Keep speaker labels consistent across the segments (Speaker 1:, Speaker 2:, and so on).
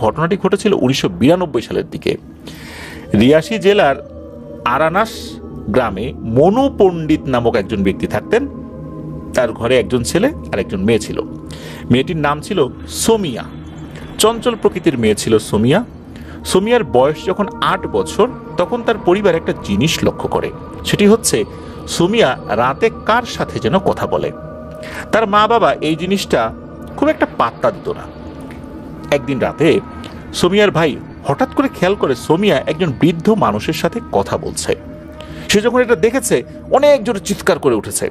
Speaker 1: ঘটনাটি ঘটেছিল 1992 সালের দিকে। রিয়াসী জেলার আরানাস গ্রামে মনু পণ্ডিত নামক একজন ব্যক্তি থাকতেন। তার ঘরে একজন ছেলে আর একজন মেয়ে ছিল। মেয়েটির নাম ছিল সোমিয়া। চঞ্চল প্রকৃতির মেয়ে ছিল সোমিয়া। সোমিয়ার বয়স যখন 8 বছর, তখন তার পরিবার একটা জিনিস লক্ষ্য করে। সেটি হচ্ছে সোমিয়া রাতে কার সাথে যেন কথা বলে। তার মা বাবা এই জিনিসটা খুব একটা পাত্তা দিত না। একদিন রাতে সোমিয়ার ভাই হঠাৎ করে খেয়াল করে সোমিয়া একজন বৃদ্ধ মানুষের সাথে কথা বলছে। সে যখন এটা দেখেছে অনেক জোরে চিৎকার করে উঠেছে।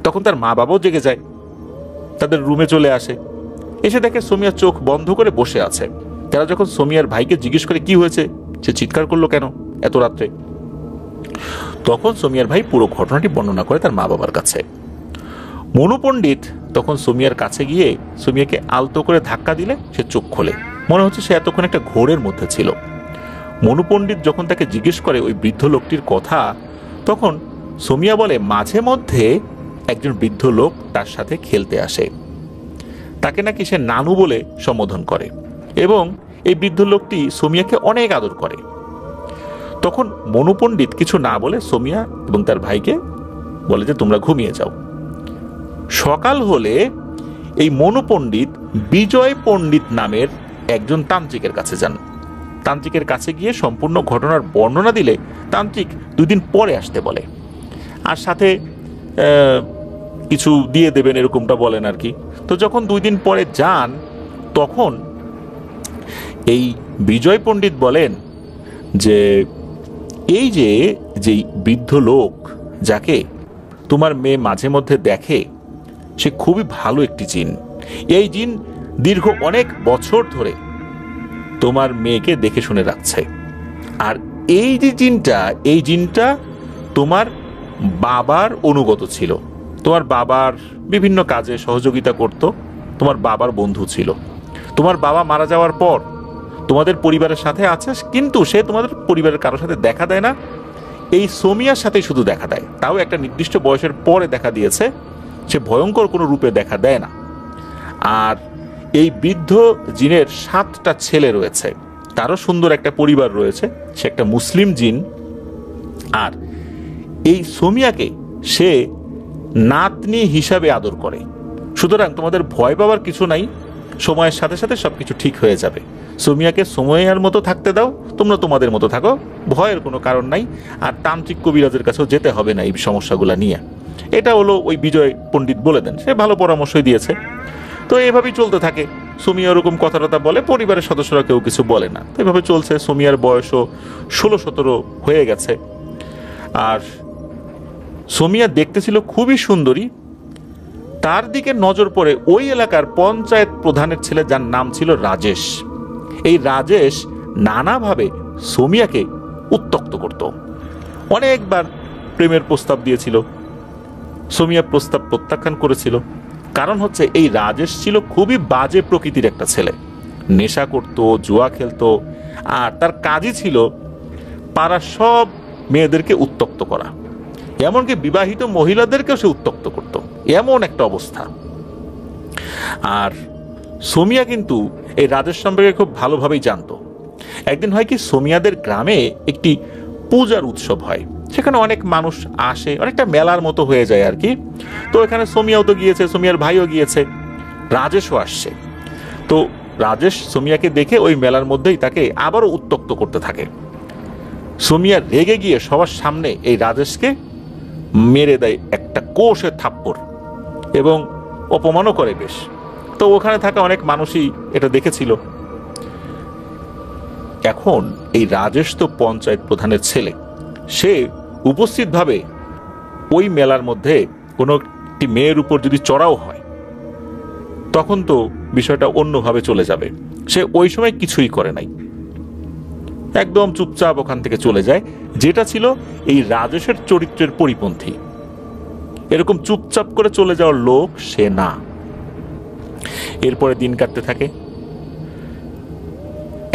Speaker 1: তখন তার মা বাবাও জেগে যায়, তাদের রুমে চলে আসে। এসে দেখে সোমিয়া চোখ বন্ধ করে বসে আছে। তারা যখন সোমিয়ার ভাইকে জিজ্ঞেস করে কি হয়েছে, সে চিৎকার করলো কেন এত রাত্রে, তখন সোমিয়ার ভাই পুরো ঘটনাটি বর্ণনা করে তার মা বাবার কাছে। মনু পণ্ডিত তখন সোমিয়ার কাছে গিয়ে সোমিয়াকে আলতো করে ধাক্কা দিলে সে চোখ খোলে। মনে হচ্ছে সে এতক্ষণ একটা ঘোরের মধ্যে ছিল। মনু পণ্ডিত যখন তাকে জিজ্ঞেস করে ওই বৃদ্ধ লোকটির কথা, তখন সোমিয়া বলে মাঝে মধ্যে একজন বৃদ্ধ লোক তার সাথে খেলতে আসে। তাকে নাকি সে নানু বলে সম্বোধন করে এবং এই বৃদ্ধ লোকটি সোমিয়াকে অনেক আদর করে। তখন মনু পণ্ডিত কিছু না বলে সোমিয়া এবং তার ভাইকে বলে যে তোমরা ঘুমিয়ে যাও। সকাল হলে এই মনু পণ্ডিত বিজয় পণ্ডিত নামের একজন তান্ত্রিকের কাছে যান। তান্ত্রিকের কাছে গিয়ে সম্পূর্ণ ঘটনার বর্ণনা দিলে তান্ত্রিক 2 দিন পরে আসতে বলে, আর সাথে কিছু দিয়ে দেবেন এরকমটা বলেন আর কি। তো যখন 2 দিন পরে যান, তখন এই বিজয় পণ্ডিত বলেন যে এই যে যেই বৃদ্ধ লোক যাকে তোমার মেয়ে মাঝে মধ্যে দেখে, সে খুবই ভালো একটি জিন। এই জিন দীর্ঘ অনেক বছর ধরে তোমার মেয়েকে দেখে শুনে রাখছে। আর এই যে জিনটা, এই জিনটা তোমার বাবার অনুগত ছিল, তোমার বাবার বিভিন্ন কাজে সহযোগিতা করত, তোমার বাবার বন্ধু ছিল। তোমার বাবা মারা যাওয়ার পর তোমাদের পরিবারের সাথে আছে, কিন্তু সে তোমাদের পরিবারের কারোর সাথে দেখা দেয় না, এই সোমিয়ার সাথে শুধু দেখা দেয়। তাও একটা নির্দিষ্ট বয়সের পরে দেখা দিয়েছে, সে ভয়ঙ্কর কোনো রূপে দেখা দেয় না। আর এই বৃদ্ধ জিনের 7টা ছেলে রয়েছে, তারও সুন্দর একটা পরিবার রয়েছে, সে একটা মুসলিম জিন। আর এই সোমিয়াকে সে নাতনি হিসাবে আদর করে। সুতরাং তোমাদের ভয় পাওয়ার কিছু নাই, সময়ের সাথে সাথে সবকিছু ঠিক হয়ে যাবে। সোমিয়াকে সময়ের মতো থাকতে দাও, তোমরা তোমাদের মতো থাকো, ভয়ের কোনো কারণ নাই। আর তান্ত্রিক কবিরাজের কাছেও যেতে হবে না এই সমস্যাগুলো নিয়ে। এটা হলো ওই বিজয় পণ্ডিত বলে দেন, সে ভালো পরামর্শই দিয়েছে। তো এভাবেই চলতে থাকে। সোমিয়া ওরকম কথাটা বলে, পরিবারের সদস্যরা কেউ কিছু বলে না। তো এভাবে চলছে। সোমিয়ার বয়সও 16-17 হয়ে গেছে। আর সোমিয়া দেখতে ছিল খুবই সুন্দরী। তার দিকে নজর পড়ে ওই এলাকার পঞ্চায়েত প্রধানের ছেলে, যার নাম ছিল রাজেশ। এই রাজেশ নানাভাবে সোমিয়াকে উত্ত্যক্ত করত। অনেকবার প্রেমের প্রস্তাব দিয়েছিল, সোমিয়া প্রস্তাব প্রত্যাখ্যান করেছিল। কারণ হচ্ছে এই রাজেশ ছিল খুবই বাজে প্রকৃতির একটা ছেলে, নেশা করত, জুয়া খেলতো, আর তার কাজই ছিল পাড়ার সব মেয়েদেরকে উত্ত্যক্ত করা, এমনকি বিবাহিত মহিলাদেরকেও সে উত্ত্যক্ত করত। এমন একটা অবস্থা। আর সোমিয়া কিন্তু এই রাজেশ সম্পর্কে খুব ভালোভাবেই জানতো। একদিন হয় কি, সোমিয়াদের গ্রামে একটি পূজার উৎসব হয়, সেখানে অনেক মানুষ আসে, অনেকটা মেলার মতো হয়ে যায় আর কি। তো এখানে সোমিয়াও তো গিয়েছে, সোমিয়ার ভাইও গিয়েছে, রাজেশও আসছে। তো রাজেশ সোমিয়াকে দেখে ওই মেলার মধ্যেই তাকে আবারও উত্ত্যক্ত করতে থাকে। সোমিয়া রেগে গিয়ে সবার সামনে এই রাজেশকে মেরে দেয় একটা কোষের থাপ্পড় এবং অপমানও করে বেশ। তো ওখানে থাকা অনেক মানুষই এটা দেখেছিল। এখন এই রাজেশ তো পঞ্চায়েত প্রধানের ছেলে, সে উপস্থিতভাবে ওই মেলার মধ্যে কোনো একটি মেয়ের উপর যদি চড়াও হয়, তখন তো বিষয়টা অন্যভাবে চলে যাবে। সে ওই সময় কিছুই করে নাই, একদম চুপচাপ ওখান থেকে চলে যায়, যেটা ছিল এই রাজেশের চরিত্রের পরিপন্থী। এরকম চুপচাপ করে চলে যাওয়ার লোক সে না। এরপরে দিন কাটতে থাকে।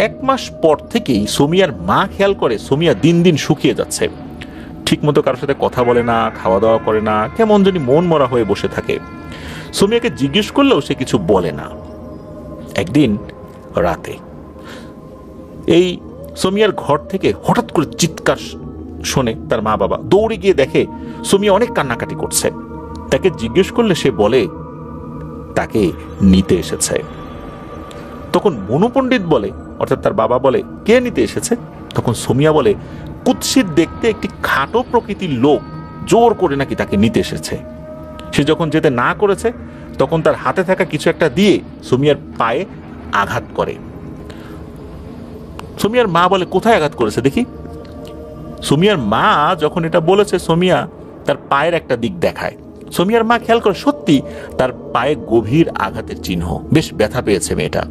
Speaker 1: 1 মাস পর থেকেই সোমিয়ার মা খেয়াল করে সোমিয়া দিন দিন শুকিয়ে যাচ্ছে, ঠিক মতো কারোর সাথে কথা বলে না, খাওয়া দাওয়া করে না, কেমন জানি মন মরা হয়ে বসে থাকে। সোমিয়াকে জিজ্ঞেস করলেও সে কিছু বলে না। একদিন রাতে এই সোমিয়ার ঘর থেকে হঠাৎ করে চিৎকার শোনে তার মা বাবা, দৌড়ে গিয়ে দেখে সোমিয়া অনেক কান্নাকাটি করছে। তাকে জিজ্ঞেস করলে সে বলে তাকে নিতে এসেছে। তখন মনু পণ্ডিত বলে, অর্থাৎ তার বাবা বলে, কে নিতে এসেছে? তখন সোমিয়া বলে, কুৎসিত দেখতে একটি খাটো প্রকৃতির লোক জোর করে নাকি তাকে নিতে এসেছে। সে যখন যেতে না করেছে তখন তার হাতে থাকা কিছু একটা দিয়ে সোমিয়ার পায়ে আঘাত করে। সোমিয়ার মা বলে, কোথায় আঘাত করেছে দেখি? সোমিয়ার মা যখন এটা বলেছে, সোমিয়া তার পায়ের একটা দিক দেখায়। সোমিয়ার মা খেয়াল করে সত্যি তার পায়ে গভীর আঘাতের চিহ্ন, বেশ ব্যথা পেয়েছে মেয়েটা।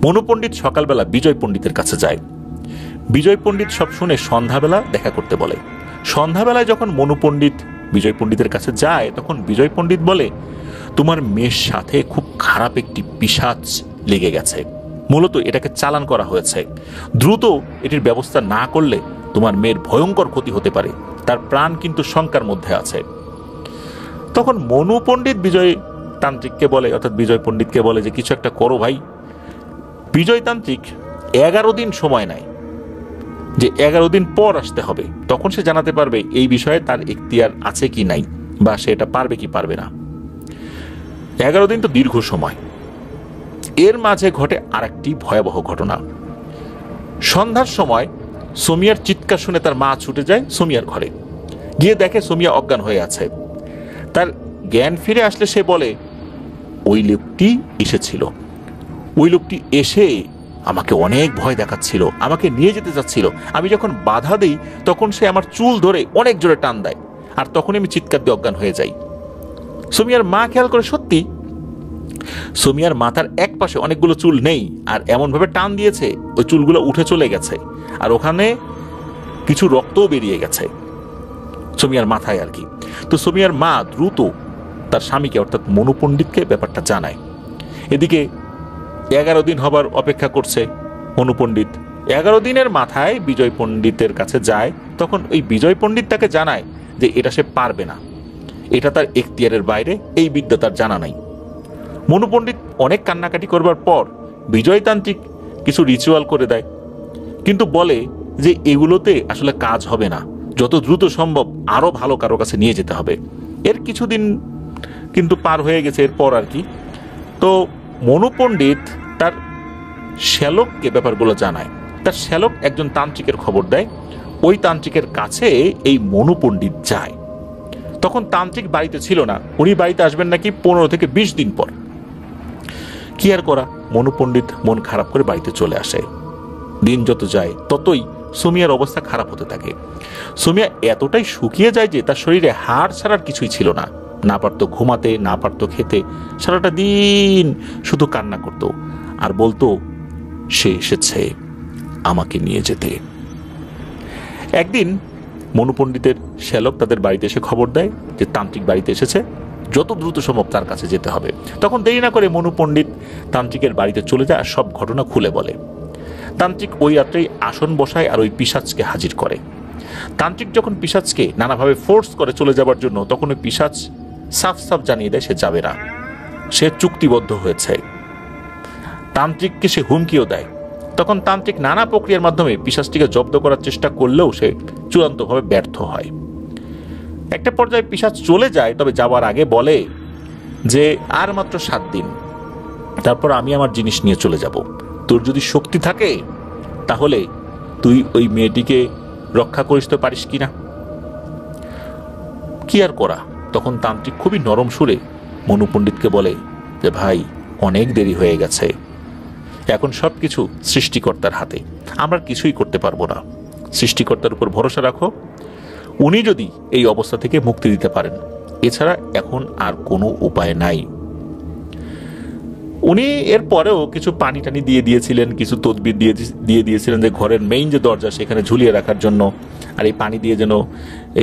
Speaker 1: মনু পণ্ডিত সকালবেলা বিজয় পণ্ডিতের কাছে যায়। বিজয় পণ্ডিত সব শুনে সন্ধ্যাবেলা দেখা করতে বলে। সন্ধ্যাবেলায় যখন মনু পণ্ডিত বিজয় পণ্ডিতের কাছে যায় তখন বিজয় পণ্ডিত বলে, তোমার মেয়ের সাথে খুব খারাপ একটি পিশাচ লেগে গেছে, মূলত এটাকে চালান করা হয়েছে। দ্রুত এটির ব্যবস্থা না করলে তোমার মেয়ের ভয়ঙ্কর ক্ষতি হতে পারে, তার প্রাণ কিন্তু শঙ্কার মধ্যে আছে। তখন মনু পণ্ডিত বিজয় তান্ত্রিককে বলে, অর্থাৎ বিজয় পণ্ডিতকে বলে যে কিছু একটা করো ভাই। বিজয় তান্ত্রিক 11 দিন সময় নেয়, যে 11 দিন পর আসতে হবে, তখন সে জানাতে পারবে এই বিষয়ে তার এখতিয়ার আছে কি নাই, বা সে এটা পারবে কি পারবে না। 11 দিন তো দীর্ঘ সময়। এর মাঝে ঘটে আরেকটি ভয়াবহ ঘটনা। সন্ধ্যার সময় সোমিয়ার চিৎকার শুনে তার মা ছুটে যায় সোমিয়ার ঘরে, গিয়ে দেখে সোমিয়া অজ্ঞান হয়ে আছে। তার জ্ঞান ফিরে আসলে সে বলে, ওই লোকটি এসেছিল, ওই লোকটি এসে আমাকে অনেক ভয় দেখাচ্ছিল, আমাকে নিয়ে যেতে চাচ্ছিল। আমি যখন বাধা দিই তখন সে আমার চুল ধরে অনেক জোরে টান দেয়, আর তখনই আমি চিৎকার দিয়ে অজ্ঞান হয়ে যাই। সোমিয়ার মা খেয়াল করে সত্যি সোমিয়ার মাথার এক পাশে অনেকগুলো চুল নেই, আর এমনভাবে টান দিয়েছে ওই চুলগুলো উঠে চলে গেছে, আর ওখানে কিছু রক্তও বেরিয়ে গেছে সোমিয়ার মাথায় আর কি। তো সোমিয়ার মা দ্রুত তার স্বামীকে অর্থাৎ মনু পণ্ডিতকে ব্যাপারটা জানায়। এদিকে 11 দিন হবার অপেক্ষা করছে মনু পণ্ডিত। 11 দিনের মাথায় বিজয় পণ্ডিতের কাছে যায়। তখন ওই বিজয় পণ্ডিত তাকে জানায় যে এটা সে পারবে না, এটা তার এখতিয়ারের বাইরে, এই বিদ্যা তার জানা নাই। মনু পণ্ডিত অনেক কান্নাকাটি করবার পর বিজয়তান্ত্রিক কিছু রিচুয়াল করে দেয়, কিন্তু বলে যে এগুলোতে আসলে কাজ হবে না, যত দ্রুত সম্ভব আরো ভালো কারো কাছে নিয়ে যেতে হবে। এর কিছুদিন কিন্তু পার হয়ে গেছে এরপর আর কি। তো মনু পণ্ডিত তার শ্যালককে ব্যাপারগুলো জানায়। তার শ্যালক একজন তান্ত্রিকের খবর দেয়, ওই তান্ত্রিকের কাছে এই মনু পণ্ডিত যায়। তখন তান্ত্রিক বাড়িতে ছিল না, উনি বাড়িতে আসবেন নাকি 15 থেকে 20 দিন পর। কি আর করা, মনু পণ্ডিত মন খারাপ করে বাড়িতে চলে আসে। দিন যত যায় ততই সুমিয়ার অবস্থা খারাপ হতে থাকে। সুমিয়া এতটাই শুকিয়ে যায় যে তার শরীরে হাড় ছাড়ার কিছুই ছিল না, না পারতো ঘুমাতে, না পারতো খেতে, সারাটা দিন শুধু কান্না করত আর বলতো সে এসেছে আমাকে নিয়ে যেতে। একদিন মনু পণ্ডিতের শ্যালক তাদের বাড়িতে এসে খবর দেয় যে তান্ত্রিক বাড়িতে এসেছে, যত দ্রুত সম্ভব তার কাছে যেতে হবে। তখন দেরি না করে মনু পণ্ডিত তান্ত্রিকের বাড়িতে চলে যায় আর সব ঘটনা খুলে বলে। তান্ত্রিক ওই রাত্রেই আসন বসায় আর ওই পিশাচকে হাজির করে। তান্ত্রিক যখন পিশাচকে নানাভাবে ফোর্স করে চলে যাবার জন্য, তখন ওই পিশাচ সাফ সাফ জানিয়ে দেয় সে যাবে না, সে চুক্তিবদ্ধ হয়েছে। তান্ত্রিককে সে হুমকিও দেয়। তখন তান্ত্রিক নানা প্রক্রিয়ার মাধ্যমে পিশাচটিকে জব্দ করার চেষ্টা করলেও সে চূড়ান্তভাবে ব্যর্থ হয়। একটা পর্যায়ে পিশাচ চলে যায়, তবে যাওয়ার আগে বলে যে আর মাত্র 7 দিন, তারপর আমি আমার জিনিস নিয়ে চলে যাব। তোর যদি শক্তি থাকে তাহলে তুই ওই মেয়েটিকে রক্ষা করিস তো পারিস কিনা। কি আর করা, তখন তান্ত্রিক খুবই নরম সুরে মনু পণ্ডিতকে বলে যে ভাই অনেক দেরি হয়ে গেছে, এখন সবকিছু সৃষ্টিকর্তার হাতে, আমরা কিছুই করতে পারবো না। সৃষ্টিকর্তার উপর ভরসা রাখো, উনি যদি এই অবস্থা থেকে মুক্তি দিতে পারেন, এছাড়া এখন আর কোনো উপায় নাই। উনি এর পরেও কিছু পানি টানি দিয়ে দিয়েছিলেন, কিছু তদবির দিয়ে দিয়েছিলেন যে ঘরের মেইন যে দরজা সেখানে ঝুলিয়ে রাখার জন্য, আর এই পানি দিয়ে যেন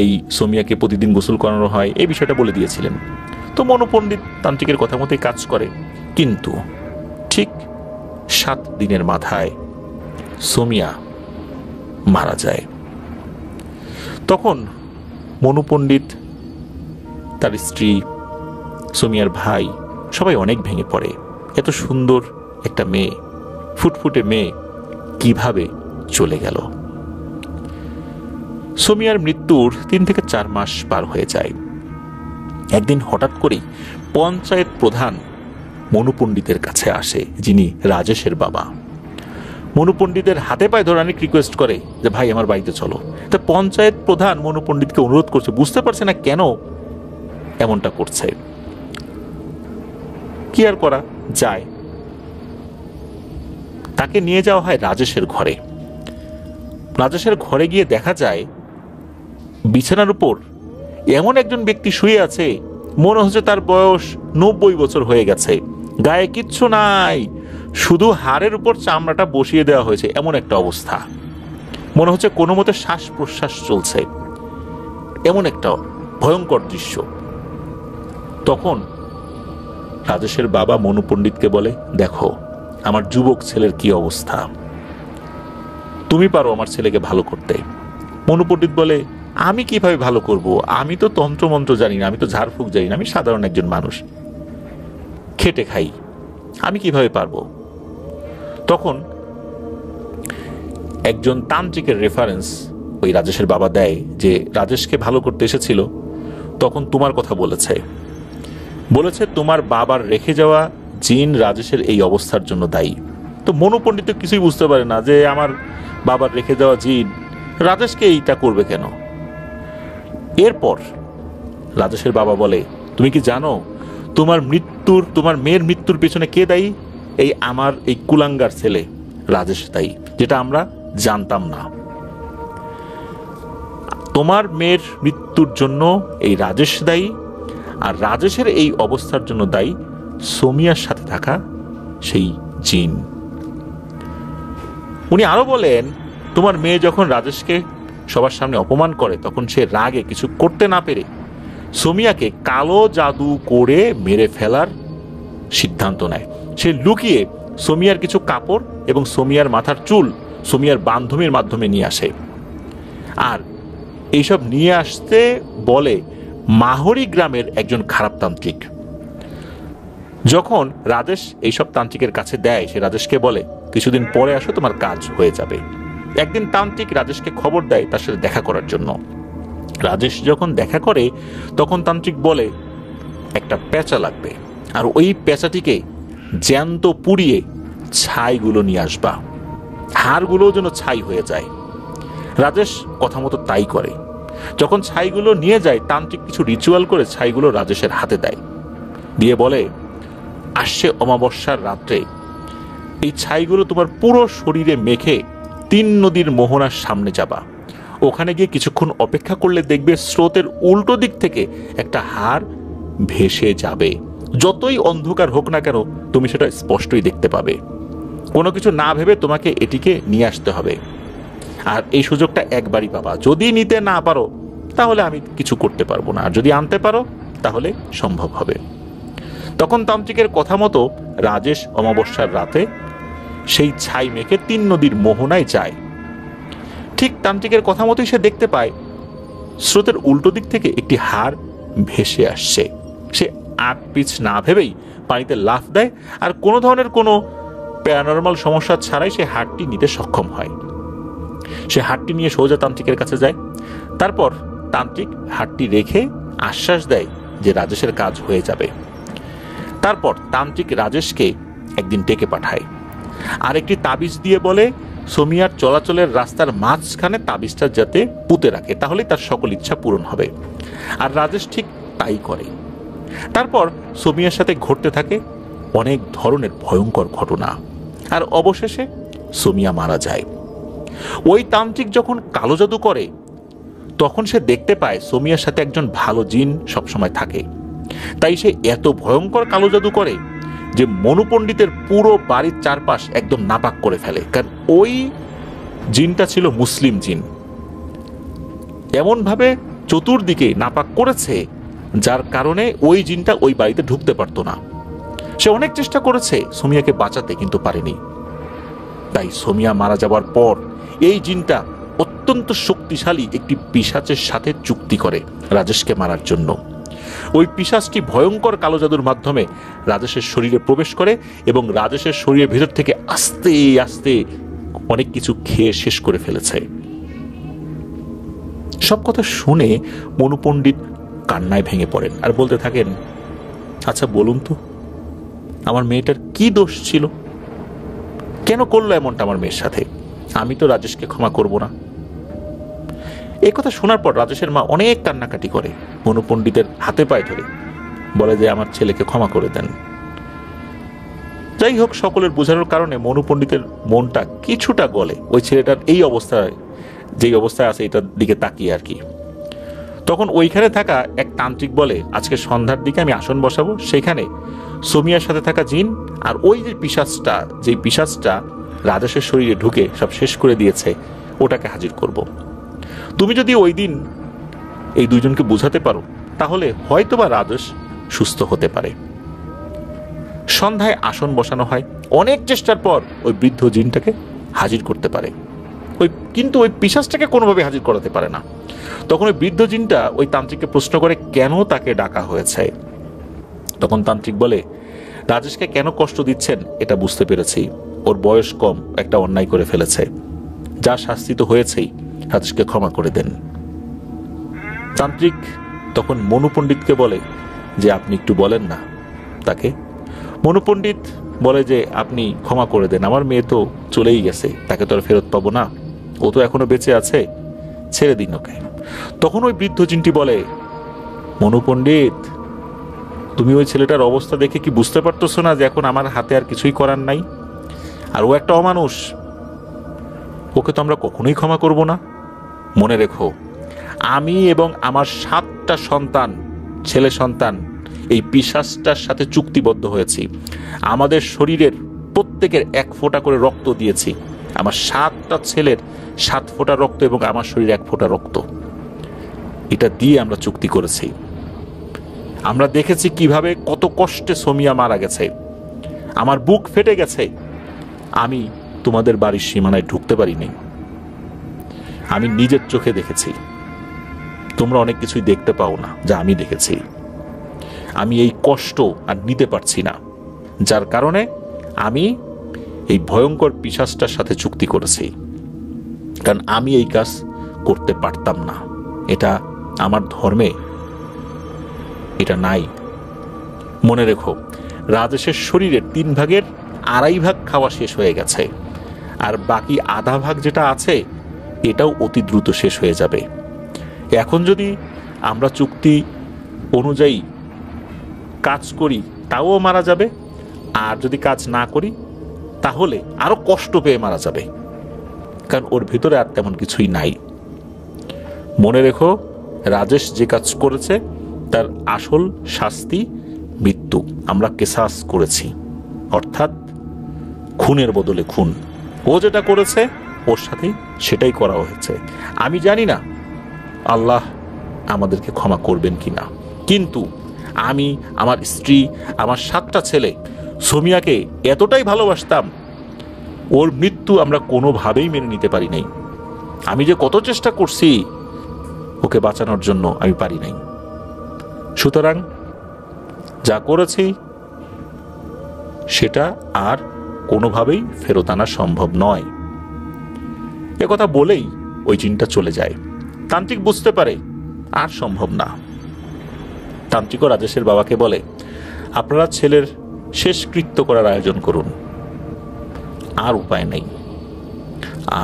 Speaker 1: এই সোমিয়াকে প্রতিদিন গোসল করানো হয়, এই বিষয়টা বলে দিয়েছিলেন। তো মনু পণ্ডিত তান্ত্রিকের কথা মতোই কাজ করে, কিন্তু ঠিক 7 দিনের মাথায় সোমিয়া মারা যায়। তখন মনু পণ্ডিত, তার স্ত্রী, সোমিয়ার ভাই সবাই অনেক ভেঙে পড়ে। এত সুন্দর একটা মেয়ে, ফুটফুটে মেয়ে কিভাবে চলে গেল। সোমিয়ার মৃত্যুর 3 থেকে 4 মাস পার হয়ে যায়। একদিন হঠাৎ করেই পঞ্চায়েত প্রধান মনু পণ্ডিতের কাছে আসে, যিনি রাজেশের বাবা। মনু পণ্ডিতের হাতে পায়ে ধরে অনেক রিকোয়েস্ট করে যে ভাই আমার বাড়িতে চলো। তো পঞ্চায়েত প্রধান মনু পণ্ডিতকে অনুরোধ করছে, বুঝতে পারছে না কেন এমনটা করছে। কি আর করা যায়, তাকে নিয়ে যাওয়া হয় রাজেশের ঘরে। রাজেশের ঘরে গিয়ে দেখা যায় বিছানার উপর এমন একজন ব্যক্তি শুয়ে আছে, মনে হচ্ছে তার বয়স 90 বছর হয়ে গেছে। গায়ে কিচ্ছু নাই, শুধু হাড়ের উপর চামড়াটা বসিয়ে দেওয়া হয়েছে, এমন একটা অবস্থা। মনে হচ্ছে কোনো মতে শ্বাস প্রশ্বাস চলছে, এমন একটা ভয়ঙ্কর দৃশ্য। তখন রাজেশের বাবা মনু পণ্ডিতকে বলে, দেখো আমার যুবক ছেলের কি অবস্থা, তুমি পারো আমার ছেলেকে ভালো করতে। মনু পণ্ডিত বলে, আমি কিভাবে ভালো করব, আমি তো তন্ত্রমন্ত্র জানি না, আমি তো ঝাড়ফুঁক জানি না, আমি সাধারণ একজন মানুষ, খেটে খাই, আমি কিভাবে পারবো। তখন একজন তান্ত্রিকের রেফারেন্স ওই রাজেশের বাবা দেয়, যে রাজেশকে ভালো করতে এসেছিল তখন তোমার কথা বলেছে তোমার বাবার রেখে যাওয়া জিন রাজেশের এই অবস্থার জন্য দায়ী। তো মনু পণ্ডিত কিছুই বুঝতে পারে না যে আমার বাবার রেখে যাওয়া জিন রাজেশকে এইটা করবে কেন। এরপর রাজেশের বাবা বলে, তুমি কি জানো তোমার মেয়ের মৃত্যুর পেছনে কে দায়ী? আমার এই কুলাঙ্গার ছেলে রাজেশ দায়ী, যেটা আমরা জানতাম না। তোমার মেয়ের মৃত্যুর জন্য এই রাজেশ দায়ী, আর রাজেশের এই অবস্থার জন্য দায়ী সোমিয়ার সাথে থাকা সেই জিন। উনি আরো বলেন, তোমার মেয়ে যখন রাজেশকে সবার সামনে অপমান করে তখন সে রাগে কিছু করতে না পেরে সোমিয়াকে কালো জাদু করে মেরে ফেলার সিদ্ধান্ত নেয়। সে লুকিয়ে সোমিয়ার কিছু কাপড় এবং সোমিয়ার মাথার চুল সোমিয়ার বান্ধবীর মাধ্যমে নিয়ে আসে। আর এইসব নিয়ে আসতে বলে মাহরি গ্রামের একজন খারাপ তান্ত্রিক। যখন রাজেশ এইসব তান্ত্রিকের কাছে দেয়, সে রাজেশকে বলে কিছুদিন পরে আসো, তোমার কাজ হয়ে যাবে। একদিন তান্ত্রিক রাজেশকে খবর দেয় তার সাথে দেখা করার জন্য। রাজেশ যখন দেখা করে তখন তান্ত্রিক বলে একটা পেঁচা লাগবে, আর ওই পেঁচাটিকে জ্যান্ত পুড়িয়ে ছাইগুলো নিয়ে আসবা, হাড়গুলো যেন ছাই হয়ে যায়। রাজেশ কথা মতো তাই করে। যখন ছাইগুলো নিয়ে যায়, তান্ত্রিক কিছু রিচুয়াল করে ছাইগুলো রাজেশের হাতে দেয়, দিয়ে বলে আসছে অমাবস্যার রাত্রে এই ছাইগুলো তোমার পুরো শরীরে মেখে 3 নদীর মোহনার সামনে যাবা। ওখানে গিয়ে কিছুক্ষণ অপেক্ষা করলে দেখবে স্রোতের উল্টো দিক থেকে একটা হাড় ভেসে যাবে। যতই অন্ধকার হোক না কেন তুমি সেটা স্পষ্টই দেখতে পাবে। কোনো কিছু না ভেবে তোমাকে এটিকে নিয়ে আসতে হবে, আর এই সুযোগটা একবারই পাবা। যদি নিতে না পারো তাহলে আমি কিছু করতে পারবো না, আর যদি আনতে পারো তাহলে সম্ভব হবে। তখন তান্ত্রিকের কথা মতো রাজেশ অমাবস্যার রাতে সেই ছাই মেখে 3 নদীর মোহনায় যায়। ঠিক তান্ত্রিকের কথা মতোই সে দেখতে পায় স্রোতের উল্টো দিক থেকে একটি হাড় ভেসে আসছে। সে আগ পিছ না ভেবেই পানিতে লাফ দেয়, আর কোনো ধরনের কোনো প্যারানর্মাল সমস্যা ছাড়াই সে হাড়টি নিতে সক্ষম হয়। সে হাড়টি নিয়ে সোজা তান্ত্রিকের কাছে যায়। তারপর তান্ত্রিক হাড়টি রেখে আশ্বাস দেয় যে রাজেশের কাজ হয়ে যাবে। তারপর তান্ত্রিক রাজেশকে একদিন ডেকে পাঠায়, আর একটি তাবিজ দিয়ে বলে সোমিয়ার চলাচলের রাস্তার মাঝখানে তাবিজটা যাতে পুঁতে রাখে, তাহলে তার সকল ইচ্ছা পূরণ হবে। আর রাজেশ ঠিক তাই করে। তারপর সোমিয়ার সাথে ঘটতে থাকে অনেক ধরনের ভয়ঙ্কর ঘটনা, আর অবশেষে সোমিয়া মারা যায়। ওই তান্ত্রিক যখন কালো জাদু করে তখন সে দেখতে পায় সোমিয়ার সাথে একজন ভালো জিন সবসময় থাকে। তাই সে এত ভয়ঙ্কর কালো জাদু করে যে মনু পণ্ডিতের পুরো বাড়ির চারপাশ একদম নাপাক করে ফেলে। কারণ ওই জিনটা ছিল মুসলিম জিন, এমন ভাবে চতুর্দিকে নাপাক করেছে যার কারণে ওই জিনটা ওই বাড়িতে ঢুকতে পারতো না। সে অনেক চেষ্টা করেছে সোমিয়াকে বাঁচাতে, কিন্তু পারেনি। তাই সোমিয়া মারা যাবার পর এই জিনটা অত্যন্ত শক্তিশালী একটি পিশাচের সাথে চুক্তি করে রাজেশকে মারার জন্য। ওই পিশাচটি ভয়ঙ্কর কালো জাদুর মাধ্যমে রাজেশের শরীরে প্রবেশ করে এবং রাজেশের শরীরের ভেতর থেকে আস্তে আস্তে অনেক কিছু খেয়ে শেষ করে ফেলেছে। সব কথা শুনে মনু পণ্ডিত কান্নায় ভেঙে পড়েন আর বলতে থাকেন, আচ্ছা বলুন তো, আমার মেয়েটার কি দোষ ছিল? কেন করলো এমনটা আমার মেয়ের সাথে? আমি তো রাজেশকে ক্ষমা করব না। এই কথা শোনার পর রাজেশের মা অনেক কান্নাকাটি করে, মনু পণ্ডিতের হাতে পায়ে ধরে বলে যে আমার ছেলেকে ক্ষমা করে দেন। যাই হোক, সকলের বোঝানোর কারণে মনু পণ্ডিতের মনটা কিছুটা গলে ওই ছেলেটার এই অবস্থায়, যেই অবস্থায় আছে এটার দিকে তাকিয়ে আর কি। তখন ওইখানে থাকা এক তান্ত্রিক বলে, আজকে সন্ধ্যার দিকে আমি আসন বসাবো, সেখানে সোমিয়ার সাথে থাকা জিন আর ওই যে পিশাচটা রাজেশের শরীরে ঢুকে সব শেষ করে দিয়েছে ওটাকে হাজির করব। তুমি যদি ওই দিন এই দুইজনকে বোঝাতে পারো তাহলে হয়তোবা রাজেশ সুস্থ হতে পারে। সন্ধ্যায় আসন বসানো হয়, অনেক চেষ্টার পর ওই বৃদ্ধ জিনটাকে হাজির করতে পারে, কিন্তু ওই পিশাচটাকে কোনোভাবে হাজির করাতে পারে না। তখন ওই বৃদ্ধ জিনটা ওই তান্ত্রিককে প্রশ্ন করে কেন তাকে ডাকা হয়েছে। তখন তান্ত্রিক বলে, রাজেশকে কেন কষ্ট দিচ্ছেন এটা বুঝতে পেরেছি, ওর বয়স কম, একটা অন্যায় করে ফেলেছে, যা শাস্তি তো হয়েছেই, রাজেশকে ক্ষমা করে দেন। তান্ত্রিক তখন মনু পণ্ডিতকে বলে যে আপনি একটু বলেন না তাকে। মনু পণ্ডিত বলে যে আপনি ক্ষমা করে দেন, আমার মেয়ে তো চলেই গেছে, তাকে তো আর ফেরত পাবো না, ও তো এখনো বেঁচে আছে, ছেড়ে দিন ওকে। তখন ওই বৃদ্ধ জিনটি বলে, মনু পণ্ডিত, তুমি ওই ছেলেটার অবস্থা দেখে কি বুঝতে পারতেছো না যে এখন আমার হাতে আর কিছুই করার নাই? আর ও একটা অমানুষ, ওকে তো আমরা কখনোই ক্ষমা করব না। মনে রেখো, আমি এবং আমার 7টা সন্তান, ছেলে সন্তান, এই পিশাচটার সাথে চুক্তিবদ্ধ হয়েছি। আমাদের শরীরের প্রত্যেকের 1 ফোঁটা করে রক্ত দিয়েছি। আমার 7টা ছেলের 7 ফোঁটা রক্ত এবং আমার শরীরে 1 ফোঁটা রক্ত, এটা দিয়ে আমরা চুক্তি করেছি। আমরা দেখেছি কিভাবে কত কষ্টে সোমিয়া মারা গেছে, আমার বুক ফেটে গেছে। আমি তোমাদের বাড়ির সীমানায় ঢুকতে পারিনি, আমি নিজের চোখে দেখেছি। তোমরা অনেক কিছুই দেখতে পাও না যা আমি দেখেছি। আমি এই কষ্ট আর নিতে পারছি না, যার কারণে আমি এই ভয়ঙ্কর পিশাচটার সাথে চুক্তি করেছি, কারণ আমি এই কাজ করতে পারতাম না, এটা আমার ধর্মে এটা নাই। মনে রেখো, রাজেশের শরীরের 3 ভাগের 2.5 ভাগ খাওয়া শেষ হয়ে গেছে, আর বাকি আধা ভাগ যেটা আছে এটাও অতি দ্রুত শেষ হয়ে যাবে। এখন যদি আমরা চুক্তি অনুযায়ী কাজ করি তাও মারা যাবে, আর যদি কাজ না করি তাহলে আরো কষ্ট পেয়ে মারা যাবে, কারণ ওর ভিতরে আর তেমন কিছুই নাই। মনে রেখো, রাজেশ যে কাজ করেছে তার আসল শাস্তি মৃত্যু। আমরা কেসাস করেছি, অর্থাৎ খুনের বদলে খুন। ও যেটা করেছে ওর সাথে সেটাই করা হয়েছে। আমি জানি না আল্লাহ আমাদেরকে ক্ষমা করবেন কিনা, কিন্তু আমি, আমার স্ত্রী, আমার 7টা ছেলে সোমিয়াকে এতটাই ভালোবাসতাম, ওর মৃত্যু আমরা কোনোভাবেই মেনে নিতে পারি নাই। আমি যে কত চেষ্টা করছি ওকে বাঁচানোর জন্য, আমি পারি নাই। সুতরাং যা করেছি সেটা আর কোনোভাবেই ফেরত আনা সম্ভব নয়। একথা বলেই ওই জিনটা চলে যায়। তান্ত্রিক বুঝতে পারে আর সম্ভব না। তান্ত্রিকও রাজেশের বাবাকে বলে, আপনারা ছেলের শেষকৃত্য করার আয়োজন করুন, আর উপায় নেই।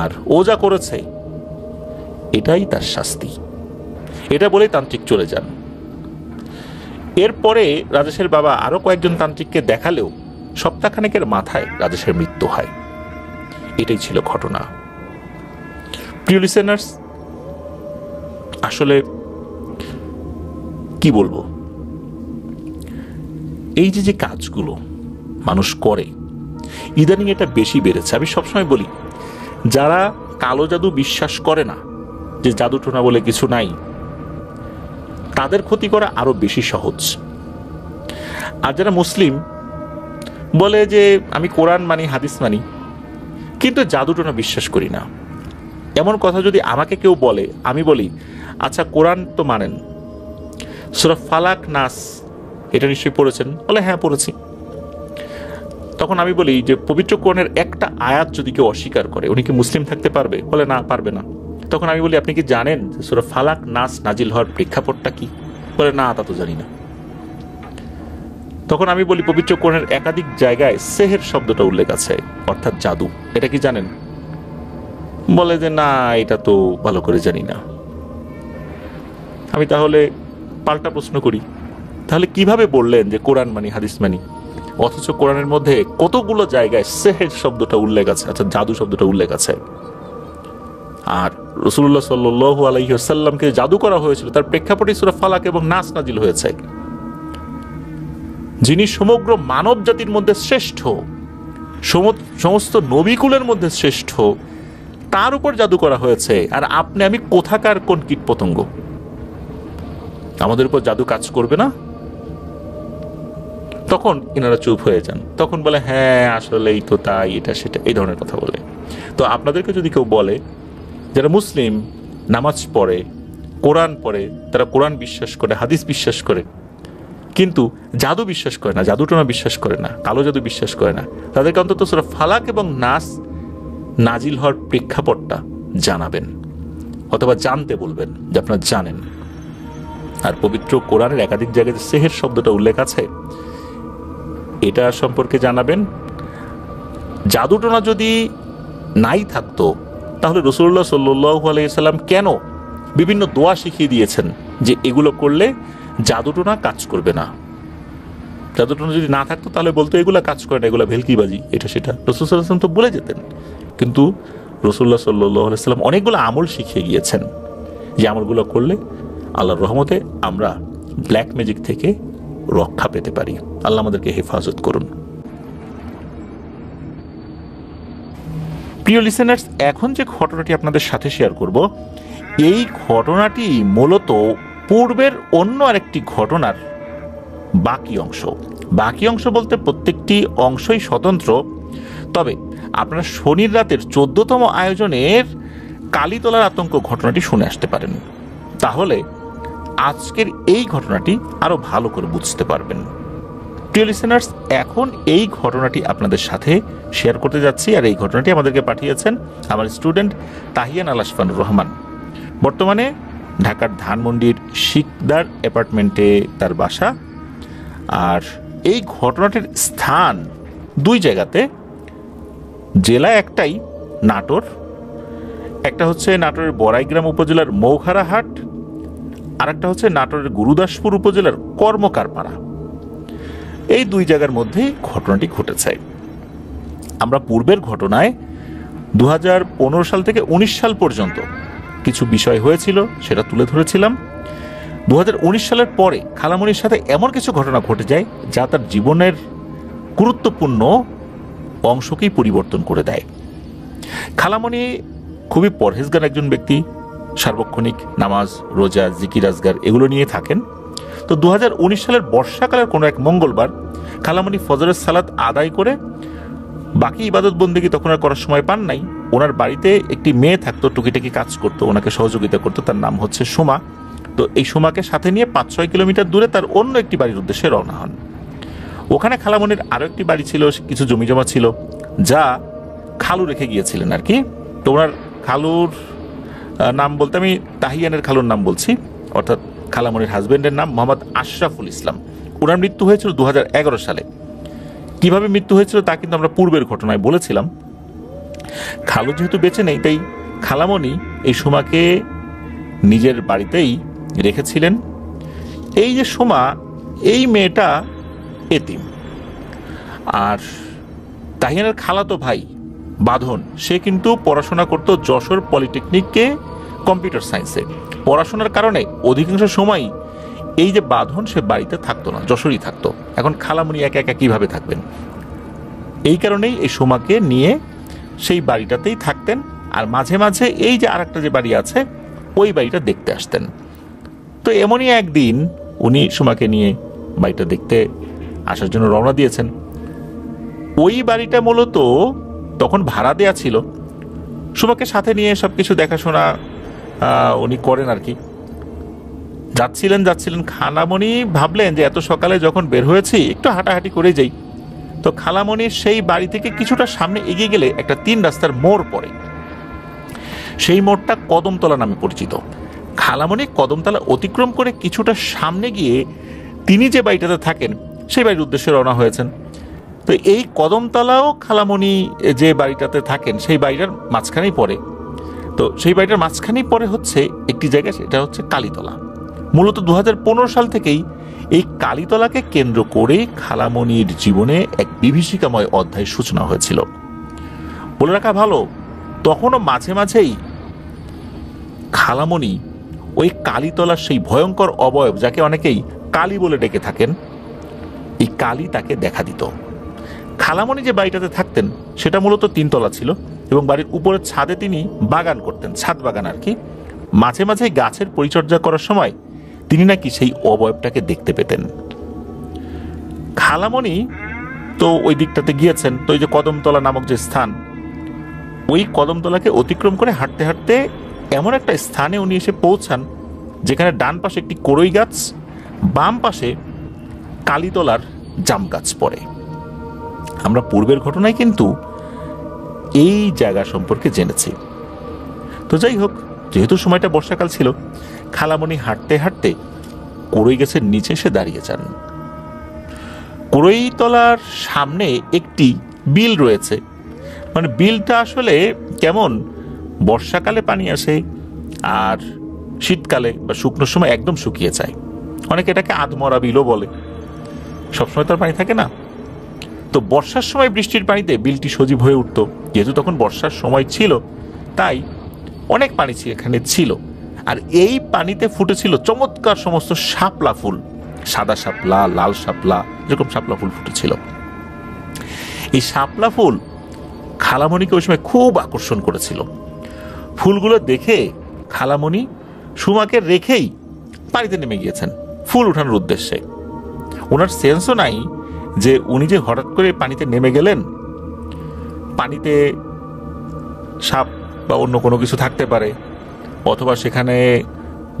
Speaker 1: আর ও যা করেছে এটাই তার শাস্তি। এটা বলেই তান্ত্রিক চলে যান। এরপরে রাজেশের বাবা আরো কয়েকজন তান্ত্রিককে দেখালেও সপ্তাহখানেকের মাথায় রাজেশের মৃত্যু হয়। এটাই ছিল ঘটনা। প্রিয় লিসেনার্স, আসলে কি বলবো, এই যে কাজগুলো মানুষ করে ইদানিং এটা বেশি বেড়েছে। আমি সবসময় বলি, যারা কালো জাদু বিশ্বাস করে না, যে জাদু টোনা বলে কিছু নাই, তাদের ক্ষতি করা আরো বেশি সহজ। আর যারা মুসলিম বলে যে আমি কোরআন মানি, হাদিস মানি, কিন্তু জাদু টোনা বিশ্বাস করি না, এমন কথা যদি আমাকে কেউ বলে, আমি বলি, আচ্ছা কোরআন তো মানেন, সূরা ফালাক নাস এটা নিশ্চয়ই পড়েছেন? বলে হ্যাঁ পড়েছি। তো তখন আমি বলি যে পবিত্র কোরআনের একটা আয়াত যদি কেউ অস্বীকার করে উনি কি মুসলিম থাকতে পারবে? বলে না, পারবে না। তখন আমি বলি আপনি কি জানেন যে সূরা ফালাক নাস নাজিল হওয়ার প্রেক্ষাপটটা কি? বলে না, তা তো জানি না। তখন আমি বলি পবিত্র কোরআনের একাধিক জায়গায় সেহের শব্দটা উল্লেখ আছে, অর্থাৎ জাদু, এটা কি জানেন? বলে যে না, এটা তো ভালো করে জানি না। আমি তাহলে পাল্টা প্রশ্ন করি, তাহলে কিভাবে বললেন যে কোরআন মানি হাদিস মানি, অথচ কোরআনের মধ্যে কতগুলো জায়গায় সেহের শব্দটা উল্লেখ আছে, আচ্ছা জাদু শব্দটা উল্লেখ আছে। আর রাসূলুল্লাহ সাল্লাল্লাহু আলাইহি ওয়াসাল্লামকে জাদু করা হয়েছিল তার প্রেক্ষাপটে সূরা ফালাক এবং নাস নাজিল হয়েছে। যিনি সমগ্র মানব জাতির মধ্যে শ্রেষ্ঠ, সমস্ত নবীকুলের মধ্যে শ্রেষ্ঠ, তার উপর জাদু করা হয়েছে, আর আপনি আমি কোথাকার কোন কীট পতঙ্গ? আমাদের উপর জাদু কাজ করবে না? তখন ইনারা চুপ হয়ে যান। তখন বলে হ্যাঁ আসলেই তো তাই, এটা সেটা, এই ধরনের কথা বলে। তো আপনাদেরকে যদি কেউ বলে যারা মুসলিম, নামাজ পড়ে, কোরআন পড়ে, তারা কোরআন বিশ্বাস করে, হাদিস বিশ্বাস করে, কিন্তু জাদু বিশ্বাস করে না, জাদুটোনা বিশ্বাস করে না, কালো জাদু বিশ্বাস করে না, তাদেরকে অন্তত সূরা ফালাক এবং নাস নাজিল হওয়ার প্রেক্ষাপটটা জানাবেন, অথবা জানতে বলবেন যে আপনারা জানেন। আর পবিত্র কোরআনের একাধিক জায়গায় সেহের শব্দটা উল্লেখ আছে, এটা সম্পর্কে জানাবেন। জাদুটোনা যদি নাই থাকতো তাহলে রাসূলুল্লাহ সাল্লাল্লাহু আলাইহি ওয়াসাল্লাম কেন বিভিন্ন দোয়া শিখিয়ে দিয়েছেন যে এগুলো করলে জাদুটোনা কাজ করবে না? জাদুটোনা যদি না থাকতো তাহলে বলতো এগুলা কাজ করে না, এগুলা ভেলকিবাজি, এটা সেটা। রাসূল সাল্লাল্লাহু আলাইহি ওয়াসাল্লাম তো বলে যেতেন, কিন্তু রাসূলুল্লাহ সাল্লাল্লাহু আলাইহি ওয়াসাল্লাম অনেকগুলো আমল শিখিয়ে গিয়েছেন যে আমলগুলো করলে আল্লাহর রহমতে আমরা ব্ল্যাক ম্যাজিক থেকে রক্ষা পেতে পারি। আল্লাহ আমাদেরকে হেফাজত করুন। প্রিয় লিসেনার্স, এখন যে ঘটনাটি আপনাদের সাথে শেয়ার করব, এই ঘটনাটি মূলত পূর্বের অন্য আরেকটি ঘটনার বাকি অংশ। বাকি অংশ বলতে প্রত্যেকটি অংশই স্বতন্ত্র, তবে আপনারা শনির রাতের 14তম আয়োজনের কালীতলার আতঙ্ক ঘটনাটি শুনে আসতে পারেন, তাহলে আজকের এই ঘটনাটি আরো ভালো করে বুঝতে পারবেন। প্রিয় লিসেনার্স, এখন এই ঘটনাটি আপনাদের সাথে শেয়ার করতে যাচ্ছি, আর এই ঘটনাটি আমাদেরকে পাঠিয়েছেন আমার স্টুডেন্ট তাহিয়ান আল আশফানুর রহমান। বর্তমানে ঢাকার ধানমন্ডির শিকদার অ্যাপার্টমেন্টে তার বাসা। আর এই ঘটনাটির স্থান দুই জায়গাতে, জেলা একটাই নাটোর, একটা হচ্ছে নাটোরের বড়াইগ্রাম উপজেলার মৌখারাহাট, আর একটা হচ্ছে নাটোরের গুরুদাসপুর উপজেলার কর্মকারপাড়া। এই দুই জায়গার মধ্যেই ঘটনাটি ঘটেছে। আমরা পূর্বের ঘটনায় 2015 সাল থেকে 19 সাল পর্যন্ত কিছু বিষয় হয়েছিল সেটা তুলে ধরেছিলাম। 2019 সালের পরে খালামণির সাথে এমন কিছু ঘটনা ঘটে যায় যা তার জীবনের গুরুত্বপূর্ণ অংশকেই পরিবর্তন করে দেয়। খালামণি খুবই পরহেজগার একজন ব্যক্তি, সার্বক্ষণিক নামাজ, রোজা, জিকির, আজগার এগুলো নিয়ে থাকেন। তো 2019 সালের বর্ষাকালের কোনো এক মঙ্গলবার খালামণি ফজরের সালাত আদায় করে বাকি ইবাদত বন্দেগী তখন আর করার সময় পান নাই। ওনার বাড়িতে একটি মেয়ে থাকতো, টুকিটাকি কাজ করতো, ওনাকে সহযোগিতা করতো, তার নাম হচ্ছে সুমা। তো এই সুমাকে সাথে নিয়ে 5-6 কিলোমিটার দূরে তার অন্য একটি বাড়ির উদ্দেশ্যে রওনা হন। ওখানে খালামণির আরো একটি বাড়ি ছিল, কিছু জমি জমা ছিল যা খালু রেখে গিয়েছিলেন আর কি। তো ওনার খালুর নাম বলতে আমি তাহিয়ানের খালুর নাম বলছি, অর্থাৎ খালামণির হাজবেন্ডের নাম মোহাম্মদ আশরাফুল ইসলাম। ওনার মৃত্যু হয়েছিল 2011 সালে। কিভাবে মৃত্যু হয়েছিল তা কিন্তু আমরা পূর্বের ঘটনায় বলেছিলাম। খালু যেহেতু বেঁচে নেই, তাই খালামণি এই সুমাকে নিজের বাড়িতেই রেখেছিলেন। এই যে সুমা, এই মেয়েটা এতিম। আর তাহিয়ানের খালাতো ভাই বাঁধন, সে কিন্তু পড়াশোনা করতো যশোর পলিটেকনিকে কম্পিউটার সায়েন্সে। পড়াশোনার কারণে অধিকাংশ সময়ই এই যে বাঁধন, সে বাড়িতে থাকতো না, যশোরই থাকতো। এখন খালামণি একা একা কিভাবে থাকবেন? এই কারণেই এই সুমাকে নিয়ে সেই বাড়িটাতেই থাকতেন, আর মাঝে মাঝে এই যে আরেকটা যে বাড়ি আছে ওই বাড়িটা দেখতে আসতেন। তো এমনই একদিন উনি সুমাকে নিয়ে বাড়িটা দেখতে আসার জন্য রওনা দিয়েছেন। ওই বাড়িটা মূলত তখন ভাড়া দেয়া ছিল। সুমাকে সাথে নিয়ে সবকিছু দেখাশোনা উনি করেন আর কি। যাচ্ছিলেন খালামণি ভাবলেন যে এত সকালে যখন বের হয়েছি একটু হাঁটাহাঁটি করে যাই। তো খালামণির সেই বাড়ি থেকে কিছুটা সামনে এগিয়ে গেলে একটা 3 রাস্তার মোড় পড়ে। সেই মোড়টা কদমতলা নামে পরিচিত। খালামণি কদমতলা অতিক্রম করে কিছুটা সামনে গিয়ে তিনি যে বাড়িটাতে থাকেন সেই বাড়ির উদ্দেশ্যে রওনা হয়েছেন। তো এই কদমতলাও খালামণি যে বাড়িটাতে থাকেন সেই বাড়িটার মাঝখানেই পড়ে। তো সেই বাড়িটার মাঝখানেই পড়ে হচ্ছে একটি জায়গা, সেটা হচ্ছে কালীতলা। মূলত 2015 সাল থেকেই এই কালীতলাকে কেন্দ্র করে খালামণির জীবনে এক বিভীষিকাময় অধ্যায়ের সূচনা হয়েছিল। বলে রাখা ভালো, তখনও মাঝে মাঝেই খালামণি ওই কালীতলার সেই ভয়ঙ্কর অবয়ব, যাকে অনেকেই কালী বলে ডেকে থাকেন, এই কালী তাকে দেখা দিত। খালামণি যে বাড়িটাতে থাকতেন সেটা মূলত 3 তলা ছিল এবং বাড়ির উপরের ছাদে তিনি বাগান করতেন, ছাদ বাগান আর কি। মাঝে মাঝে গাছের পরিচর্যা করার সময় তিনি নাকি সেই অবয়বটাকে দেখতে পেতেন। খালামণি তো ওই দিকটাতে গিয়েছেন, তো ওই যে কদমতলা নামক যে স্থান, ওই কদমতলাকে অতিক্রম করে হাঁটতে হাঁটতে এমন একটা স্থানে উনি এসে পৌঁছান যেখানে ডান পাশে একটি কড়ই গাছ, বাম পাশে কালীতলার জাম গাছ পড়ে। আমরা পূর্বের ঘটনায় কিন্তু এই জায়গা সম্পর্কে জেনেছি। তো যাই হোক, যেহেতু সময়টা বর্ষাকাল ছিল, খালামণি হাঁটতে হাঁটতে কড়ই গাছের নিচে এসে দাঁড়িয়ে যান। কড়ইতলার সামনে একটি বিল রয়েছে, মানে বিলটা আসলে কেমন, বর্ষাকালে পানি আসে আর শীতকালে বা শুকনোর সময় একদম শুকিয়ে যায়। অনেকে এটাকে আধমরা বিলও বলে, সবসময় তার পানি থাকে না। তো বর্ষার সময় বৃষ্টির পানিতে বিলটি সজীব হয়ে উঠত। যেহেতু তখন বর্ষার সময় ছিল তাই অনেক পানি এখানে ছিল। আর এই পানিতে ফুটেছিল চমৎকার সমস্ত শাপলা ফুল, সাদা শাপলা, লাল শাপলা, যেরকম শাপলা ফুল ফুটেছিল। এই শাপলা ফুল খালামণিকে ওই সময় খুব আকর্ষণ করেছিল। ফুলগুলো দেখে খালামণি সুমাকে রেখেই পানিতে নেমে গিয়েছেন ফুল উঠানোর উদ্দেশ্যে। ওনার সেন্সও নাই যে উনি যে হঠাৎ করে পানিতে নেমে গেলেন, পানিতে সাপ বা অন্য কোনো কিছু থাকতে পারে অথবা সেখানে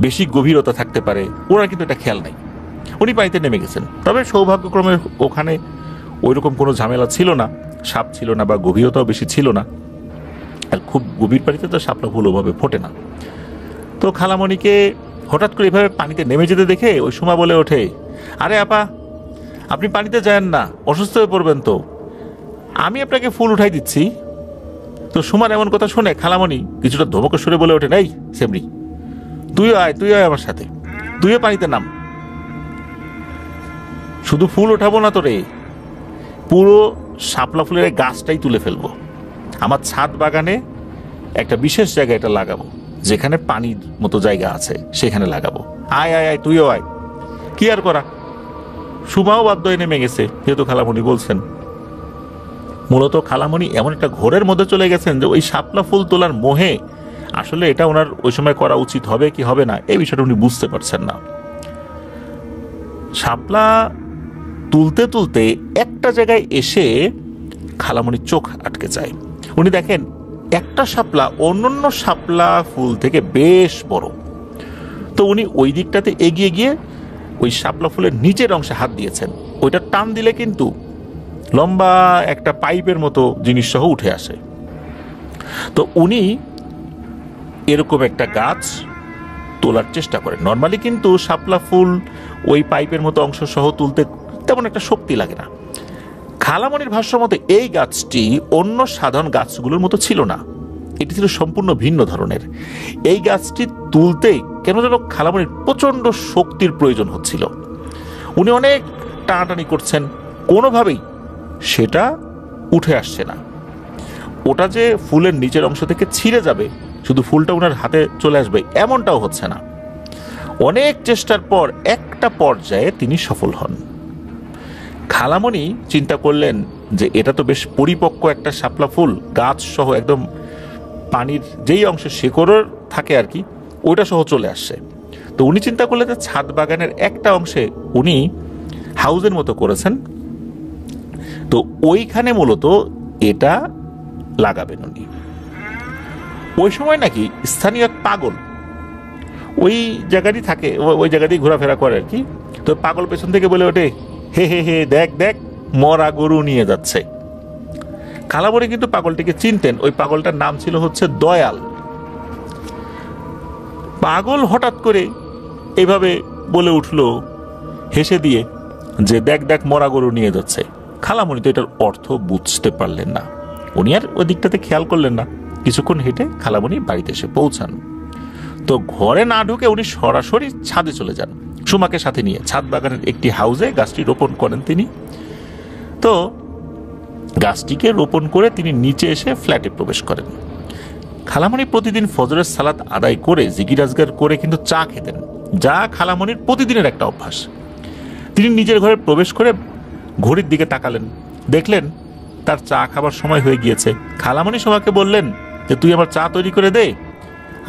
Speaker 1: বেশি গভীরতা থাকতে পারে, ওনার কিন্তু এটা খেয়াল নাই। উনি পানিতে নেমে গেছেন। তবে সৌভাগ্যক্রমে ওখানে ওইরকম কোনো ঝামেলা ছিল না, সাপ ছিল না বা গভীরতাও বেশি ছিল না। আর খুব গভীর পানিতে তো শাপলা ফুল ওভাবে ফোটে না। তো খালামণিকে হঠাৎ করে এভাবে পানিতে নেমে যেতে দেখে ওই সুমা বলে ওঠে, আরে আপা, আপনি পানিতে যান না, অসুস্থ হয়ে পড়বেন তো, আমি আপনাকে ফুল উঠাই দিচ্ছি। তো সুমার এমন কথা শুনে খালামণি কিছুটা ধমকে সুরে বলে ওঠে, এই সেমরি, তুইও আয় আমার সাথে, তুইও পানিতে নাম। শুধু ফুল ওঠাবো না তো রে, পুরো শাপলা ফুলের গাছটাই তুলে ফেলবো। আমার ছাদ বাগানে একটা বিশেষ জায়গায় এটা লাগাবো, যেখানে পানির মতো জায়গা আছে সেখানে লাগাবো। আয় আয় আয়, তুইও আয়। কি আর করা, সুমাও বাধ্য হয়ে নেমে গেছে, যেহেতু খালামণি বলছেন। মূলত খালামণি এমন একটা ঘোরের মধ্যে চলে গেছেন যে ওই শাপলা ফুল তোলার মোহে আসলে এটা ওনার ওই সময় করা উচিত হবে কি হবে না এই বিষয়টা উনি বুঝতে পারছেন না। শাপলা তুলতে তুলতে একটা জায়গায় এসে খালামণির চোখ আটকে যায়। উনি দেখেন একটা শাপলা অন্যান্য শাপলা ফুল থেকে বেশ বড়। তো উনি ওই দিকটাতে এগিয়ে গিয়ে ওই শাপলা ফুলের নিচের অংশে হাত দিয়েছেন। ওইটা টান দিলে কিন্তু লম্বা একটা পাইপের মতো জিনিস সহ উঠে আসে। তো উনি এরকম একটা গাছ তোলার চেষ্টা করেন। নর্মালি কিন্তু শাপলা ফুল ওই পাইপের মতো অংশ সহ তুলতে তেমন একটা শক্তি লাগে না। খালামণির ভাষ্য মতে এই গাছটি অন্য সাধারণ গাছগুলোর মতো ছিল না, এটি ছিল সম্পূর্ণ ভিন্ন ধরনের। এই গাছটি তুলতে কেন যেন খালামণির প্রচন্ড শক্তির প্রয়োজন হচ্ছিল। উনি অনেক টানাটানি করছেন, কোনোভাবেই সেটা উঠে আসছে না। ওটা যে ফুলের নিচের অংশ থেকে ছিঁড়ে যাবে, শুধু ফুলটা ওনার হাতে চলে আসবে এমনটাও হচ্ছে না। অনেক চেষ্টার পর একটা পর্যায়ে তিনি সফল হন। খালামণি চিন্তা করলেন যে এটা তো বেশ পরিপক্ক একটা শাপলা ফুল, গাছ সহ একদম পানির যেই অংশে শেকড় থাকে আর কি, ওইটা সহ চলে আসছে। তো উনি চিন্তা করলেন যে ছাদ বাগানের একটা অংশে উনি হাউজের মতো করেছেন, তো ওইখানে মূলত এটা লাগাবেন উনি। ওই সময় নাকি স্থানীয় এক পাগল ওই জায়গাতেই থাকে, ওই জায়গাতেই ঘোরাফেরা করে আর কি। তো পাগল পেছন থেকে বলে ওঠে, হে হে হে, দেখ দেখ মরা গরু নিয়ে যাচ্ছে। খালামণি কিন্তু পাগলটিকে চিনতেন, ওই পাগলটার নাম ছিল হচ্ছে দয়াল। পাগল হঠাৎ করে এইভাবে বলে উঠল হেসে দিয়ে যে দেখ দেখ মরা গরু নিয়ে যাচ্ছে। খালামণি তো এটার অর্থ বুঝতে পারলেন না, উনি আর ওই দিকটাতে খেয়াল করলেন না। কিছুক্ষণ হেঁটে খালামণি বাড়িতে এসে পৌঁছান। তো ঘরে না ঢুকে উনি সরাসরি ছাদে চলে যান, সুমাকে সাথে নিয়ে। ছাদ বাগানের একটি হাউসে গাছটি রোপণ করেন তিনি। তো গাছটিকে রোপণ করে তিনি নিচে এসে ফ্ল্যাটে প্রবেশ করেন। খালামণি প্রতিদিন ফজরের সালাত আদায় করে জিকির আজগার করে কিন্তু চা খেতেন, যা খালামণির প্রতিদিনের একটা অভ্যাস। তিনি নিজের ঘরে প্রবেশ করে ঘড়ির দিকে তাকালেন, দেখলেন তার চা খাবার সময় হয়ে গিয়েছে। খালামণি সুমাকে বললেন যে তুই আমার চা তৈরি করে দে,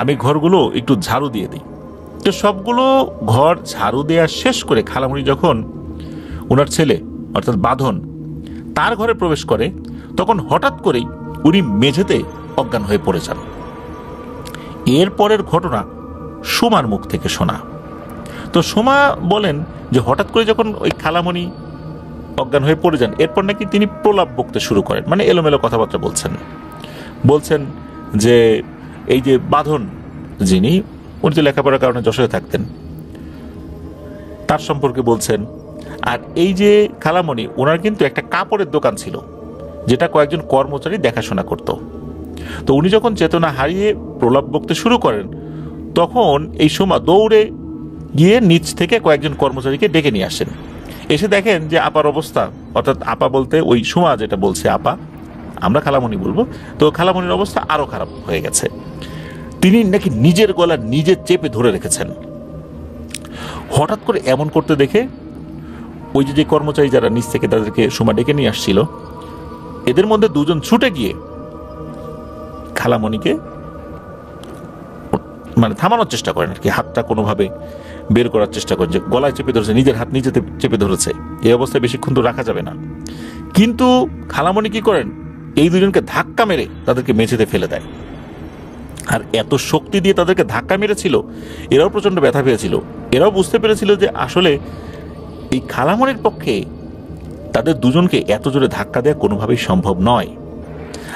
Speaker 1: আমি ঘরগুলো একটু ঝাড়ু দিয়ে দিই। তো সবগুলো ঘর ঝাড়ু দেওয়া শেষ করে খালামণি যখন ওনার ছেলে অর্থাৎ বাঁধন তার ঘরে প্রবেশ করে, তখন হঠাৎ করেই উনি মেঝেতে অজ্ঞান হয়ে পড়ে যান। এরপরের ঘটনা সুমার মুখ থেকে শোনা। তো সুমা বলেন যে হঠাৎ করে যখন ওই খালামণি অজ্ঞান হয়ে পড়ে যান, এরপর নাকি তিনি প্রলাপ বকতে শুরু করেন, মানে এলোমেলো কথাবার্তা বলছেন যে এই যে বাঁধন যিনি, উনি তো লেখাপড়ার কারণে যশোরে থাকতেন, তার সম্পর্কে বলছেন। আর এই যে খালামণি, ওনার কিন্তু একটা কাপড়ের দোকান ছিল যেটা কয়েকজন কর্মচারী দেখাশোনা করত। তো উনি যখন চেতনা হারিয়ে প্রলাপ বকতে শুরু করেন, তখন এই সুমা দৌড়ে গিয়ে নিচ থেকে কয়েকজন কর্মচারীকে ডেকে নিয়ে আসেন। এসে দেখেন যে আপার অবস্থা, অর্থাৎ আপা বলতে ওই সুমা যেটা বলছে আপা, আমরা খালামণি বলবো, তো খালামণির অবস্থা আরো খারাপ হয়ে গেছে। তিনি নাকি নিজের গলা নিজে চেপে ধরে রেখেছেন। হঠাৎ করে এমন করতে দেখে ওই যে কর্মচারী যারা নিচ থেকে তাদেরকে সুমা ডেকে নিয়ে আসছিল, এদের মধ্যে দুজন ছুটে গিয়ে খালামণিকে মানে থামানোর চেষ্টা করেন আর কি, হাতটা কোনোভাবে বের করার চেষ্টা করেন, যে গলায় চেপে ধরেছে, নিজের হাত নিজেতে চেপে ধরেছে, এই অবস্থায় বেশিক্ষণ তো রাখা যাবে না। কিন্তু খালামণি কি করেন, এই দুজনকে ধাক্কা মেরে তাদেরকে মেঝেতে ফেলে দেয়। আর এত শক্তি দিয়ে তাদেরকে ধাক্কা মেরেছিল, এরাও প্রচন্ড ব্যথা পেয়েছিল। এরাও বুঝতে পেরেছিল যে আসলে এই খালামণির পক্ষে তাদের দুজনকে এত জোরে ধাক্কা দেওয়া কোনোভাবেই সম্ভব নয়।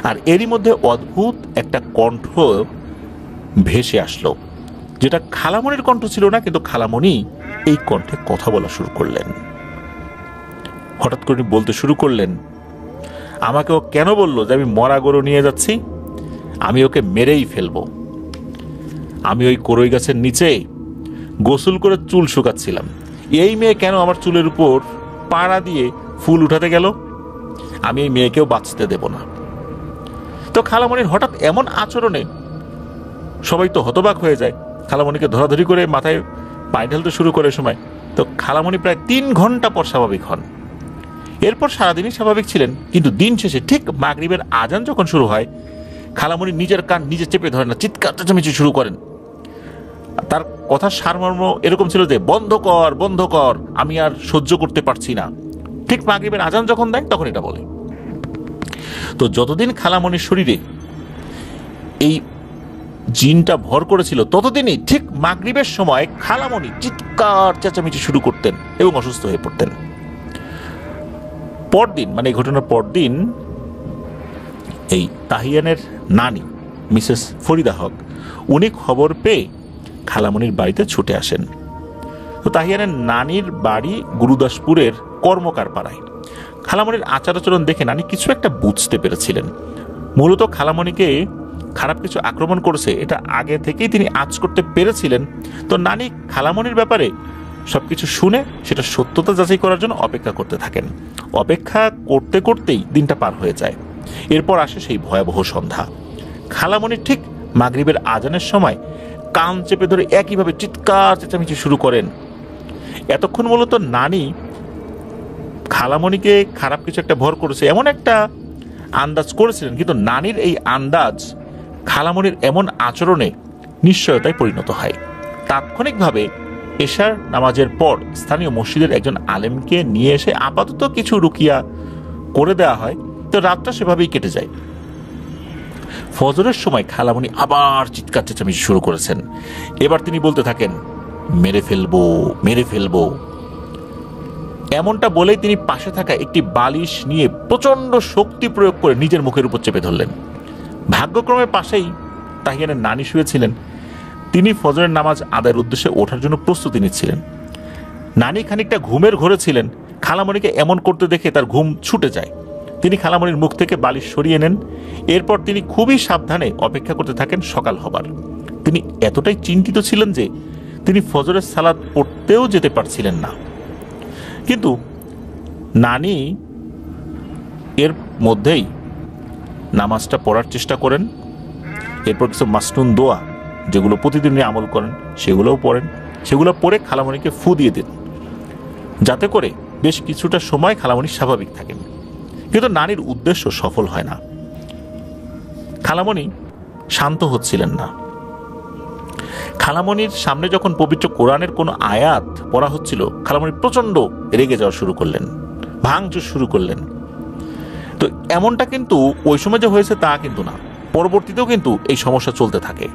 Speaker 1: আর এরই মধ্যে অদ্ভুত একটা কণ্ঠ ভেসে আসলো, যেটা খালামণির কণ্ঠ ছিল না, কিন্তু খালামণি এই কণ্ঠে কথা বলা শুরু করলেন। হঠাৎ করে বলতে শুরু করলেন, আমাকে ও কেন বললো যে আমি মরা গরু নিয়ে যাচ্ছি, আমি ওকে মেরেই ফেলবো। আমি ওই করই গাছের নিচে গোসল করে চুল শুকাচ্ছিলাম, এই মেয়ে কেন আমার চুলের উপর পাড়া দিয়ে ফুল উঠাতে গেল, আমি এই মেয়েকেও বাঁচতে দেব না। তো খালামণির হঠাৎ এমন আচরণে সবাই তো হতবাক হয়ে যায়। খালামণিকে ধরাধরি করে মাথায় পানি ঢালতে শুরু করে সময়। তো খালামণি প্রায় 3 ঘন্টা পর স্বাভাবিক হন। এরপর সারাদিনই স্বাভাবিক ছিলেন, কিন্তু দিন শেষে ঠিক মাগরিবের আজান যখন শুরু হয়, খালামণি নিজের কান নিজে চেপে ধরেন না, চিৎকার চেঁচামেচি শুরু করেন। তার কথার সারমর্ম এরকম ছিল যে বন্ধ কর বন্ধ কর, আমি আর সহ্য করতে পারছি না। ঠিক মাগরিবের আজান যখন দেয় তখন এটা বলে। তো যতদিন খালামণির শরীরে এই জিনটা ভর করেছিল, ততদিনই ঠিক মাগরিবের সময় খালামণি চিৎকার চেঁচামেচি শুরু করতেন এবং অসুস্থ হয়ে পড়তেন। পরদিন, মানে এই ঘটনার পরদিন, এই তাহিয়ানের নানি মিসেস ফরিদা হক, উনি খবর পেয়ে খালামণির বাড়িতে ছুটে আসেন। তো তাহিয়ানের নানির বাড়ি গুরুদাসপুরের কর্মকার পাড়ায়। খালামণির আচার আচরণ দেখে নানি কিছু একটা বুঝতে পেরেছিলেন। মূলত খালামণিকে খারাপ কিছু আক্রমণ করেছে, এটা আগে থেকেই তিনি আঁচ করতে পেরেছিলেন। তো নানি খালামণির ব্যাপারে সবকিছু শুনে সেটা সত্যতা যাচাই করার জন্য অপেক্ষা করতে থাকেন। অপেক্ষা করতে করতেই দিনটা পার হয়ে যায়। এরপর আসে সেই ভয়াবহ সন্ধ্যা। খালামণি ঠিক মাগরিবের আজানের সময় কান চেপে ধরে একইভাবে চিৎকার চেঁচামেচি শুরু করেন। এতক্ষণ মূলত নানি খালামণিকে খারাপ কিছু একটা ভর করেছে এমন একটা আন্দাজ করেছিলেন, কিন্তু নানির এই আন্দাজ খালামণির এমন আচরণে নিশ্চয়তায় পরিণত হয়। তাৎক্ষণিকভাবে এশার নামাজের পর স্থানীয় মসজিদের একজন আলেমকে নিয়ে এসে আপাতত কিছু রুকিয়া করে দেওয়া হয়। তো রাতটা সেভাবেই কেটে যায়। ফজরের সময় খালামণি আবার চিৎকার চেঁচামেচি শুরু করেছেন। এবার তিনি বলতে থাকেন, মেরে ফেলবো মেরে ফেলবো। এমনটা বলেই তিনি পাশে থাকা একটি বালিশ নিয়ে প্রচন্ড শক্তি প্রয়োগ করে নিজের মুখের উপর চেপে ধরলেন। ভাগ্যক্রমে পাশেই তাহিয়ানের নানি শুয়েছিলেন। তিনি ফজরের নামাজ আদায়ের উদ্দেশ্যে ওঠার জন্য প্রস্তুতি নিচ্ছিলেন। নানি খানিকটা ঘুমের ঘোরে ছিলেন। খালামণিকে এমন করতে দেখে তার ঘুম ছুটে যায়। তিনি খালামণির মুখ থেকে বালিশ সরিয়ে নেন। এরপর তিনি খুবই সাবধানে অপেক্ষা করতে থাকেন সকাল হবার। তিনি এতটাই চিন্তিত ছিলেন যে তিনি ফজরের সালাত পড়তেও যেতে পারছিলেন না। কিন্তু নানি এর মধ্যেই নামাজটা পড়ার চেষ্টা করেন। এরপর কিছু মাসনুন দোয়া যেগুলো প্রতিদিনই আমল করেন সেগুলোও পড়েন। সেগুলো পড়ে খালামণিকে ফু দিয়ে দিন, যাতে করে বেশ কিছুটা সময় খালামণি স্বাভাবিক থাকেন। কিন্তু নানির উদ্দেশ্য সফল হয় না। খালামণি শান্ত হচ্ছিলেন না। খালামণির সামনে যখন পবিত্র কোরআনের কোনো আয়াত পড়া হচ্ছিল, খালামণি প্রচন্ড রেগে যাওয়া শুরু করলেন, ভাঙচুর শুরু করলেন। তো এমনটা কিন্তু ওই সময় যে হয়েছে তা কিন্তু না, পরবর্তীতেও কিন্তু এই সমস্যা চলতে থাকে।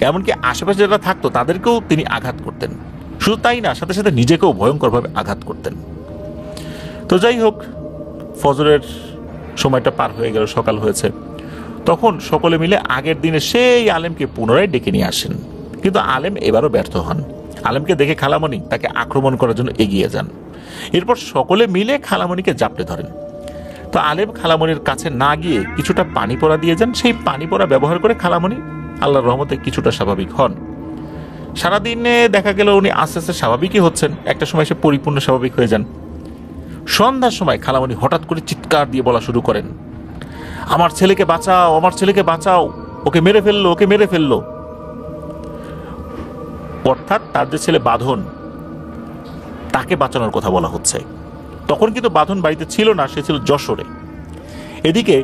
Speaker 1: এমনকি আশেপাশে যারা থাকতো তাদেরকেও তিনি আঘাত করতেন। শুধু তাই না, সাথে সাথে নিজেকেও ভয়ঙ্করভাবে আঘাত করতেন। তো যাই হোক, ফজরের সময়টা পার হয়ে গেল, সকাল হয়েছে। তখন সকলে মিলে আগের দিনে সেই আলেমকে পুনরায় ডেকে নিয়ে আসেন। কিন্তু আলেম এবারও ব্যর্থ হন। আলেমকে দেখে খালামণি তাকে আক্রমণ করার জন্য এগিয়ে যান। এরপর সকলে মিলে খালামণিকে জাপটে ধরেন। তো আলেম খালামণির কাছে না গিয়ে কিছুটা পানি পড়া দিয়ে যান। সেই পানি পড়া ব্যবহার করে খালামণি আল্লাহর রহমতে কিছুটা স্বাভাবিক হন। সারাদিনে দেখা গেল উনি আস্তে আস্তে স্বাভাবিকই হচ্ছেন। একটা সময় সে পরিপূর্ণ স্বাভাবিক হয়ে যান। সন্ধ্যার সময় খালামণি হঠাৎ করে চিৎকার দিয়ে বলা শুরু করেন, আমার ছেলেকে বাঁচাও, আমার ছেলেকে বাঁচাও, ওকে মেরে ফেললো, ওকে মেরে ফেললো। অর্থাৎ তার যে ছেলে বাঁধন, তাকে বাঁচানোর কথা বলা হচ্ছে। তখন কিন্তু বাঁধন বাড়িতে ছিল না, সে ছিল যশোরে। এদিকে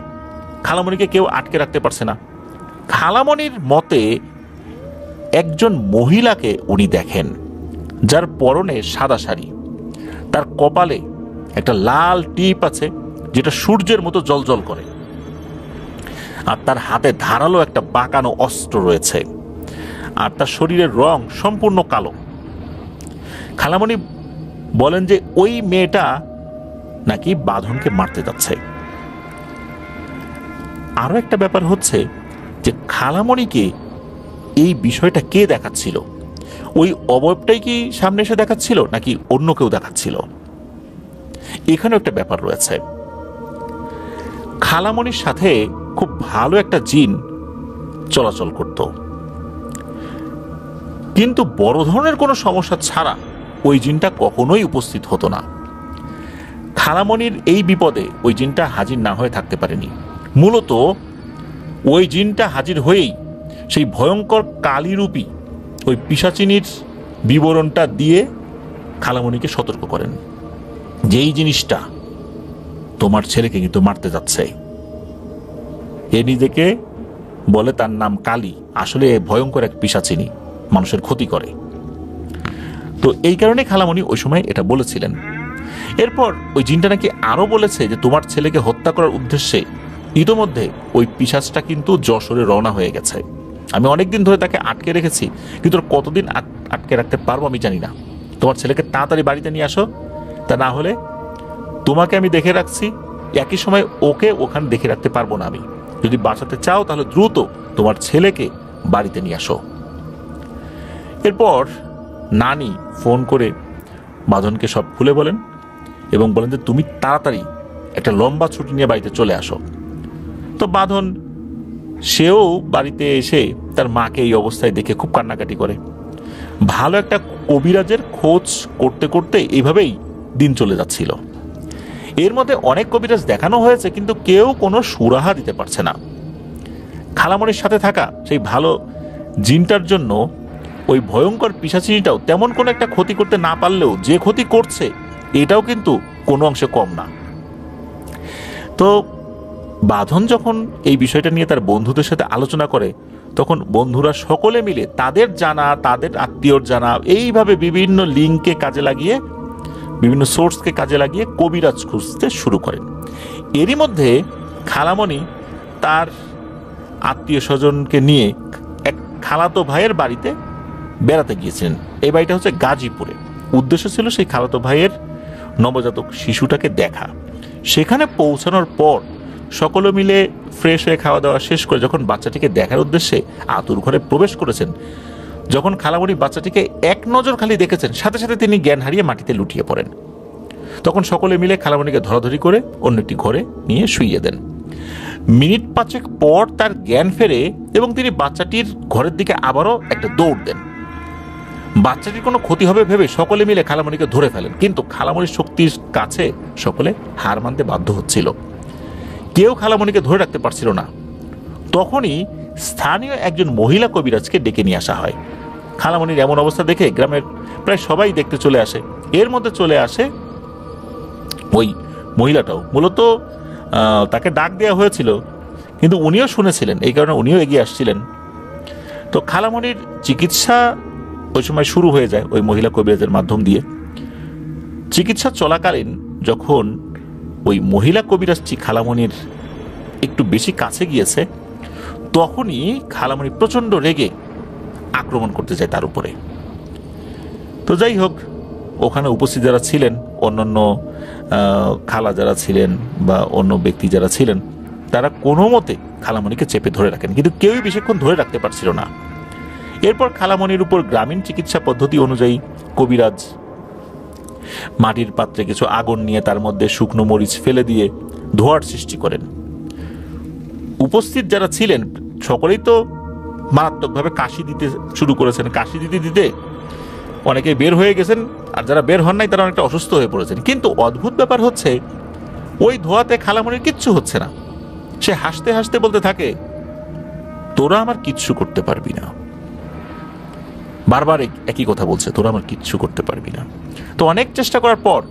Speaker 1: খালামণিকে কেউ আটকে রাখতে পারছে না। খালামণির মতে একজন মহিলাকে উনি দেখেন, যার পরনে সাদা শাড়ি, তার কপালে একটা লাল টিপ আছে যেটা সূর্যের মতো জ্বলজ্বল করে, আর তার হাতে ধারালো একটা বাঁকানো অস্ত্র রয়েছে, আর তার শরীরের রং সম্পূর্ণ কালো। খালামণি বলেন যে ওই মেয়েটা নাকি বাঁধনকে মারতে যাচ্ছে। আরো একটা ব্যাপার হচ্ছে যে খালামণিকে এই বিষয়টা কে দেখাচ্ছিল? ওই অবয়বটাই কি সামনে এসে দেখাচ্ছিল নাকি অন্য কেউ দেখাচ্ছিল? এখানেও একটা ব্যাপার রয়েছে। খালামণির সাথে খুব ভালো একটা জিন চলাচল করত, কিন্তু বড় ধরনের কোনো সমস্যা ছাড়া ওই জিনটা কখনোই উপস্থিত হতো না। খালামণির এই বিপদে ওই জিনটা হাজির না হয়ে থাকতে পারেনি। মূলত ওই জিনটা হাজির হয়েই সেই ভয়ঙ্কর কালীরূপী ওই পিশাচিনীর বিবরণটা দিয়ে খালামণিকে সতর্ক করেন যে এই জিনিসটা তোমার ছেলেকে কিন্তু মারতে যাচ্ছে। এ নিজেকে বলে তার নাম কালী, আসলে ভয়ঙ্কর এক পিশাচিনী, মানুষের ক্ষতি করে। তো এই কারণে খালামণি ওই সময় এটা বলেছিলেন। এরপর ওই জিনটা নাকি আরো বলেছে যে তোমার ছেলেকে হত্যা করার উদ্দেশ্যে ইতোমধ্যে ওই পিশাচটা কিন্তু যশোরে রওনা হয়ে গেছে। আমি অনেকদিন ধরে তাকে আটকে রেখেছি, কিন্তু কতদিন আটকে রাখতে পারবো আমি জানি না। তোমার ছেলেকে তাড়াতাড়ি বাড়িতে নিয়ে আসো, তা না হলে তোমাকে আমি দেখে রাখছি, একই সময় ওকে ওখানে দেখে রাখতে পারবো না আমি। যদি বাঁচাতে চাও তাহলে দ্রুত তোমার ছেলেকে বাড়িতে নিয়ে আসো। এরপর নানি ফোন করে বাঁধনকে সব খুলে বলেন এবং বলেন যে তুমি তাড়াতাড়ি একটা লম্বা ছুটি নিয়ে বাড়িতে চলে আসো। তো বাঁধন সেও বাড়িতে এসে তার মাকে এই অবস্থায় দেখে খুব কান্নাকাটি করে। ভালো একটা কবিরাজের খোঁজ করতে করতে এইভাবেই দিন চলে যাচ্ছিল। এর মধ্যে অনেক কবিরাজ দেখানো হয়েছে, কিন্তু কেউ কোনো সুরাহা দিতে পারছে না। খালামণির সাথে থাকা সেই ভালো জিনটার জন্য ওই ভয়ঙ্কর পিশাচিনীটাও তেমন কোনো একটা ক্ষতি করতে না পারলেও যে ক্ষতি করছে এটাও কিন্তু কোনো অংশে কম না। তো বাঁধন যখন এই বিষয়টা নিয়ে তার বন্ধুদের সাথে আলোচনা করে, তখন বন্ধুরা সকলে মিলে তাদের জানা, তাদের আত্মীয়র জানা, এইভাবে বিভিন্ন লিঙ্ককে কাজে লাগিয়ে, বিভিন্ন সোর্সকে কাজে লাগিয়ে কবিরাজ খুঁজতে শুরু করেন। এরই মধ্যে খালামণি তার আত্মীয় স্বজনকে নিয়ে এক খালাতো ভাইয়ের বাড়িতে বেড়াতে গিয়েছিলেন। এই বাড়িটা হচ্ছে গাজীপুরে। উদ্দেশ্য ছিল সেই খালাতো ভাইয়ের নবজাতক শিশুটাকে দেখা। সেখানে পৌঁছানোর পর সকলে মিলে ফ্রেশ হয়ে খাওয়া দাওয়া শেষ করে যখন বাচ্চাটিকে দেখার উদ্দেশ্যে আতুর ঘরে প্রবেশ করেছেন, যখন খালামণি বাচ্চাটিকে এক নজর খালি দেখেছেন, সাথে সাথে তিনি জ্ঞান হারিয়ে মাটিতে লুটিয়ে পড়েন। তখন সকলে মিলে খালামণিকে ধরাধরি করে অন্য একটি ঘরে নিয়ে শুইয়ে দেন। মিনিট 5 পর তার জ্ঞান ফেরে এবং তিনি বাচ্চাটির ঘরের দিকে আবারও একটা দৌড় দেন। বাচ্চাটির কোনো ক্ষতি হবে ভেবে সকলে মিলে খালামণিকে ধরে ফেলেন, কিন্তু খালামণির শক্তির কাছে সকলে হার মানতে বাধ্য হচ্ছিল। কেউ খালামণিকে ধরে রাখতে পারছিল না। তখনই স্থানীয় একজন মহিলা কবিরাজকে ডেকে নিয়ে আসা হয়। খালামণির এমন অবস্থা দেখে গ্রামের প্রায় সবাই দেখতে চলে আসে। এর মধ্যে চলে আসে ওই মহিলাটাও। মূলত তাকে ডাক দেওয়া হয়েছিল, কিন্তু উনিও শুনেছিলেন, এই কারণে উনিও এগিয়ে আসছিলেন। তো খালামণির চিকিৎসা ওই সময় শুরু হয়ে যায় ওই মহিলা কবিরাজের মাধ্যম দিয়ে। চিকিৎসা চলাকালীন যখন ওই মহিলা কবিরাজটি খালামণির একটু বেশি কাছে গিয়েছে, তখনই খালামণি প্রচণ্ড রেগে আক্রমণ করতে যায় তার উপরে। তো যাই হোক, ওখানে উপস্থিত যারা ছিলেন, অন্যান্য খালা যারা ছিলেন বা অন্য ব্যক্তি যারা ছিলেন, তারা কোনো মতে খালামণিকে চেপে ধরে রাখেন, কিন্তু কেউই বেশিক্ষণ ধরে রাখতে পারছিল না। এরপর খালামণির উপর গ্রামীণ চিকিৎসা পদ্ধতি অনুযায়ী কবিরাজ মাটির পাত্রে কিছু আগুন নিয়ে তার মধ্যে শুকনো মরিচ ফেলে দিয়ে ধোঁয়ার সৃষ্টি করেন। উপস্থিত যারা ছিলেন সকলেই তো মারাত্মকভাবে কাশি দিতে শুরু করেছেন। কাশি দিতে দিতে অনেকে বের হয়ে গেছেন, আর যারা বের হন নাই তারা অনেকটা অসুস্থ হয়ে পড়েছেন। কিন্তু অদ্ভুত ব্যাপার হচ্ছে, ওই ধোঁয়াতে খালামণির কিচ্ছু হচ্ছে না। সে হাসতে হাসতে বলতে থাকে, তোরা আমার কিচ্ছু করতে পারবি না। বারবার একই কথা বলছে, তোরা আমার কিচ্ছু করতে পারবি না। তো অনেক চেষ্টা করার পর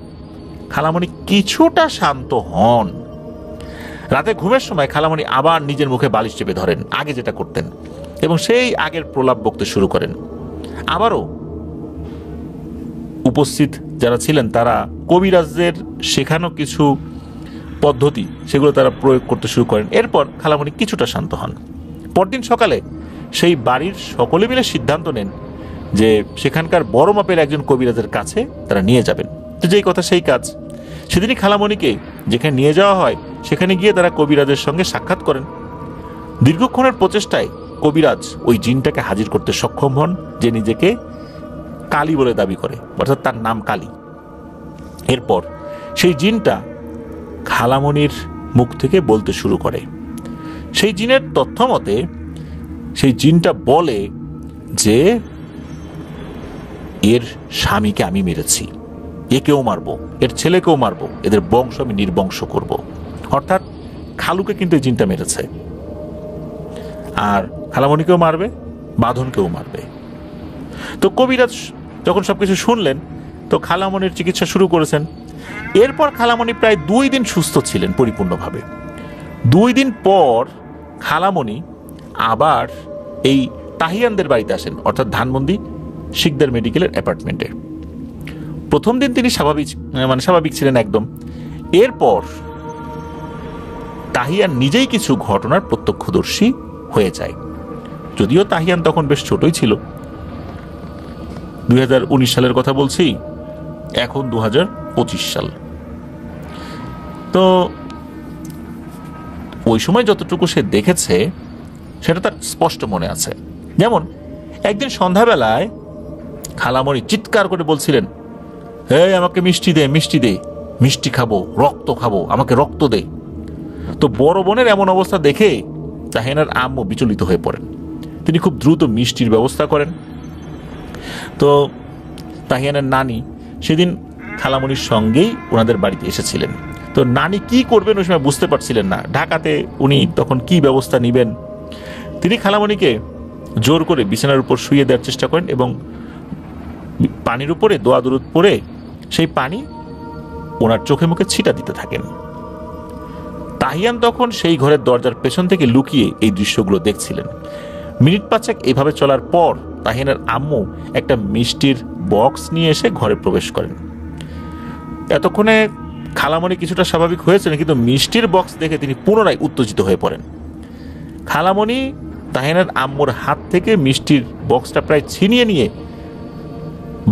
Speaker 1: খালামণি কিছুটা শান্ত হন। রাতে ঘুমের সময় খালামণি আবার নিজের মুখে বালিশ চেপে ধরেন, আগে যেটা করতেন, এবং সেই আগের প্রলাপ বকতে শুরু করেন। আবারও উপস্থিত যারা ছিলেন তারা কবিরাজদের শেখানো কিছু পদ্ধতি সেগুলো তারা প্রয়োগ করতে শুরু করেন। এরপর খালামণি কিছুটা শান্ত হন। পরদিন সকালে সেই বাড়ির সকলে মিলে সিদ্ধান্ত নেন যে সেখানকার বড় মাপের একজন কবিরাজের কাছে তারা নিয়ে যাবেন। তো যেই কথা সেই কাজ। সেদিনই খালামণিকে যেখানে নিয়ে যাওয়া হয় সেখানে গিয়ে তারা কবিরাজের সঙ্গে সাক্ষাৎ করেন। দীর্ঘক্ষণের প্রচেষ্টায় কবিরাজ ওই জিনটাকে হাজির করতে সক্ষম হন, যে নিজেকে কালী বলে দাবি করে, অর্থাৎ তার নাম কালী। এরপর সেই জিনটা খালামণির মুখ থেকে বলতে শুরু করে। সেই জিনের তথ্য মতে সেই জিনটা বলে যে এর স্বামীকে আমি মেরেছি, একেও মারবো, এর ছেলেকেও মারবো, এদের বংশ আমি নির্বংশ করব। অর্থাৎ খালুকে কিন্তু এই জিনটা মেরেছে, আর খালামণিকেও মারবে, বাঁধনকেও মারবে। তো কবিরাজ যখন সবকিছু শুনলেন, তো খালামণির চিকিৎসা শুরু করেছেন। এরপর খালামণি প্রায় 2 দিন সুস্থ ছিলেন পরিপূর্ণভাবে। 2 দিন পর খালামণি আবার এই তাহিয়ানদের বাড়িতে আসেন, অর্থাৎ ধানমন্ডি শিকদার মেডিকেলের অ্যাপার্টমেন্টে। প্রথম দিন তিনি স্বাভাবিক ছিলেন একদম। এরপর তাহিয়ান নিজেই কিছু ঘটনার প্রত্যক্ষদর্শী হয়ে যায়। যদিও তাহিয়ান তখন বেশ ছোটই ছিল, 2019 সালের কথা বলছি, এখন 2025 সাল। তো ওই সময় যতটুকু সে দেখেছে সেটা তার স্পষ্ট মনে আছে। যেমন একদিন সন্ধ্যাবেলায় খালামণি চিৎকার করে বলছিলেন, হে আমাকে মিষ্টি দে, মিষ্টি দে, মিষ্টি খাবো, রক্ত খাবো, আমাকে রক্ত দে। তো বড় বোনের এমন অবস্থা দেখে তাহিয়ানের আম্মু বিচলিত হয়ে পড়েন। তিনি খুব দ্রুত মিষ্টির ব্যবস্থা করেন। তো তাহিয়ানের নানি সেদিন খালামণির সঙ্গেই ওনাদের বাড়িতে এসেছিলেন। তো নানি কি করবেন ওই সময় বুঝতে পারছিলেন না। ঢাকাতে উনি তখন কি ব্যবস্থা নেবেন। তিনি খালামণিকে জোর করে বিছানার উপর শুইয়ে দেওয়ার চেষ্টা করেন এবং পানির উপরে দোয়া দুরুদ পড়ে সেই পানি ওনার চোখে মুখে ছিটা দিতে থাকেন। তাহিয়ান তখন সেই ঘরের দরজার পেছন থেকে লুকিয়ে এই দৃশ্যগুলো দেখছিলেন। মিনিট 5 এইভাবে চলার পর তাহিয়ানের আম্মু একটা মিষ্টির বক্স নিয়ে এসে ঘরে প্রবেশ করেন। এতক্ষণে খালামণি কিছুটা স্বাভাবিক হয়েছেন, কিন্তু মিষ্টির বক্স দেখে তিনি পুনরায় উত্তেজিত হয়ে পড়েন। খালামণি তাহিয়ানের আম্মুর হাত থেকে মিষ্টির বক্সটা প্রায় ছিনিয়ে নিয়ে,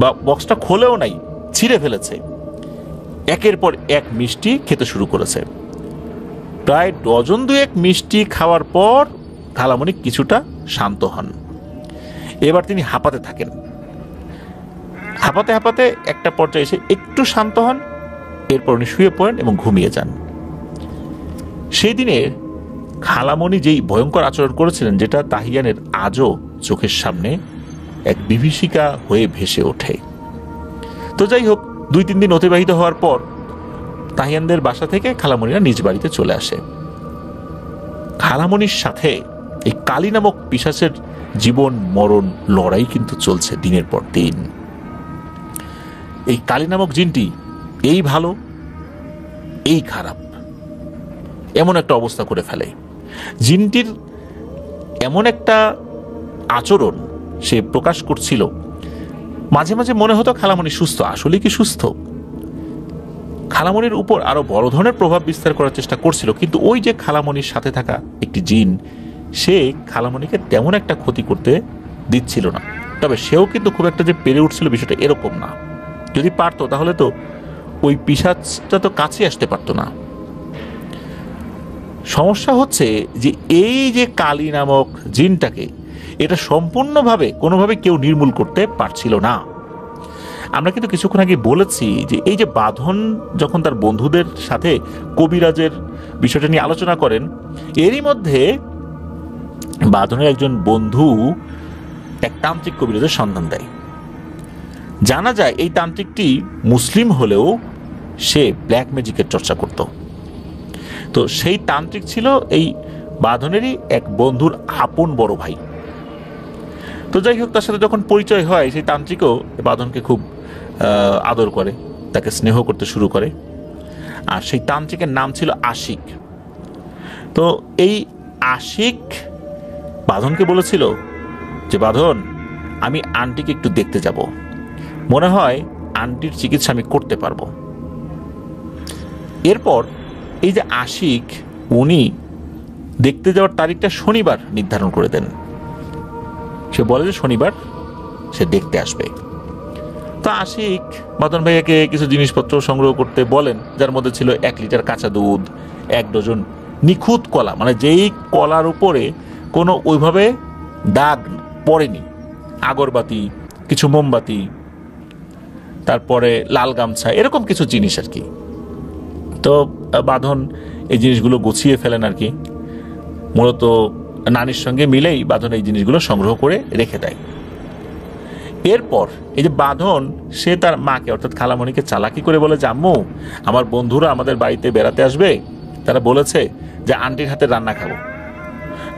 Speaker 1: বা বক্সটা খোলেও নাই, ছিঁড়ে ফেলেছে। একের পর এক মিষ্টি খেতে শুরু করেছে। প্রায় ডজন দুয়েক মিষ্টি খাওয়ার পর খালামণি কিছুটা শান্ত হন। এবার তিনি হাঁপাতে থাকেন। হাঁপাতে হাঁপাতে একটা পর্যায়ে এসে একটু শান্ত হন, এরপর উনি শুয়ে পড়েন এবং ঘুমিয়ে যান। সেই দিনে খালামণি যেই ভয়ঙ্কর আচরণ করেছিলেন, যেটা তাহিয়ানের আজও চোখের সামনে এক বিভীষিকা হয়ে ভেসে ওঠে। তো যাই হোক, 2-3 দিন অতিবাহিত হওয়ার পর তাহিয়ানদের বাসা থেকে খালামণিরা নিজ বাড়িতে চলে আসে। খালামণির সাথে এই কালী নামক পিশাচের জীবন মরণ লড়াই কিন্তু চলছে দিনের পর দিন। এই কালী নামক জিনটি এই ভালো এই খারাপ এমন একটা অবস্থা করে ফেলে। জিনটির এমন একটা আচরণ সে প্রকাশ করছিল, মাঝে মাঝে মনে হতো খালামণি সুস্থ। আসলে কি সুস্থ? খালামণির উপর আরো বড় ধরনের প্রভাব বিস্তার করার চেষ্টা করছিল, কিন্তু ওই যে খালামণির সাথে থাকা একটি জিন, সে খালামণিকে তেমন একটা ক্ষতি করতে দিচ্ছিল না। তবে সেও কিন্তু খুব একটা যে পেরে উঠছিল বিষয়টা এরকম না। যদি পারতো তাহলে তো ওই পিশাচটা তো কাছে আসতে পারতো না। সমস্যা হচ্ছে যে এই যে কালী নামক জিনটাকে, এটা সম্পূর্ণভাবে কোনোভাবে কেউ নির্মূল করতে পারছিল না। আমরা কিন্তু কিছুক্ষণ আগে বলেছি যে এই যে বাঁধন যখন তার বন্ধুদের সাথে কবিরাজের বিষয়টা নিয়ে আলোচনা করেন, এরই মধ্যে বাঁধনের একজন বন্ধু এক তান্ত্রিক কবিরাজের সন্ধান দেয়। জানা যায় এই তান্ত্রিকটি মুসলিম হলেও সে ব্ল্যাক ম্যাজিকের চর্চা করত। তো সেই তান্ত্রিক ছিল এই বাঁধনেরই এক বন্ধুর আপন বড় ভাই। তো যাই হোক, তার সাথে যখন পরিচয় হয়, সেই তান্ত্রিকও বাঁধনকে খুব আদর করে, তাকে স্নেহ করতে শুরু করে। আর সেই তান্ত্রিকের নাম ছিল আশিক। তো এই আশিক বাঁধনকে বলেছিল যে, বাঁধন, আমি আন্টিকে একটু দেখতে যাব, মনে হয় আন্টির চিকিৎসা আমি করতে পারবো। এরপর এই যে আশিক, উনি দেখতে যাওয়ার তারিখটা শনিবার নির্ধারণ করে দেন। সে বলে যে শনিবার সে দেখতে আসবে। তো আশিক বাঁধন ভাইয়াকে কিছু জিনিসপত্র সংগ্রহ করতে বলেন, যার মধ্যে ছিল 1 লিটার কাঁচা দুধ, 1 ডজন নিখুঁত কলা, মানে যেই কলার উপরে কোনো ওইভাবে দাগ পড়েনি, আগরবাতি, কিছু মোমবাতি, তারপরে লাল গামছা, এরকম কিছু জিনিস আর কি। তো বাঁধন এই জিনিসগুলো গুছিয়ে ফেলেন আর কি। মূলত নানির সঙ্গে মিলেই বাঁধন এই জিনিসগুলো সংগ্রহ করে রেখে দেয়। এরপর এই যে বাঁধন, সে তার মাকে অর্থাৎ খালামণিকে চালাকি করে বলে যে, আম্মু, আমার বন্ধুরা আমাদের বাড়িতে বেড়াতে আসবে, তারা বলেছে যে আন্টির হাতে রান্না খাবো।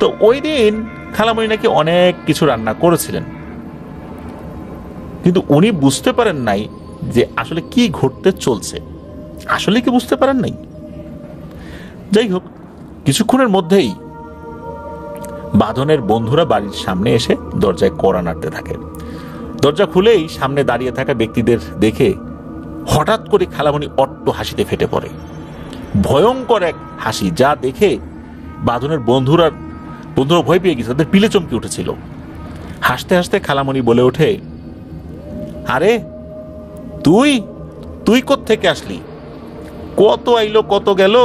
Speaker 1: তো ওই দিন খালামণি নাকি অনেক কিছু রান্না করেছিলেন, কিন্তু উনি বুঝতে পারেন নাই যে আসলে কি ঘটতে চলছে। আসলে কি বুঝতে পারেন নাই? যাই হোক, কিছুক্ষণের মধ্যেই বাঁধনের বন্ধুরা বাড়ির সামনে এসে দরজায় কড়া নাড়তে থাকে। দরজা খুলেই সামনে দাঁড়িয়ে থাকা ব্যক্তিদের দেখে হঠাৎ করে খালামণি অট্ট হাসিতে ফেটে পড়ে। ভয়ঙ্কর এক হাসি, যা দেখে বাঁধনের বন্ধুরা ভয় পেয়ে গেছে, তাদের পিলে চমকে উঠেছিল। হাসতে হাসতে খালামণি বলে ওঠে, আরে তুই তুই কোত্থেকে আসলি? কত আইলো কত গেল,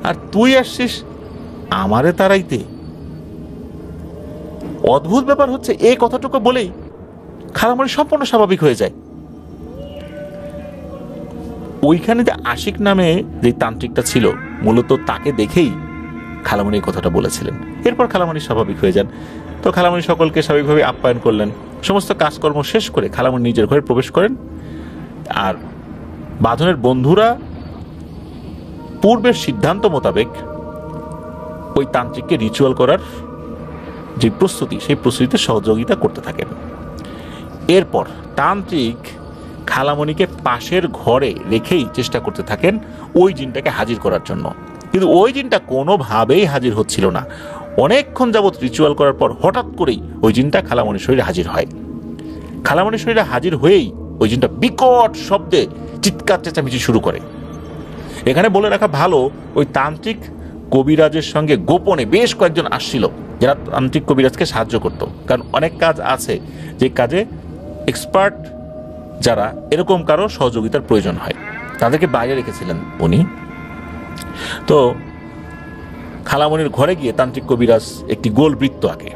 Speaker 1: আর তুই আসছিস আমারে তাড়াইতে? অদ্ভুত ব্যাপার হচ্ছে, এই কথাটুকু বলেই খালামণি সম্পূর্ণ স্বাভাবিক হয়ে যায়। ওইখানে যে আশিক নামে যে তান্ত্রিকটা ছিল, মূলত তাকে দেখেই খালামণি এই কথাটা বলেছিলেন। এরপর খালামণি স্বাভাবিক হয়ে যান। তো খালামণি সকলকে স্বাভাবিকভাবে আপ্যায়ন করলেন। সমস্ত কাজকর্ম শেষ করে খালামণি নিজের ঘরে প্রবেশ করেন। আর বাঁধনের বন্ধুরা পূর্বের সিদ্ধান্ত মোতাবেক ওই তান্ত্রিককে রিচুয়াল করার যে প্রস্তুতি, সেই প্রস্তুতিতে সহযোগিতা করতে থাকেন। এরপর তান্ত্রিক খালামণিকে পাশের ঘরে রেখেই চেষ্টা করতে থাকেন ওই জিনটাকে হাজির করার জন্য, কিন্তু ওই জিনটা কোনোভাবেই হাজির হচ্ছিল না। অনেকক্ষণ যাবৎ রিচুয়াল করার পর হঠাৎ করেই ওই জিনটা খালামণির শরীরে হাজির হয়। খালামণির শরীরে হাজির হয়েই ওই জিনটা বিকট শব্দে চিৎকার চেঁচামেচি শুরু করে। এখানে বলে রাখা ভালো, ওই তান্ত্রিক কবিরাজের সঙ্গে গোপনে বেশ কয়েকজন আসছিল, যারা তান্ত্রিক কবিরাজকে সাহায্য করত। কারণ অনেক কাজ আছে যে কাজে এক্সপার্ট যারা, এরকম কারো সহযোগিতার প্রয়োজন হয়। তাদেরকে বাইরে রেখেছিলেন উনি। তো খালামণির ঘরে গিয়ে তান্ত্রিক কবিরাজ একটি গোল বৃত্ত আঁকে।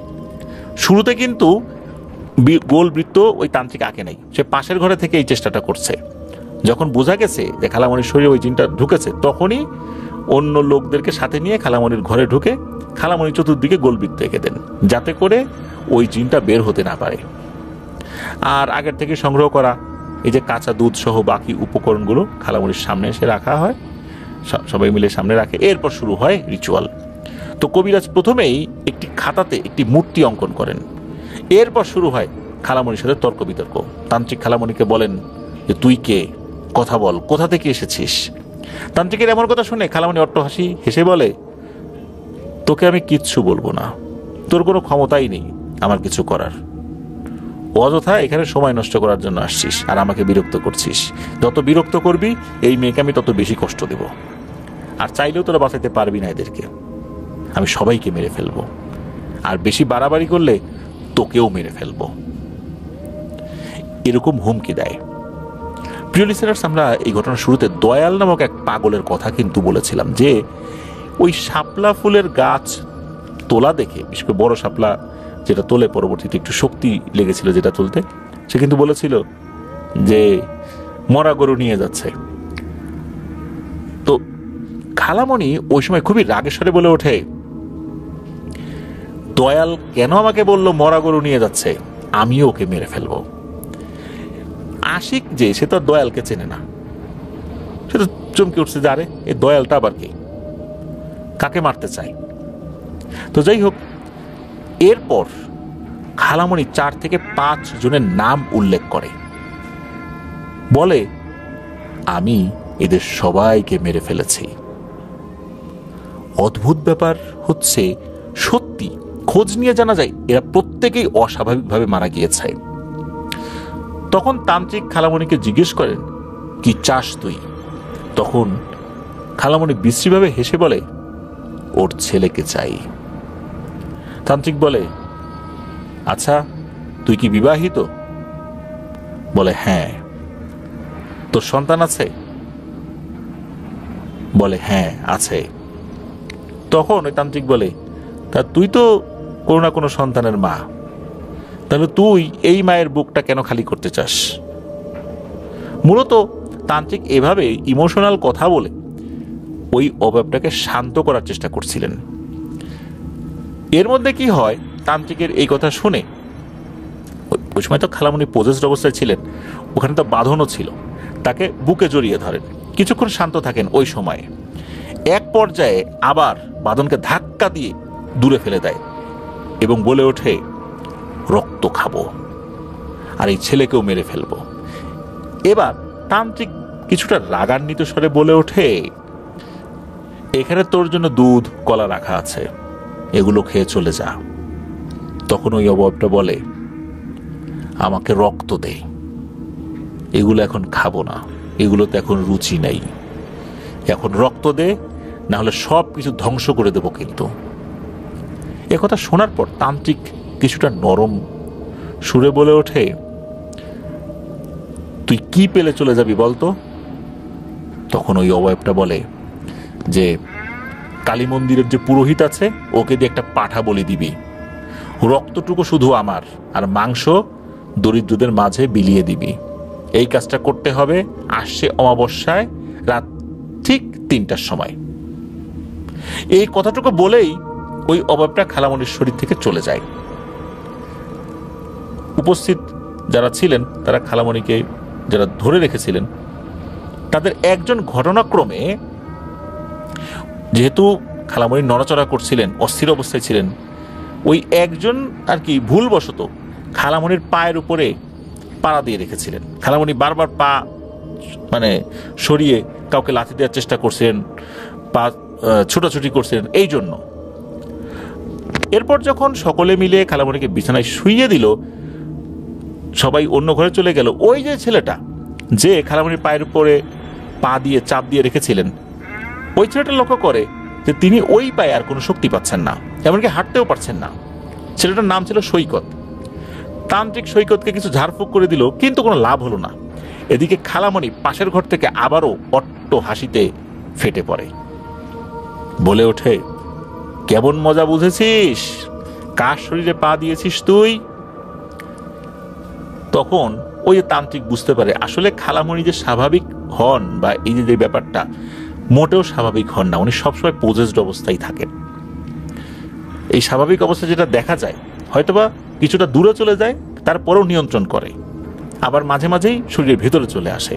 Speaker 1: শুরুতে কিন্তু গোল বৃত্ত ওই তান্ত্রিক আঁকে নাই, সে পাশের ঘরে থেকে এই চেষ্টাটা করছে। যখন বোঝা গেছে যে খালামণির শরীরে ওই জিনটা ঢুকেছে, তখনই অন্য লোকদেরকে সাথে নিয়ে খালামণির ঘরে ঢুকে খালামণি চতুর্দিকে গোল বৃত্ত এঁকে দেন, যাতে করে ওই জিনটা বের হতে না পারে। আর আগের থেকে সংগ্রহ করা এই যে কাঁচা দুধ সহ বাকি উপকরণগুলো খালামণির সামনে এসে রাখা হয়, সবাই মিলে সামনে রাখে। এরপর শুরু হয় রিচুয়াল। তো কবিরাজ প্রথমেই একটি খাতাতে একটি মূর্তি অঙ্কন করেন। এরপর শুরু হয় খালামণির সাথে তর্ক বিতর্ক। তান্ত্রিক খালামণিকে বলেন যে তুই কে, কথা বল, কোথা থেকে এসেছিস। তান্ত্রিকের এমন কথা শুনে খালামণি অট্টহাসি হেসে বলে, তোকে আমি কিচ্ছু বলবো না, তোর কোনো ক্ষমতাই নেই আমার কিছু করার। অযথা এখানে সময় নষ্ট করার জন্য আসছিস আর আমাকে বিরক্ত করছিস। যত বিরক্ত করবি এই মেয়েকে আমি তত বেশি কষ্ট দেব, আর চাইলেও তোরা বাঁচাইতে পারবি না এদেরকে। আমি সবাইকে মেরে ফেলবো, আর বেশি বাড়াবাড়ি করলে তোকেও মেরে ফেলবো, এরকম হুমকি দেয়। প্রিয় লিসেনার্স, আমরা এই ঘটনার শুরুতে দয়াল নামক এক পাগলের কথা কিন্তু বলেছিলাম, যে ওই শাপলা ফুলের গাছ তোলা দেখে, বিশেষ করে বড় শাপলা যেটা তোলে, পরবর্তীতে একটু শক্তি লেগেছিল যেটা তুলতে, সে কিন্তু বলেছিল যে মরা গরু নিয়ে যাচ্ছে। তো খালামণি ওই সময় খুবই রাগেশ্বরে বলে ওঠে, দয়াল কেন আমাকে বলল মরা গরু নিয়ে যাচ্ছে, আমিও ওকে মেরে ফেলবো। আশিক যে, সে তো দয়ালকে চেনে না, সে তো চমকে উঠছে যে আরে এই দয়ালটা আবার কি, কাকে মারতে চায়। তো যাই হোক, এরপর খালামণি 4 থেকে 5 জনের নাম উল্লেখ করে, বলে আমি এদের সবাইকে মেরে ফেলেছি। অদ্ভুত ব্যাপার হচ্ছে, সত্যি খোঁজ নিয়ে জানা যায় এরা প্রত্যেকেই অস্বাভাবিকভাবে মারা গিয়েছে। তখন তান্ত্রিক খালামণিকে জিজ্ঞেস করেন, কি চাস তুই? তখন খালামণি বিশ্রীভাবে হেসে বলে, ওর ছেলেকে চাই। তান্ত্রিক বলে, আচ্ছা তুই কি বিবাহিত? বলে হ্যাঁ। তোর সন্তান আছে? বলে হ্যাঁ আছে। তখন ওই তান্ত্রিক বলে, তা তুই তো কোনো না কোনো সন্তানের মা, তাহলে তুই এই মায়ের বুকটা কেন খালি করতে চাস? মূলত তান্ত্রিক এভাবে ইমোশনাল কথা বলে ওই অভাবটাকে শান্ত করার চেষ্টা করছিলেন। এর মধ্যে কি হয়, তান্ত্রিকের এই কথা শুনে, ওই সময় তো খালামণি পজেসড অবস্থায় ছিলেন, ওখানে তো বাঁধনও ছিল, তাকে বুকে জড়িয়ে ধরেন, কিছুক্ষণ শান্ত থাকেন। ওই সময়ে এক পর্যায়ে আবার বাঁধনকে ধাক্কা দিয়ে দূরে ফেলে দেয় এবং বলে ওঠে, রক্ত খাবো আর এই ছেলেকেও মেরে ফেলবো। এবার তান্ত্রিক কিছুটা রাগান্বিত স্বরে বলে ওঠে, এখানে তোর জন্য দুধ কলা রাখা আছে, এগুলো খেয়ে চলে যা। তখন ওই অবয়বটা বলে, আমাকে রক্ত দে, এগুলো এখন খাবো না, এগুলোতে এখন রুচি নেই, এখন রক্ত দে, না হলে সব কিছু ধ্বংস করে দেব। কিন্তু একথা শোনার পর তান্ত্রিক কিছুটা নরম সুরে বলে ওঠে, তুই কি পেলে চলে যাবি বলতো? তখন ওই অবয়বটা বলে যে কালী মন্দিরের যে পুরোহিত আছে, ওকে দিয়ে একটা পাঠা বলি দিবি, রক্তটুকু শুধু আমার, আর মাংস দরিদ্রদের মাঝে বিলিয়ে দিবি। এই কাজটা করতে হবে আসছে অমাবস্যায় রাত ঠিক 3টার সময়। এই কথাটুকু বলেই ওই অবয়বটা খালামণির শরীর থেকে চলে যায়। উপস্থিত যারা ছিলেন, তারা খালামণিকে যারা ধরে রেখেছিলেন, তাদের একজন ঘটনাক্রমে, যেহেতু খালামণি নড়াচড়া করছিলেন, অস্থির অবস্থায় ছিলেন, ওই একজন আর কি ভুলবশত খালামণির পায়ের উপরে পাড়া দিয়ে রেখেছিলেন। খালামণি বারবার পা সরিয়ে কাউকে লাথি দেওয়ার চেষ্টা করছিলেন, পা ছোটাছুটি করছিলেন এই জন্য। এরপর যখন সকলে মিলে খালামণিকে বিছানায় শুইয়ে দিল, সবাই অন্য ঘরে চলে গেল, ওই যে ছেলেটা যে খালামণির পায়ের উপরে পা দিয়ে চাপ দিয়ে রেখেছিলেন, ওই ছেলেটা লক্ষ্য করে যে তিনি ওই পায়ে আর কোনো শক্তি পাচ্ছেন না, এমনকি হাঁটতেও পারছেন না। ছেলেটার নাম ছিল সৈকত। তান্ত্রিক সৈকতকে কিছু ঝাড়ফুঁক করে দিল, কিন্তু কোনো লাভ হলো না। এদিকে খালামণি পাশের ঘর থেকে আবারও অট্ট হাসিতে ফেটে পড়ে, বলে ওঠে, কেমন মজা বুঝেছিস? কার শরীরে পা দিয়েছিস তুই? তখন ওই যে তান্ত্রিক বুঝতে পারে আসলে খালামণি যে স্বাভাবিক হন বা এই যে ব্যাপারটা মোটেও স্বাভাবিক হন না, উনি সবসময় পোজেসড অবস্থায় থাকেন। এই স্বাভাবিক অবস্থা যেটা দেখা যায় হয়তোবা কিছুটা দূরে চলে যায়, তারপরেও নিয়ন্ত্রণ করে, আবার মাঝে মাঝেই শরীরের ভেতরে চলে আসে।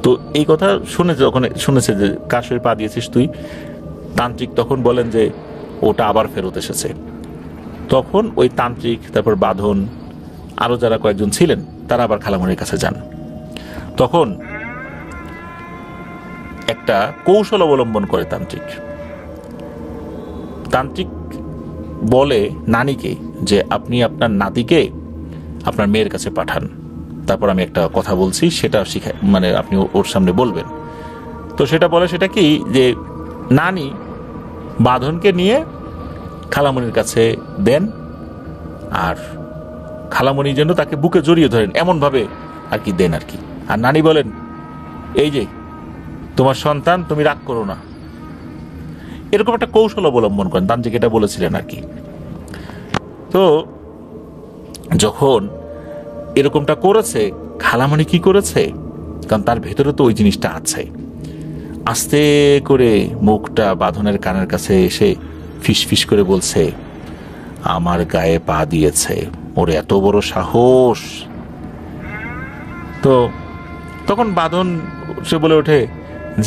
Speaker 1: তো এই কথা শুনেছে যে কার শরীরে পা দিয়েছিস তুই, তান্ত্রিক তখন বলেন যে ওটা আবার ফেরত এসেছে। তখন ওই তান্ত্রিক, তারপর বাঁধন, আরো যারা কয়েকজন ছিলেন তারা আবার খালামণির কাছে যান। তখন একটা কৌশল অবলম্বন করে তান্ত্রিক বলে নানিকে যে আপনি আপনার নাতিকে আপনার মেয়ের কাছে পাঠান, তারপর আমি একটা কথা বলছি সেটা শিখাই, মানে আপনি ওর সামনে বলবেন। তো সেটা বলে, সেটা কি যে নানি বাঁধনকে নিয়ে খালামণির কাছে দেন, আর খালামণি যেন তাকে বুকে জড়িয়ে ধরেন এমন ভাবে আর কি দেন আর কি। আর নানি বলেন, এই যে তোমার সন্তান, তুমি রাগ করো না। এরকম একটা কৌশল অবলম্বন করেন, তান্ত্রিক এটা বলেছিলেন আর কি। তো যখন এরকমটা করেছে, খালামণি কি করেছে, কারণ তার ভেতরে তো ওই জিনিসটা আছে, আস্তে করে মুখটা বাঁধনের কানের কাছে এসে ফিস ফিস করে বলছে, আমার গায়ে পা দিয়েছে, ওর এত বড় সাহস। তো তখন বাঁধন সে বলে ওঠে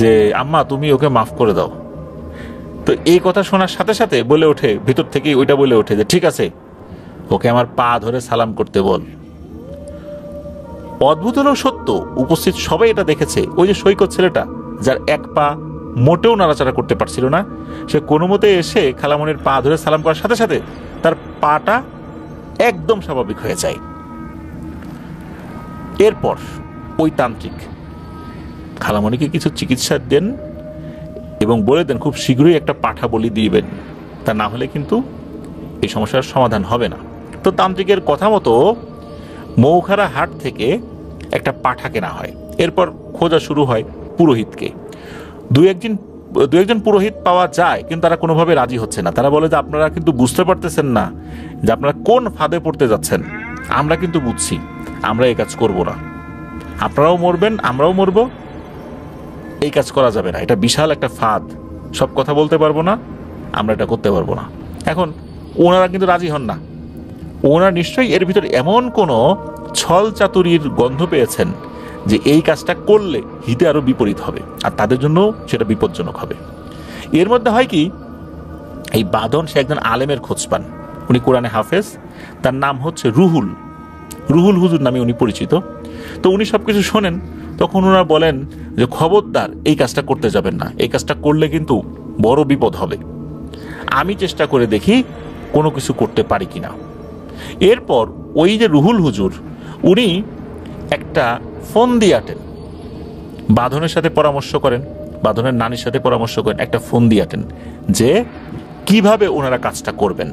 Speaker 1: যে আম্মা তুমি ওকে মাফ করে দাও। তো এই কথা শোনার সাথে সাথে বলে ওঠে, ভিতর থেকেই ওইটা বলে ওঠে যে ঠিক আছে, ওকে আমার পা ধরে সালাম করতে বল। অদ্ভুত হলেও সত্য, উপস্থিত সবাই এটা দেখেছে, ওই যে সৈকত ছেলেটা যার এক পা মোটেও নাড়াচাড়া করতে পারছিল না, সে কোনো মতে এসে খালামণির পা ধরে সালাম করার সাথে সাথে তার পাটা একদম স্বাভাবিক হয়ে যায়। এরপর ওই তান্ত্রিক খালামণিকে কিছু চিকিৎসা দেন এবং বলে দেন খুব শীঘ্রই একটা পাঠা বলি দিবেন, তা না হলে কিন্তু এই সমস্যার সমাধান হবে না। তো তান্ত্রিকের কথা মতো মৌখারা হাট থেকে একটা পাঠা কেনা হয়। এরপর খোঁজা শুরু হয় পুরোহিতকে। দু একজন পুরোহিত পাওয়া যায়, কিন্তু তারা কোনোভাবে রাজি হচ্ছে না। তারা বলে যে আপনারা কিন্তু বুঝতে পারতেছেন না যে আপনারা কোন ফাঁদে পড়তে যাচ্ছেন। আমরা কিন্তু বুঝছি, আমরা এই কাজ করব না, আপনারাও মরবেন আমরাও মরব, এই কাজ করা যাবে না, এটা বিশাল একটা ফাঁদ, সব কথা বলতে পারবো না, আমরা এটা করতে পারবো না। এখন ওনারা কিন্তু রাজি হন না। ওনারা নিশ্চয়ই এর ভিতরে এমন কোনো ছল চাতুরির গন্ধ পেয়েছেন যে এই কাজটা করলে হিতে আরো বিপরীত হবে, আর তাদের জন্য সেটা বিপজ্জনক হবে। এর মধ্যে হয় কি, এই বাঁধন সে একজন আলেমের খোঁজ পান, উনি কোরআনে হাফেজ, তার নাম হচ্ছে রুহুল হুজুর নামে উনি পরিচিত। তো উনি সবকিছু শোনেন। তখন ওনারা বলেন যে খবরদার এই কাজটা করতে যাবেন না, এই কাজটা করলে কিন্তু বড় বিপদ হবে, আমি চেষ্টা করে দেখি কোনো কিছু করতে পারি কিনা। এরপর ওই যে রুহুল হুজুর, উনি একটা ফোন দিয়ে আটেন, বাঁধনের সাথে পরামর্শ করেন, বাঁধনের নানির সাথে পরামর্শ করেন, একটা ফোন দিয়ে আটেন যে কিভাবে ওনারা কাজটা করবেন।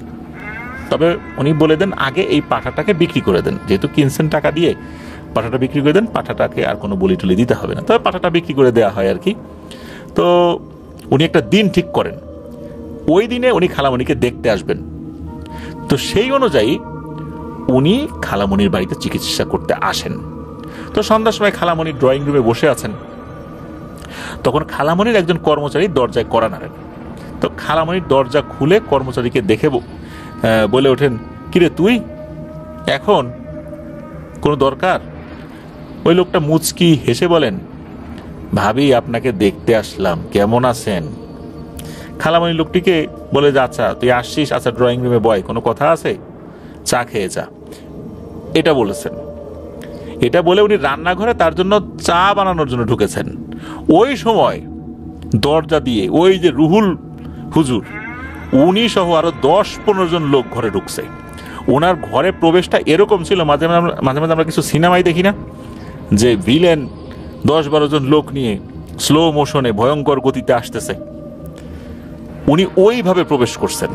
Speaker 1: তবে উনি বলে দেন আগে এই পাঠাটাকে বিক্রি করে দেন, যেহেতু কিনছেন টাকা দিয়ে, পাঠাটা বিক্রি করে দেন, পাঠাটাকে আর কোনো বলি টলি দিতে হবে না। তবে পাঠাটা বিক্রি করে দেওয়া হয় আর কি। তো উনি একটা দিন ঠিক করেন, ওই দিনে উনি খালামণিকে দেখতে আসবেন। তো সেই অনুযায়ী উনি খালামণির বাড়িতে চিকিৎসা করতে আসেন। তো সন্ধ্যার সময় খালামণি ড্রয়িং রুমে বসে আছেন, তখন খালামণির একজন কর্মচারী দরজায় কড়া নাড়েন। তো খালামণির দরজা খুলে কর্মচারীকে দেখে বলে ওঠেন, কিরে তুই এখন, কোনো দরকার? ওই লোকটা মুচকি হেসে বলেন, ভাবি আপনাকে দেখতে আসলাম, কেমন আছেন? খালামণি লোকটিকে বলে যে আচ্ছা তুই আসছিস, আচ্ছা ড্রয়িং রুমে বয়, কোনো কথা আছে, চা খেয়ে যা, এটা বলেছেন। এটা বলে উনি রান্নাঘরে তার জন্য চা বানানোর জন্য ঢুকেছেন। ওই সময় দরজা দিয়ে ওই যে রুহুল হুজুর, উনি সহ আরো 10-15 জন লোক ঘরে ঢুকছে। ওনার ঘরে প্রবেশটা এরকম ছিল, মাঝে মাঝে আমরা কিছু সিনেমায় দেখি না যে ভিলেন 10-12 জন লোক নিয়ে স্লো মোশনে ভয়ঙ্কর গতিতে আসতেছে, উনি ওইভাবে প্রবেশ করছেন।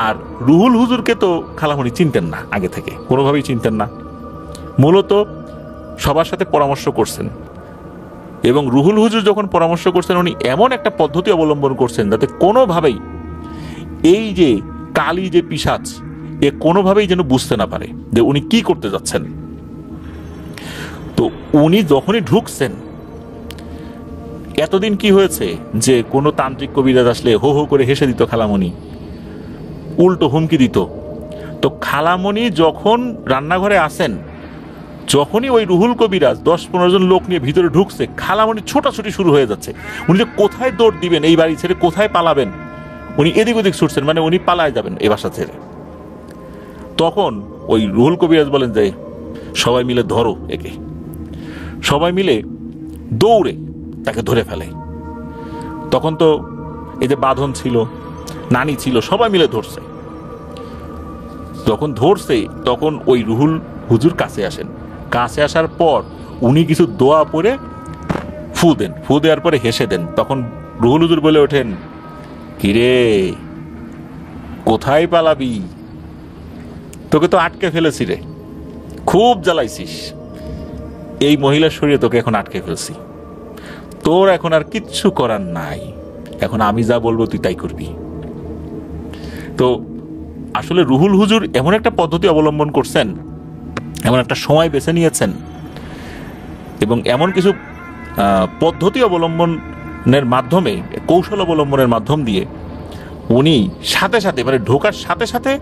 Speaker 1: আর রুহুল হুজুরকে তো খালামণি চিনতেন না, আগে থেকে কোনোভাবেই চিনতেন না। মূলত সবার সাথে পরামর্শ করছেন, এবং রুহুল হুজুর যখন পরামর্শ করছেন উনি এমন একটা পদ্ধতি অবলম্বন করছেন যাতে কোনোভাবেই এই যে কালী যে পিশাচ এ কোনোভাবেই যেন বুঝতে না পারে যে উনি কি করতে যাচ্ছেন। তো উনি যখনই ঢুকছেন, এতদিন কি হয়েছে যে কোনো তান্ত্রিক কবিরাজ আসলে হো হো করে হেসে দিত খালামণি, উল্টো হুমকি দিত। তো খালামণি যখন রান্নাঘরে আসেন, যখনই ওই রুহুল কবিরাজ 10-15 জন লোক নিয়ে ভিতরে ঢুকছে, খালামণি ছোটাছুটি শুরু হয়ে যাচ্ছে। উনি যে কোথায় দৌড় দিবেন, এই বাড়ি ছেড়ে কোথায় পালাবেন, উনি এদিক ওদিক ছুটছেন, মানে উনি পালায় যাবেন এই বাসা ছেড়ে। তখন ওই রুহুল কবিরাজ বলেন যে সবাই মিলে ধরো একে। সবাই মিলে দৌড়ে তাকে ধরে ফেলে। তখন তো এই যে বাঁধন ছিল, নানি ছিল, সবাই মিলে ধরছে। যখন ধরছে তখন ওই রুহুল হুজুর কাছে আসেন। কাছে আসার পর উনি কিছু দোয়া পড়ে ফু দেন, ফু দেওয়ার পরে হেসে দেন। তখন রুহুল হুজুর বলে ওঠেন, কিরে কোথায় পালাবি, তোকে তো আটকে ফেলেছি রে, খুব জ্বালাইছিস, এই মহিলার শরীরে তোকে এখন আটকে ফেলছি, তোর এখন আর কিচ্ছু করার নাই, এখন আমি যা বলবো তুই তাই করবি। তো আসলে রুহুল হুজুর এমন একটা পদ্ধতি অবলম্বন করছেন, এমন একটা সময় বেছে নিয়েছেন, এবং এমন কিছু পদ্ধতি অবলম্বনের মাধ্যমে, কৌশল অবলম্বনের মাধ্যম দিয়ে উনি সাথে সাথে, মানে ঢোকার সাথে সাথে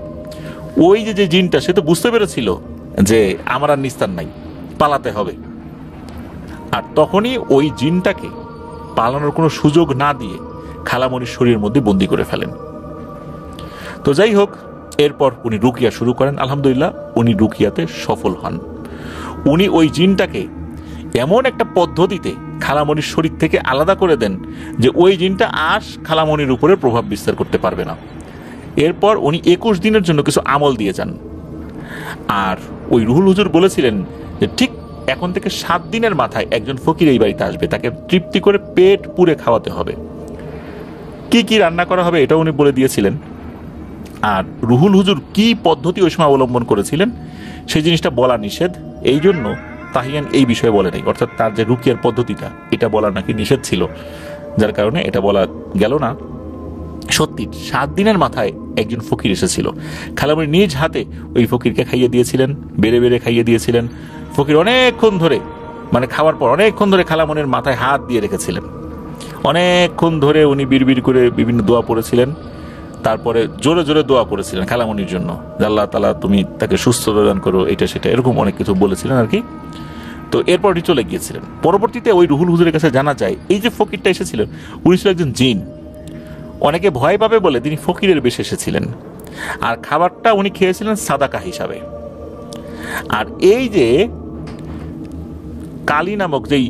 Speaker 1: ওই যে জিনটা, সে তো বুঝতে পেরেছিল যে আমার আর নিস্তার নাই, পালাতে হবে। আর তখনই ওই জিনটাকে পালানোর কোনো সুযোগ না দিয়ে খালামণির শরীরের মধ্যে বন্দি করে ফেলেন। তো যাই হোক, এরপর উনি রুকিয়া শুরু করেন। আলহামদুলিল্লাহ উনি রুকিয়াতে সফল হন। উনি ওই জিনটাকে এমন একটা পদ্ধতিতে খালামণির শরীর থেকে আলাদা করে দেন যে ওই জিনটা আর খালামণির উপরে প্রভাব বিস্তার করতে পারবে না। এরপর উনি 21 দিনের জন্য কিছু আমল দিয়ে যান। আর ওই রুহুল হুজুর বলেছিলেন যে ঠিক এখন থেকে 7 দিনের মাথায় একজন ফকির এই বাড়িতে আসবে, তাকে তৃপ্তি করে পেট পুরে খাওয়াতে হবে। কি কি রান্না করা হবে এটাও উনি বলে দিয়েছিলেন। আর রুহুল হুজুর কি পদ্ধতি ওই সময় অবলম্বন করেছিলেন সেই জিনিসটা বলা নিষেধ, এই জন্য তাহিয়ান এই বিষয়ে বলে নাই। অর্থাৎ তার যে রুকিয়ার পদ্ধতিটা, এটা বলা নাকি নিষেধ ছিল, যার কারণে এটা বলা গেল না। সত্যি 7 দিনের মাথায় একজন ফকির এসেছিল। খালামণি নিজ হাতে ওই ফকিরকে খাইয়ে দিয়েছিলেন, বেড়ে বেড়ে খাইয়ে দিয়েছিলেন। ফকির অনেকক্ষণ ধরে, মানে খাওয়ার পর অনেকক্ষণ ধরে খালামণির মাথায় হাত দিয়ে রেখেছিলেন। অনেকক্ষণ ধরে উনি বিড়বিড় করে বিভিন্ন দোয়া পড়েছিলেন। তারপরে জোরে জোরে দোয়া করেছিলেন খালামণির জন্য, আল্লাহ তাআলা তুমি তাকে সুস্থতা দান করো, এটা সেটা এরকম অনেক কিছু বলেছিলেন আর কি। তো এরপর উনি চলে গিয়েছিলেন। পরবর্তীতে ওই রুহুল হুজুরের কাছে জানা যায় এই যে ফকিরটা এসেছিলেন উনি ছিল একজন জিন। অনেকে ভয় পাবে বলে তিনি ফকিরের বেশে এসেছিলেন, আর খাবারটা উনি খেয়েছিলেন সাদাকা হিসাবে। আর এই যে কালী নামক যেই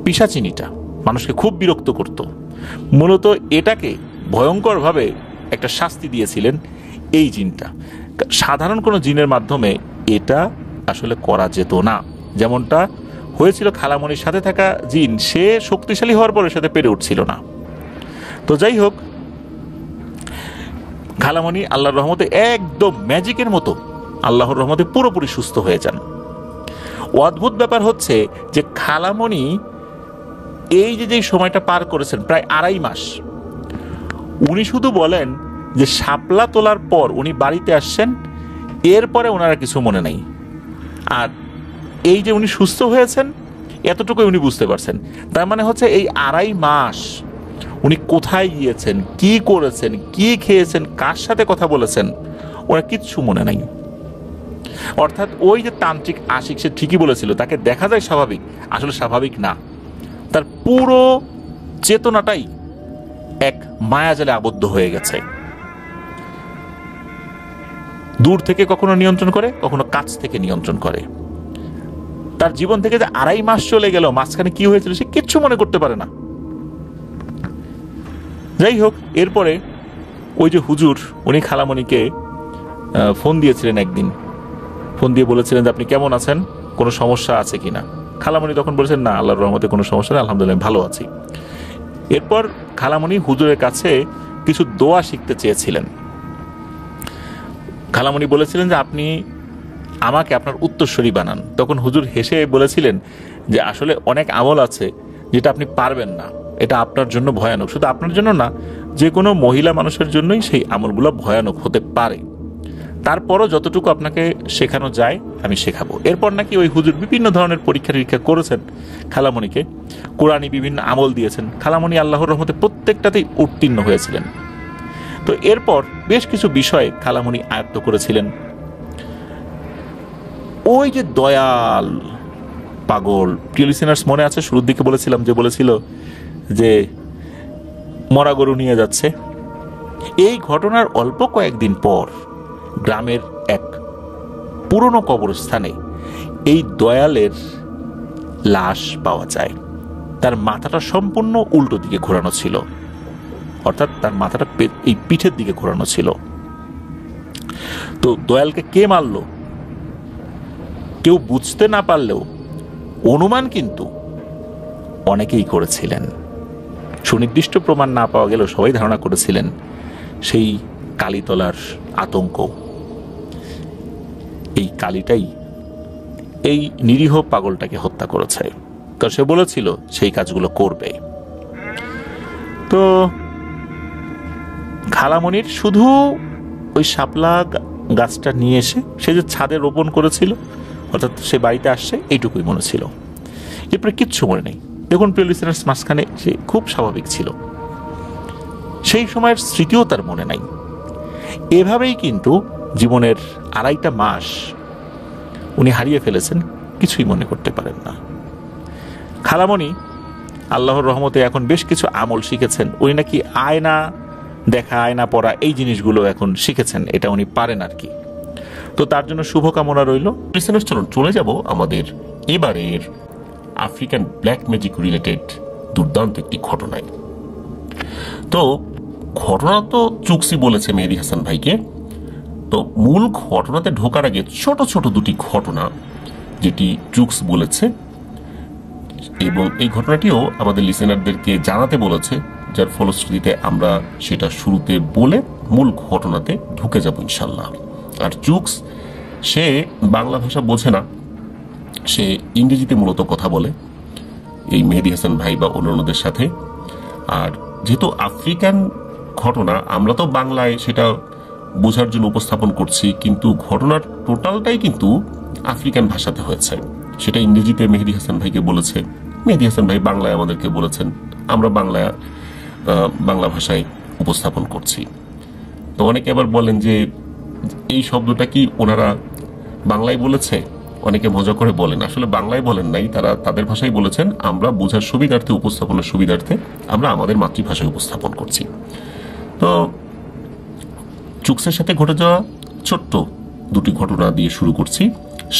Speaker 1: পিশাচিনীটা মানুষকে খুব বিরক্ত করত, মূলত এটাকে ভয়ঙ্করভাবে একটা শাস্তি দিয়েছিলেন এই জিনটা। সাধারণ কোনো জিনের মাধ্যমে এটা আসলে করা যেত না। যেমনটা হয়েছিল খালামণির সাথে থাকা জিন, সে শক্তিশালী হওয়ার পরে সাথে পেরে উঠছিল না। তো যাই হোক, খালামণি আল্লাহর রহমতে একদম ম্যাজিকের মতো আল্লাহর রহমতে পুরোপুরি সুস্থ হয়ে যান। অদ্ভুত ব্যাপার হচ্ছে যে খালামণি এই যে সময়টা পার করেছেন প্রায় 2.5 মাস, উনি শুধু বলেন যে শাপলা তোলার পর উনি বাড়িতে আসছেন, এরপরে ওনারা কিছু মনে নাই। আর এই যে উনি সুস্থ হয়েছেন এতটুকুই উনি বুঝতে পারছেন। তার মানে হচ্ছে এই 2.5 মাস উনি কোথায় গিয়েছেন, কি করেছেন, কি খেয়েছেন, কার সাথে কথা বলেছেন, ওরা কিচ্ছু মনে নাই। অর্থাৎ ওই যে তান্ত্রিক আশিক, সে ঠিকই বলেছিল তাকে দেখা যায় স্বাভাবিক, আসলে স্বাভাবিক না। তার পুরো চেতনাটাই এক মায়াজালে আবদ্ধ হয়ে গেছে। দূর থেকে কখনো নিয়ন্ত্রণ করে, কখনো কাছ থেকে নিয়ন্ত্রণ করে। তার জীবন থেকে যে 2.5 মাস চলে গেল, মাঝখানে কি হয়েছিল সে কিচ্ছু মনে করতে পারে না। যাই হোক, এরপরে ওই যে হুজুর উনি খালামণিকে ফোন দিয়েছিলেন একদিন। ফোন দিয়ে বলেছিলেন যে আপনি কেমন আছেন, কোনো সমস্যা আছে কিনা। খালামণি তখন বলেছেন না, আল্লাহর রহমতে কোনো সমস্যা নেই, আলহামদুলিল্লাহ ভালো আছি। এরপর খালামণি হুজুরের কাছে কিছু দোয়া শিখতে চেয়েছিলেন। খালামণি বলেছিলেন যে আপনি আমাকে আপনার উত্তরসূরি বানান। তখন হুজুর হেসে বলেছিলেন যে আসলে অনেক আমল আছে যেটা আপনি পারবেন না, এটা আপনার জন্য ভয়ানক। শুধু আপনার জন্য না, যে কোনো মহিলা মানুষের জন্যই সেই আমলগুলো ভয়ানক হতে পারে। তারপরও যতটুকু আপনাকে শেখানো যায় আমি শেখাবো। এরপর নাকি ওই হুজুর বিভিন্ন ধরনের পরীক্ষা নিরীক্ষা করেছেন খালামণিকে, কোরআনী বিভিন্ন আমল দিয়েছেন। খালামণি আল্লাহর রহমতে প্রত্যেকটাতেই উত্তীর্ণ হয়েছিলেন। তো এরপর বেশ কিছু বিষয় খালামণি আয়ত্ত করেছিলেন। ওই যে দয়াল পাগল, প্রিয় লিসেনার্স মনে আছে শুরুর দিকে বলেছিলাম, যে বলেছিল যে মরা গরু নিয়ে যাচ্ছে। এই ঘটনার অল্প কয়েকদিন পর গ্রামের এক পুরনো কবরস্থানে এই দয়ালের লাশ পাওয়া যায়। তার মাথাটা সম্পূর্ণ উল্টো দিকে ঘোরানো ছিল, অর্থাৎ তার মাথাটা এই পিঠের দিকে ঘোরানো ছিল। তো দয়ালকে কে মারল কেউ বুঝতে না পারলেও অনুমান কিন্তু অনেকেই করেছিলেন। সুনির্দিষ্ট প্রমাণ না পাওয়া গেলেও সবাই ধারণা করেছিলেন সেই কালীতলার আতঙ্ক, এই কালীটাই এই নিরীহ পাগলটাকে হত্যা করেছে। কারণ সে বলেছিল সেই কাজগুলো করবে। তো খালামণির শুধু ওই শাপলা গাছটা নিয়ে এসে সে যে ছাদে রোপণ করেছিল, অর্থাৎ সে বাড়িতে আসছে, এইটুকুই মনে ছিল। এরপরে কিচ্ছু মনে নেই। দেখুন প্রিয় লিসেনার্স, মাঝখানে সে খুব স্বাভাবিক ছিল, সেই সময়ের স্মৃতিও তার মনে নাই। এভাবেই কিন্তু জীবনের 2.5 মাস উনি হারিয়ে ফেলেছেন, কিছুই মনে করতে পারেন না। খালামণি আল্লাহর রহমতে এখন বেশ কিছু আমল শিখেছেন। উনি নাকি আয়না দেখা, আয়না পড়া, এই জিনিসগুলো এখন শিখেছেন, এটা উনি পারেন আর কি। তো তার জন্য শুভকামনা রইল।
Speaker 2: লিসেনার্স, চলুন চলে যাব আমাদের এবারের আফ্রিকান ব্ল্যাক ম্যাজিক রিলেটেড দুর্দান্ত একটি ঘটনায়। তো ঘটনা তো চুকসি বলেছে মেহেদী হাসান ভাইকে। তো মূল ঘটনাতে ঢোকার আগে ছোট ছোট দুটি ঘটনা যেটি চুকস বলেছে, এবং এই ঘটনাটিও আমাদের লিসেনারদেরকে জানাতে বলেছে, যার ফলশ্রুতিতে আমরা সেটা শুরুতে বলে মূল ঘটনাতে ঢুকে যাব ইনশাল্লাহ। আর চুকস সে বাংলা ভাষা বোঝে না, সে ইংরেজিতে মূলত কথা বলে এই মেহেদী হাসান ভাই বা অন্যান্যদের সাথে। আর যেহেতু আফ্রিকান ঘটনা, আমরা তো বাংলায় সেটা বোঝার জন্য উপস্থাপন করছি, কিন্তু ঘটনার টোটালটাই কিন্তু আফ্রিকান ভাষাতে হয়েছে। সেটা ইংরেজিতে মেহেদী হাসান ভাইকে বলেছে, মেহেদী হাসান ভাই বাংলায় আমাদেরকে বলেছেন, আমরা বাংলা ভাষায় উপস্থাপন করছি। তো অনেকে আবার বলেন যে এই শব্দটা কি ওনারা বাংলায় বলেছে, অনেকে মজা করে বলেন আসলে বাংলায় বলেন নাই, তারা তাদের ভাষায় বলেছেন, আমরা বোঝার সুবিধার্থে, উপস্থাপনের সুবিধার্থে আমরা আমাদের মাতৃভাষায় উপস্থাপন করছি। তো চুকসের সাথে ঘটে যাওয়া ছোট্ট দুটি ঘটনা দিয়ে শুরু করছি।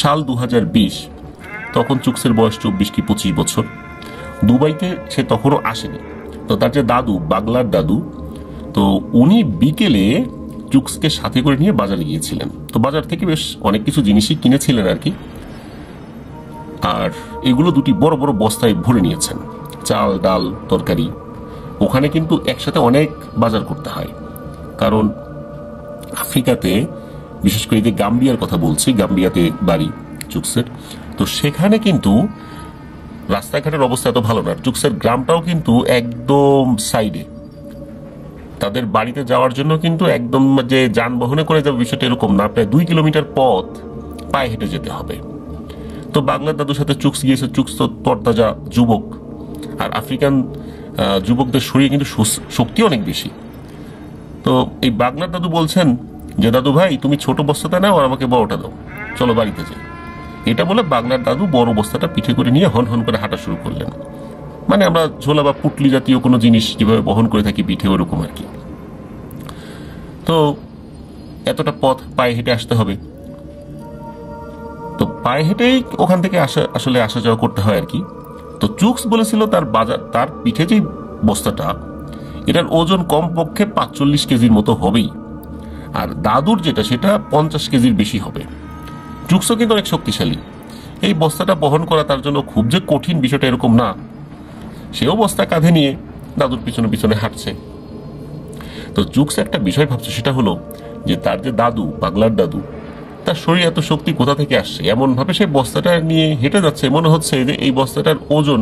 Speaker 2: সাল 2020, তখন চুকসের বয়স 24 কি 25 বছর। দুবাইতে সে তখনও আসেনি। তো তার যে দাদু, বাংলার দাদু, তো উনি বিকেলে চুকসকে সাথে করে নিয়ে বাজারে গিয়েছিলেন। তো বাজার থেকে বেশ অনেক কিছু জিনিসই কিনেছিলেন আর কি। আর এগুলো দুটি বড় বড় বস্তায় ভরে নিয়েছেন, চাল, ডাল, তরকারি। ওখানে কিন্তু একসাথে অনেক বাজার করতে হয়, কারণ আফ্রিকাতে, বিশেষ করে যে গাম্বিয়ার কথা বলছি, গাম্বিয়াতে বাড়ি চুকসের। তো সেখানে কিন্তু রাস্তাঘাটের অবস্থা এত ভালো না। চুকসের গ্রামটাও কিন্তু একদম সাইডে, তাদের বাড়িতে যাওয়ার জন্য কিন্তু একদম যে যানবাহনে করে যাবে বিষয়টা এরকম না, প্রায় 2 কিলোমিটার পথ পায়ে হেঁটে যেতে হবে। তো বাংলার দাদুর সাথে চুকস গিয়েছে। চুকস তো তরতাজা যুবক, আর আফ্রিকান যুবকদের শরীরে কিন্তু শক্তি অনেক বেশি। তো এই বাংলার দাদু বলছেন যে দাদু ভাই তুমি ছোট বস্তাটা নাও আর আমাকে বড়টা দাও, চলো বাড়িতে যাই। এটা বলে বাংলার দাদু বড় বস্তাটা পিঠে করে নিয়ে হন হন করে হাঁটা শুরু করলেন। মানে আমরা ঝোলা বা পুটলি জাতীয় কোনো জিনিস যেভাবে বহন করে থাকি পিঠে, ওরকম আর কি। তো এতটা পথ পায়ে হেঁটে আসতে হবে, তো পায়ে হেঁটেই ওখান থেকে আসলে আসা যাওয়া করতে হয় আর কি। তো চুকস বলেছিল তার পিঠে যে বস্তাটা, এটার ওজন কমপক্ষে 45 কেজির মতো হবেই, আর দাদুর যেটা সেটা 50 কেজির বেশি হবে। চুকসও কিন্তু অনেক শক্তিশালী। এই বস্তাটা বহন করা তার জন্য খুব যে কঠিন বিষয়টা এরকম না। সেও বস্তা কাঁধে নিয়ে দাদুর পিছনে পিছনে হাঁটছে। তো চুকস একটা বিষয় ভাবছে, সেটা হলো যে তার যে দাদু, বাংলার দাদু, তার শরীরে এত শক্তি কোথা থেকে আসছে? এমন ভাবে সে বস্তাটা নিয়ে হেঁটে যাচ্ছে, মনে হচ্ছে যে এই বস্তাটার ওজন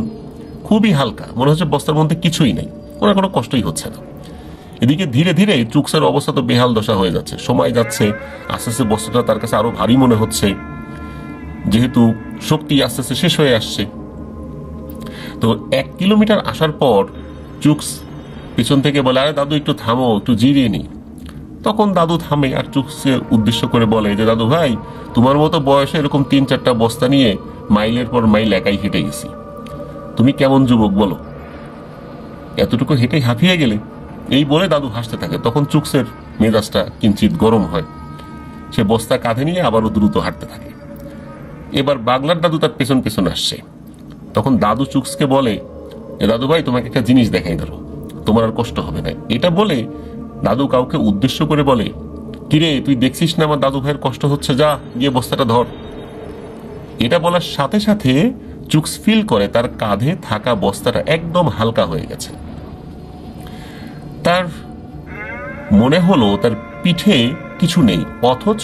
Speaker 2: খুবই হালকা, মনে হচ্ছে বস্তার মধ্যে কিছুই নেই, ওনার কোনো কষ্টই হচ্ছে না। এদিকে ধীরে ধীরে চুকসের অবস্থা তো বেহাল দশা হয়ে যাচ্ছে, সময় যাচ্ছে, আস্তে আস্তে বস্তাটা তার কাছে আরো ভারী মনে হচ্ছে, যেহেতু শক্তি আস্তে আস্তে শেষ হয়ে আসছে। তো 1 কিলোমিটার আসার পর চুকস পিছন থেকে বলে, আরে দাদু একটু থামো, একটু জিরিয়ে নি। তখন দাদু থামে আর চুকসকে উদ্দেশ্য করে বলে যে, দাদু ভাই, তোমার মতো বয়সে এরকম 3-4টা বস্তা নিয়ে মাইলের পর মাইল একাই হেঁটে গেছি, তুমি কেমন যুবক বলো, এতটুকু হেঁটেই হাঁপিয়ে গেলে। এই বলে দাদু হাসতে থাকে। তখন চুকসের মেজাজটা কিঞ্চিত গরম হয়, সে বস্তা কাঁধে নিয়ে আবারও দ্রুত হাঁটতে থাকে। এবার বাগলার দাদু তার পেছন পেছন আসছে। তখন দাদু চুকসকে বলে, দাদু ভাই, তোমাকে একটা জিনিস দেখাই ধরো, তোমার আর কষ্ট হবে না। এটা বলে দাদু কাউকে উদ্দেশ্য করে বলে, কিরে তুই দেখছিস না আমার দাদু ভাইয়ের কষ্ট হচ্ছে, যা গিয়ে বস্তাটা ধর। এটা বলার সাথে সাথে চুকস ফিল করে তার কাঁধে থাকা বস্তাটা একদম হালকা হয়ে গেছে। তার মনে হলো তার পিঠে কিছু নেই, অথচ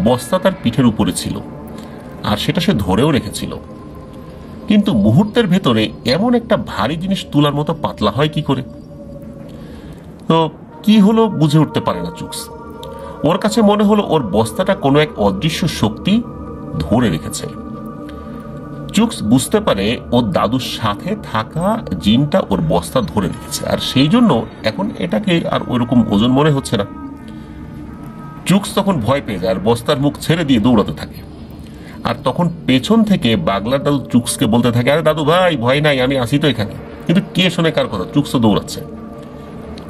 Speaker 2: বস্তা তার পিঠের উপরে ছিল আর সেটা সে ধরেও রেখেছিল। কিন্তু মুহূর্তের ভেতরে এমন একটা ভারী জিনিস তোলার মতো পাতলা হয় কি করে? তো কি হলো বুঝে উঠতে পারে না চুকস। ওর কাছে মনে হলো ওর বস্তাটা কোনো এক অদৃশ্য শক্তি ধরে রেখেছে। চুকস বুঝতে পারে ওর দাদুর সাথে থাকা জিনটা ওর বস্তা ধরে রেখেছে, আর সেই জন্য এখন এটাকে আর ওইরকম ওজন মনে হচ্ছে না। চুকস তখন ভয় পেয়ে যায় আর বস্তার মুখ ছেড়ে দিয়ে দৌড়াতে থাকে। আর তখন পেছন থেকে বাগলার দাদু চুকসকে বলতে থাকে, আরে দাদু ভাই, ভয় নাই, আমি আসি তো এখানে। কিন্তু কে শোনে কার কথা? চুকসও দৌড়াচ্ছে।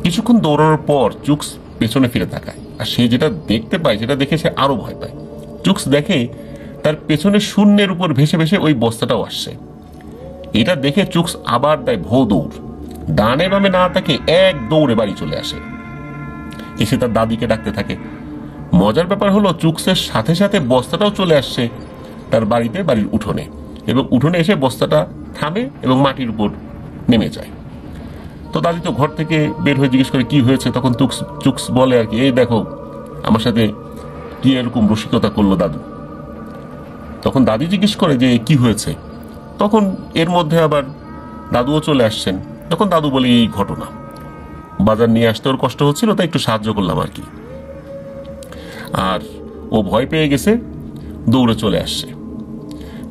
Speaker 2: কিছুক্ষণ দৌড়ানোর পর চুকস পেছনে ফিরে তাকায়, আর সে যেটা দেখতে পায় সেটা দেখে সে আরো ভয় পায়। চুকস দেখে তার পেছনে শূন্যের উপর ভেসে ভেসে ওই বস্তাটাও আসছে। এটা দেখে চুকস আবার দেয় ভো দৌড়, ডানে বামে না তাকে এক দৌড়ে বাড়ি চলে আসে। এসে তার দাদিকে ডাকতে থাকে। মজার ব্যাপার হলো চুকসের সাথে সাথে বস্তাটাও চলে আসছে তার বাড়িতে, বাড়ির উঠোনে, এবং উঠোনে এসে বস্তাটা থামে এবং মাটির উপর নেমে যায়। তো দাদি তো ঘর থেকে বের হয়ে জিজ্ঞেস করে কি হয়েছে। তখন চুকস বলে আর কি, এই দেখো আমার সাথে কি এরকম রসিকতা করলো দাদু। তখন দাদি জিজ্ঞেস করে যে কি হয়েছে। তখন এর মধ্যে আবার দাদুও চলে আসছেন। তখন দাদু বলে, এই ঘটনা, বাজার নিয়ে আসতে ওর কষ্ট হচ্ছিল, তাই একটু সাহায্য করলাম আর কি। আর ও ভয় পেয়ে গেছে, দৌড়ে চলে আসছে।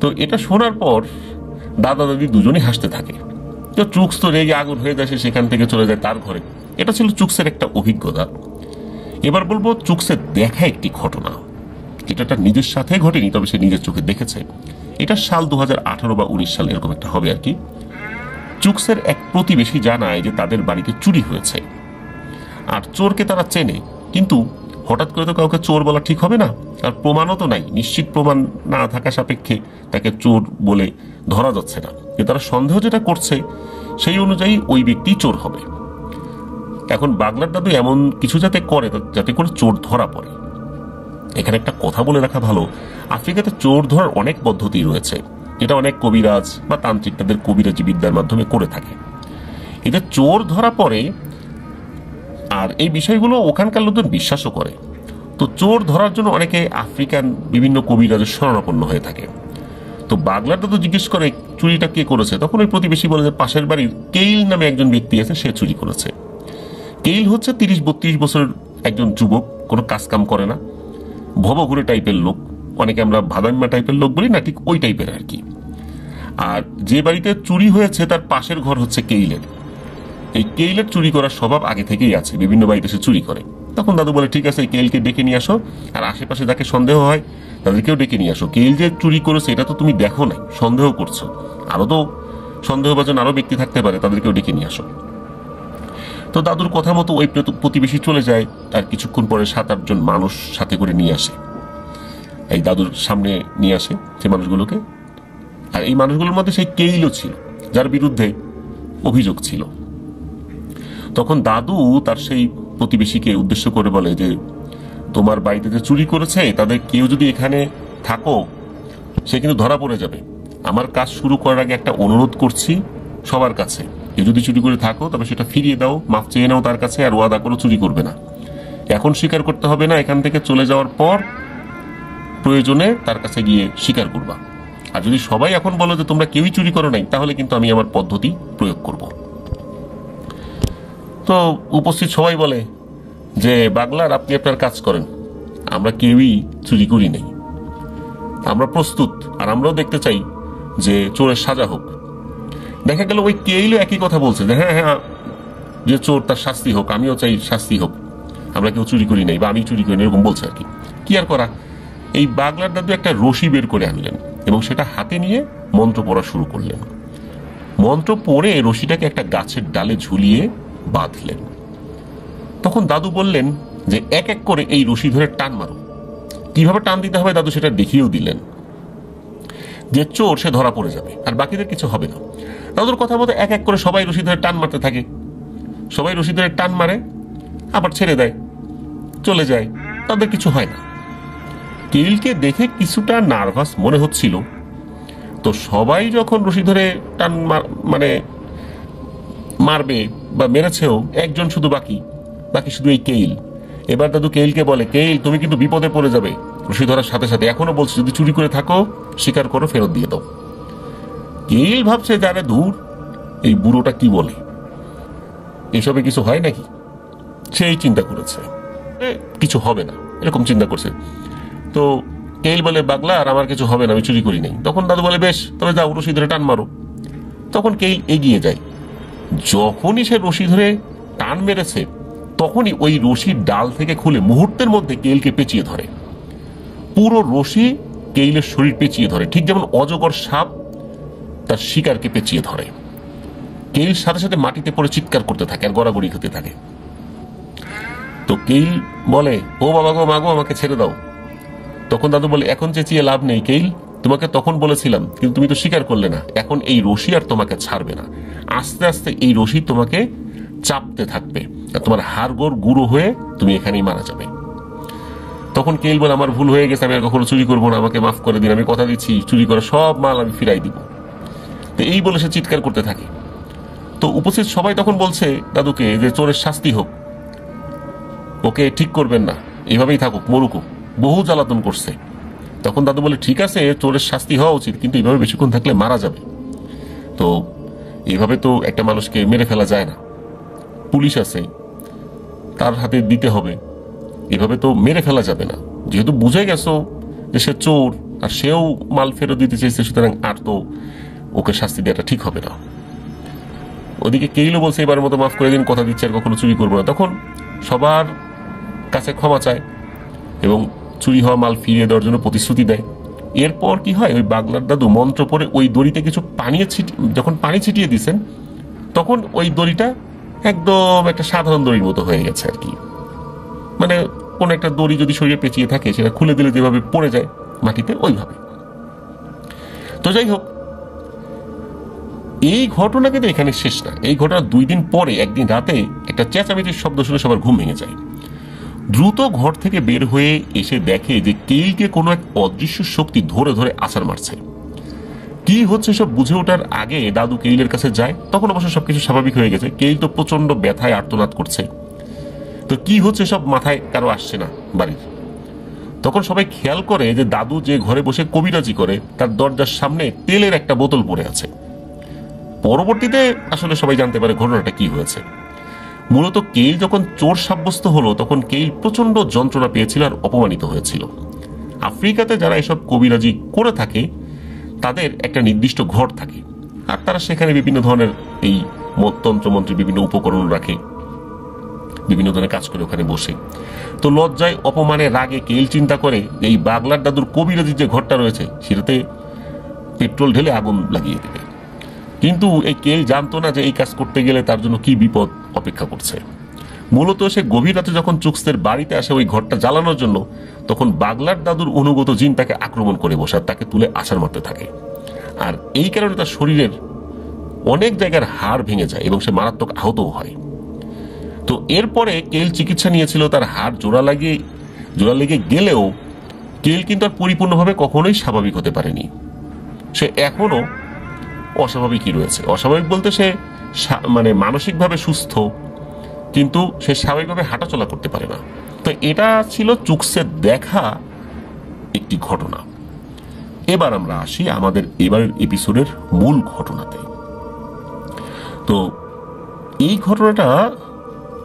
Speaker 2: তো এটা শোনার পর দাদা দাদি দুজনেই হাসতে থাকে। তো চুকস তো রেগে আগুন হয়ে যায়, সেখান থেকে চলে যায় তার ঘরে। এটা ছিল চুকসের একটা অভিজ্ঞতা। এবার বলবো চুকসের দেখা একটি ঘটনা, যেটা তার নিজের সাথে ঘটেনি, তবে সে নিজের চোখে দেখেছে। এটা সাল 2018 বা 19 সাল এরকম একটা হবে আর কি। চুকসের এক প্রতিবেশী জানায় যে তাদের বাড়িতে চুরি হয়েছে, আর চোরকে তারা চেনে, কিন্তু হঠাৎ করে তো কাউকে চোর বলা ঠিক হবে না, আর প্রমাণও তো নাই, নিশ্চিত প্রমাণ না থাকা সাপেক্ষে তাকে চোর বলে ধরা যাচ্ছে না। যে তারা সন্দেহ যেটা করছে সেই অনুযায়ী ওই ব্যক্তি চোর হবে। এখন বাগলার দাদু এমন কিছু যাতে করে যাতে করে চোর ধরা পড়ে। এখানে একটা কথা বলে রাখা ভালো, আফ্রিকাতে চোর ধরার অনেক পদ্ধতি রয়েছে, যেটা অনেক কবিরাজ বা তান্ত্রিক তাদের কবিরাজি বিদ্যার মাধ্যমে করে থাকে। এতে চোর ধরা পড়ে, আর এই বিষয়গুলো ওখানকার লোকজন বিশ্বাসও করে। তো চোর ধরার জন্য অনেকে আফ্রিকান বিভিন্ন কবিরাজের শরণাপন্ন হয়ে থাকে। তো বাগলার দাদু জিজ্ঞেস করে চুরিটা কে করেছে। তখন ওই প্রতিবেশী বলে যে পাশের বাড়ির কেইল নামে একজন ব্যক্তি আছে, সে চুরি করেছে। কেইল হচ্ছে 30-32 বছরের একজন যুবক, কোনো কাজকাম করে না, ভবঘুরে টাইপের লোক, অনেকে আমরা ভাদাইম্মা টাইপের লোক বলি না, ঠিক ওই টাইপের আর কি। আর যে বাড়িতে চুরি হয়েছে তার পাশের ঘর হচ্ছে কেইলের। এই কেইলের চুরি করার স্বভাব আগে থেকেই আছে, বিভিন্ন বাড়িতে সে চুরি করে। তখন দাদু বলে, ঠিক আছে, কেইলকে ডেকে নিয়ে আসো, আর আশেপাশে যাকে সন্দেহ হয় তাদেরকেও ডেকে নিয়ে আসো। কেইল যে চুরি করেছে এটা তো তুমি দেখো নাই, সন্দেহ করছো, আরো তো সন্দেহভাজন আরো ব্যক্তি থাকতে পারে, তাদেরকেও ডেকে নিয়ে আসো। তো দাদুর কথা মতো ওই প্রতিবেশী চলে যায়, আর কিছুক্ষণ পরে 7-8 জন মানুষ সাথে করে নিয়ে আসে, এই দাদুর সামনে নিয়ে আসে সেই মানুষগুলোকে। আর এই মানুষগুলোর মধ্যে সেই কেইলও ছিল, যার বিরুদ্ধে অভিযোগ ছিল। তখন দাদু তার সেই প্রতিবেশীকে উদ্দেশ্য করে বলে যে, তোমার বাড়িতে যে চুরি করেছে তাদের কেউ যদি এখানে থাকো, সে কিন্তু ধরা পড়ে যাবে। আমার কাজ শুরু করার আগে একটা অনুরোধ করছি সবার কাছে, কেউ যদি চুরি করে থাকো তবে সেটা ফিরিয়ে দাও, মাফ চেয়ে নাও তার কাছে, আর ওয়াদা করো চুরি করবে না। এখন স্বীকার করতে হবে না, এখান থেকে চলে যাওয়ার পর প্রয়োজনে তার কাছে গিয়ে স্বীকার করবা। আর যদি সবাই এখন বলো যে তোমরা কেউই চুরি করো নাই, তাহলে কিন্তু আমি আমার পদ্ধতি প্রয়োগ করব। তো উপস্থিত সবাই বলে যে বাগলার, আপনি আপনার কাজ করেন, আমরা কেউই চুরি করি নাই, আমরা প্রস্তুত, আর আমরাও দেখতে চাই যে চোরের সাজা হোক। দেখা গেল ওই কেইলও একই কথা বলছে যে হ্যাঁ হ্যাঁ, যে চোর তার শাস্তি হোক, আমিও চাই শাস্তি হোক, আমরা কেউ চুরি করি নাই বা আমি চুরি করি না, এরকম বলছে আর কি। কি আর করা, এই বাগলার দাদু একটা রশি বের করে আনলেন এবং সেটা হাতে নিয়ে মন্ত্র পড়া শুরু করলেন। মন্ত্র পড়ে রশিটাকে একটা গাছের ডালে ঝুলিয়ে বাঁধলেন। তখন দাদু বললেন যে এক এক করে এই রশি ধরে টান মারো। কিভাবে টান দিতে হবে দাদু সেটা দেখিয়েও দিলেন। যে চোর সে ধরা পড়ে যাবে আর বাকিদের কিছু হবে না। দাদুর কথা মতো এক এক করে সবাই রশি ধরে টান মারতে থাকে। সবাই রশি ধরে টান মারে, আবার ছেড়ে দেয়, চলে যায়, তাদের কিছু হয় না। কেইলকে দেখে কিছুটা নার্ভাস মনে হচ্ছিল। তো সবাই যখন রশি ধরে টান মানে মারবে বা মেরেছেও, একজন শুধু বাকি শুধু এই কেইল। এবার দাদু কেইলকে বলে, কেইল তুমি কিন্তু বিপদে পড়ে যাবে রশি ধরার সাথে সাথে, এখনো বলছি যদি চুরি করে থাকো স্বীকার করো, ফেরত দিয়ে দাও। কেইল ভাবছে যারে দূর, এই বুড়োটা কি বলে, এসবে কিছু হয় নাকি, সেই চিন্তা করেছে কিছু হবে না, এরকম চিন্তা করছে। তো কেইল বলে, বাগলা আর আমার কিছু হবে না, আমি চুরি করি নাই। তখন দাদু বলে, বেশ তবে যাও রশি ধরে টান মারো। তখন কেইল এগিয়ে যায়। যখনই সে রশি ধরে টান মেরেছে, তখনই ওই রশির ডাল থেকে খুলে মুহূর্তের মধ্যে কেইলকে পেঁচিয়ে ধরে। পুরো রশি কেইলের শরীর পেঁচিয়ে ধরে, ঠিক যেমন অজগর সাপ তার শিকারকে পেঁচিয়ে ধরে। কেইল সাথে সাথে মাটিতে পড়ে চিৎকার করতে থাকে আর গড়াগড়ি খেতে থাকে। তো কেইল বলে, ও বাবা গো, মাগো, আমাকে ছেড়ে দাও। তখন দাদু বলে, এখন চেঁচিয়ে লাভ নেই কেইল, তোমাকে তখন বলেছিলাম কিন্তু তুমি তো স্বীকার করলে না। এখন এই রশি আর তোমাকে ছাড়বে না, আস্তে আস্তে এই রশি তোমাকে চাপতে থাকবে আর তোমার হাড়গোড় গুঁড়ো হয়ে তুমি এখানেই মারা যাবে। তখন কেইল বলে, আমার ভুল হয়ে গেছে, আমি আর কখনো চুরি করবো না, আমাকে মাফ করে দিন, আমি কথা দিচ্ছি চুরি করা সব মাল আমি ফিরাই দিব। তো এই বলে সে চিৎকার করতে থাকে। তো উপস্থিত সবাই তখন বলছে দাদুকে যে চোরের শাস্তি হোক, ওকে ঠিক করবেন না, এভাবেই থাকুক, মরুকুক, বহু জ্বালাতন করছে। তখন দাদু বলে, ঠিক আছে চোরের শাস্তি হওয়া উচিত, কিন্তু এইভাবে বেশিক্ষণ থাকলে মারা যাবে। তো এইভাবে তো একটা মানুষকে মেরে ফেলা যায় না, পুলিশ আছে, তার হাতে দিতে হবে, এভাবে তো মেরে ফেলা যাবে না। যেহেতু বুঝে গেছো যে সে চোর আর সেও মাল ফেরত দিতে চেয়েছে, সুতরাং আর তো ওকে শাস্তি দেওয়াটা ঠিক হবে না। ওদিকে কেইলও বলছে, এবার মতো মাফ করে দিন, কথা দিচ্ছে আর কখনো চুরি করবো না। তখন সবার কাছে ক্ষমা চায় এবং চুরি হওয়া মাল ফিরিয়ে দেওয়ার জন্য প্রতিশ্রুতি দেয়। এরপর কি হয়, ওই বাগলার দাদু মন্ত্র পড়ে ওই দড়িতে কিছু যখন পানি ছিটিয়ে দিয়েছেন, তখন ওই দড়িটা একদম একটা সাধারণ দড়ির মতো হয়ে গেছে আর কি। মানে কোন একটা দড়ি যদি শরীরে পেঁচিয়ে থাকে, সেটা খুলে দিলে যেভাবে পড়ে যায় মাটিতে, ওইভাবে। তো যাই হোক, এই ঘটনা কিন্তু এখানে শেষ না। এই ঘটনা 2 দিন পরে একদিন রাতে একটা চেঁচামেচির শব্দ শুনে সবার ঘুম ভেঙে যায়। দ্রুত ঘর থেকে বের হয়ে এসে দেখে যে কেইলকে কোনো এক অদৃশ্য শক্তি ধরে ধরে আছাড় মারছে। কি হচ্ছে সব বুঝে ওঠার আগে দাদু কেইলের কাছে যায়। তখন অবশ্য সবকিছু স্বাভাবিক হয়ে গেছে, কেইল তো প্রচন্ড ব্যথায় আর্তনাদ করছে। তো কি হচ্ছে সব মাথায় কারো আসছে না বাড়ির। তখন সবাই খেয়াল করে যে দাদু যে ঘরে বসে কবিরাজি করে, তার দরজার সামনে তেলের একটা বোতল পড়ে আছে। পরবর্তীতে আসলে সবাই জানতে পারে ঘটনাটা কি হয়েছে। মূলত কেইল যখন চোর সাব্যস্ত হলো, তখন কেইল প্রচন্ড যন্ত্রণা পেয়েছিল আর অপমানিত হয়েছিল। আফ্রিকাতে যারা এসব কবিরাজি করে থাকে, তাদের একটা নির্দিষ্ট ঘর থাকে আর তারা সেখানে বিভিন্ন ধরনের এই তন্ত্রমন্ত্রের বিভিন্ন উপকরণ রাখে, বিভিন্ন ধরনের কাজ করে ওখানে বসে। তো লজ্জায়, অপমানে, রাগে কেইল চিন্তা করে এই বাগলার দাদুর কবিরাজির যে ঘরটা রয়েছে সেটাতে পেট্রোল ঢেলে আগুন লাগিয়ে দেবে। কিন্তু এই কেইল জানতো না যে এই কাজ করতে গেলে তার জন্য কি বিপদ অপেক্ষা করছে। মূলত সে গভীর রাতে যখন চুক্সের বাড়িতে আসে ওই ঘরটা জ্বালানোর জন্য, তখন বাগলার দাদুর অনুগত জিন তাকে আক্রমণ করে বসে, তাকে তুলে আছাড় মারতে থাকে। আর এই কারণে তার শরীরের অনেক জায়গার হাড় ভেঙে যায় এবং সে মারাত্মক আহতও হয়। তো এরপরে কেইল চিকিৎসা নিয়েছিল, তার হাড় জোড়া লেগে গেলেও কেইল কিন্তু আর পরিপূর্ণভাবে কখনোই স্বাভাবিক হতে পারেনি। সে এখনো অস্বাভাবিকই রয়েছে। অস্বাভাবিক বলতে সে মানে মানসিকভাবে সুস্থ, কিন্তু সে স্বাভাবিকভাবে হাঁটাচলা করতে পারে না। তো এটা ছিল চুক্সের দেখা একটি ঘটনা। এবার আমরা আসি আমাদের এবারের এপিসোডের মূল ঘটনাতে। তো এই ঘটনাটা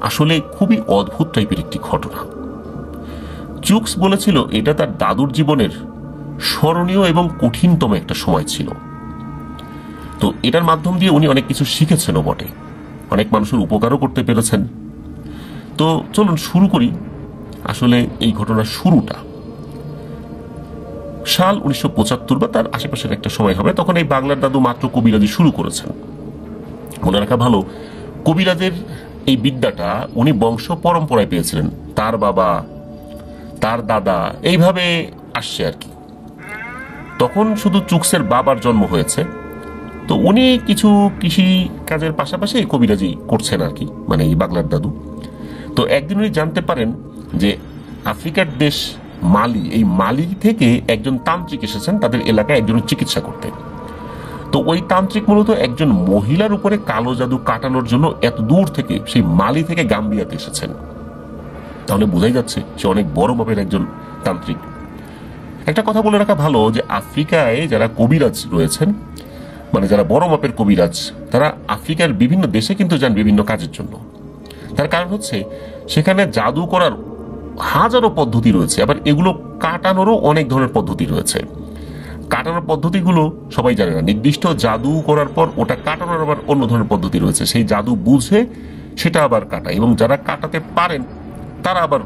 Speaker 2: আসলে খুবই অদ্ভুত টাইপের একটি ঘটনা। চুকস বলেছিল এটা তার দাদুর জীবনের স্মরণীয় এবং কঠিনতম একটা সময় ছিল। তো এটার মাধ্যম দিয়ে উনি অনেক কিছু শিখেছেনও বটে, অনেক মানুষের উপকারও করতে পেরেছেন। তো চলুন শুরু করি আসলে এই ঘটনার শুরুটা। সাল 1975 বা তার আশেপাশের একটা সময় হবে, তখন এই বাংলার দাদু মাত্র কবিরাজি শুরু করেছেন। মনে রাখা ভালো, কবিরাজের এই বিদ্যাটা উনি বংশ পরম্পরায় পেয়েছিলেন, তার বাবা তার দাদা এইভাবে আসছে আর কি। তখন শুধু চুকসের বাবার জন্ম হয়েছে, তো উনি কিছু কৃষি কাজের পাশাপাশি কবিরাজি করছেন আর কি, মানে এই বাংলার দাদু। তো একদিন উনি জানতে পারেন যে আফ্রিকার দেশ মালি, এই মালি থেকে একজন তান্ত্রিক এসেছেন তাদের এলাকায় একজনের চিকিৎসা করতে। তো ওই তান্ত্রিক মূলত একজন মহিলার উপরে কালো জাদু কাটানোর জন্য এত দূর থেকে, সেই মালি থেকে গাম্বিয়াতে এসেছেন। তাহলে বোঝাই যাচ্ছে সে অনেক বড় মাপের একজন তান্ত্রিক। একটা কথা বলে রাখা ভালো যে আফ্রিকায় যারা কবিরাজ রয়েছেন, মানে যারা বড় মাপের কবিরাজ, তারা আফ্রিকার বিভিন্ন দেশে কিন্তু যান বিভিন্ন কাজের জন্য। তার কারণ হচ্ছে সেখানে জাদু করার হাজারো পদ্ধতি রয়েছে, আবার এগুলো কাটানোরও অনেক ধরনের পদ্ধতি রয়েছে। কাটানোর পদ্ধতিগুলো সবাই জানে না, নির্দিষ্ট জাদু করার পর ওটা কাটানোর আবার অন্য ধরনের পদ্ধতি রয়েছে, সেই জাদু বুঝে সেটা আবার কাটায়, এবং যারা কাটাতে পারেন তারা আবার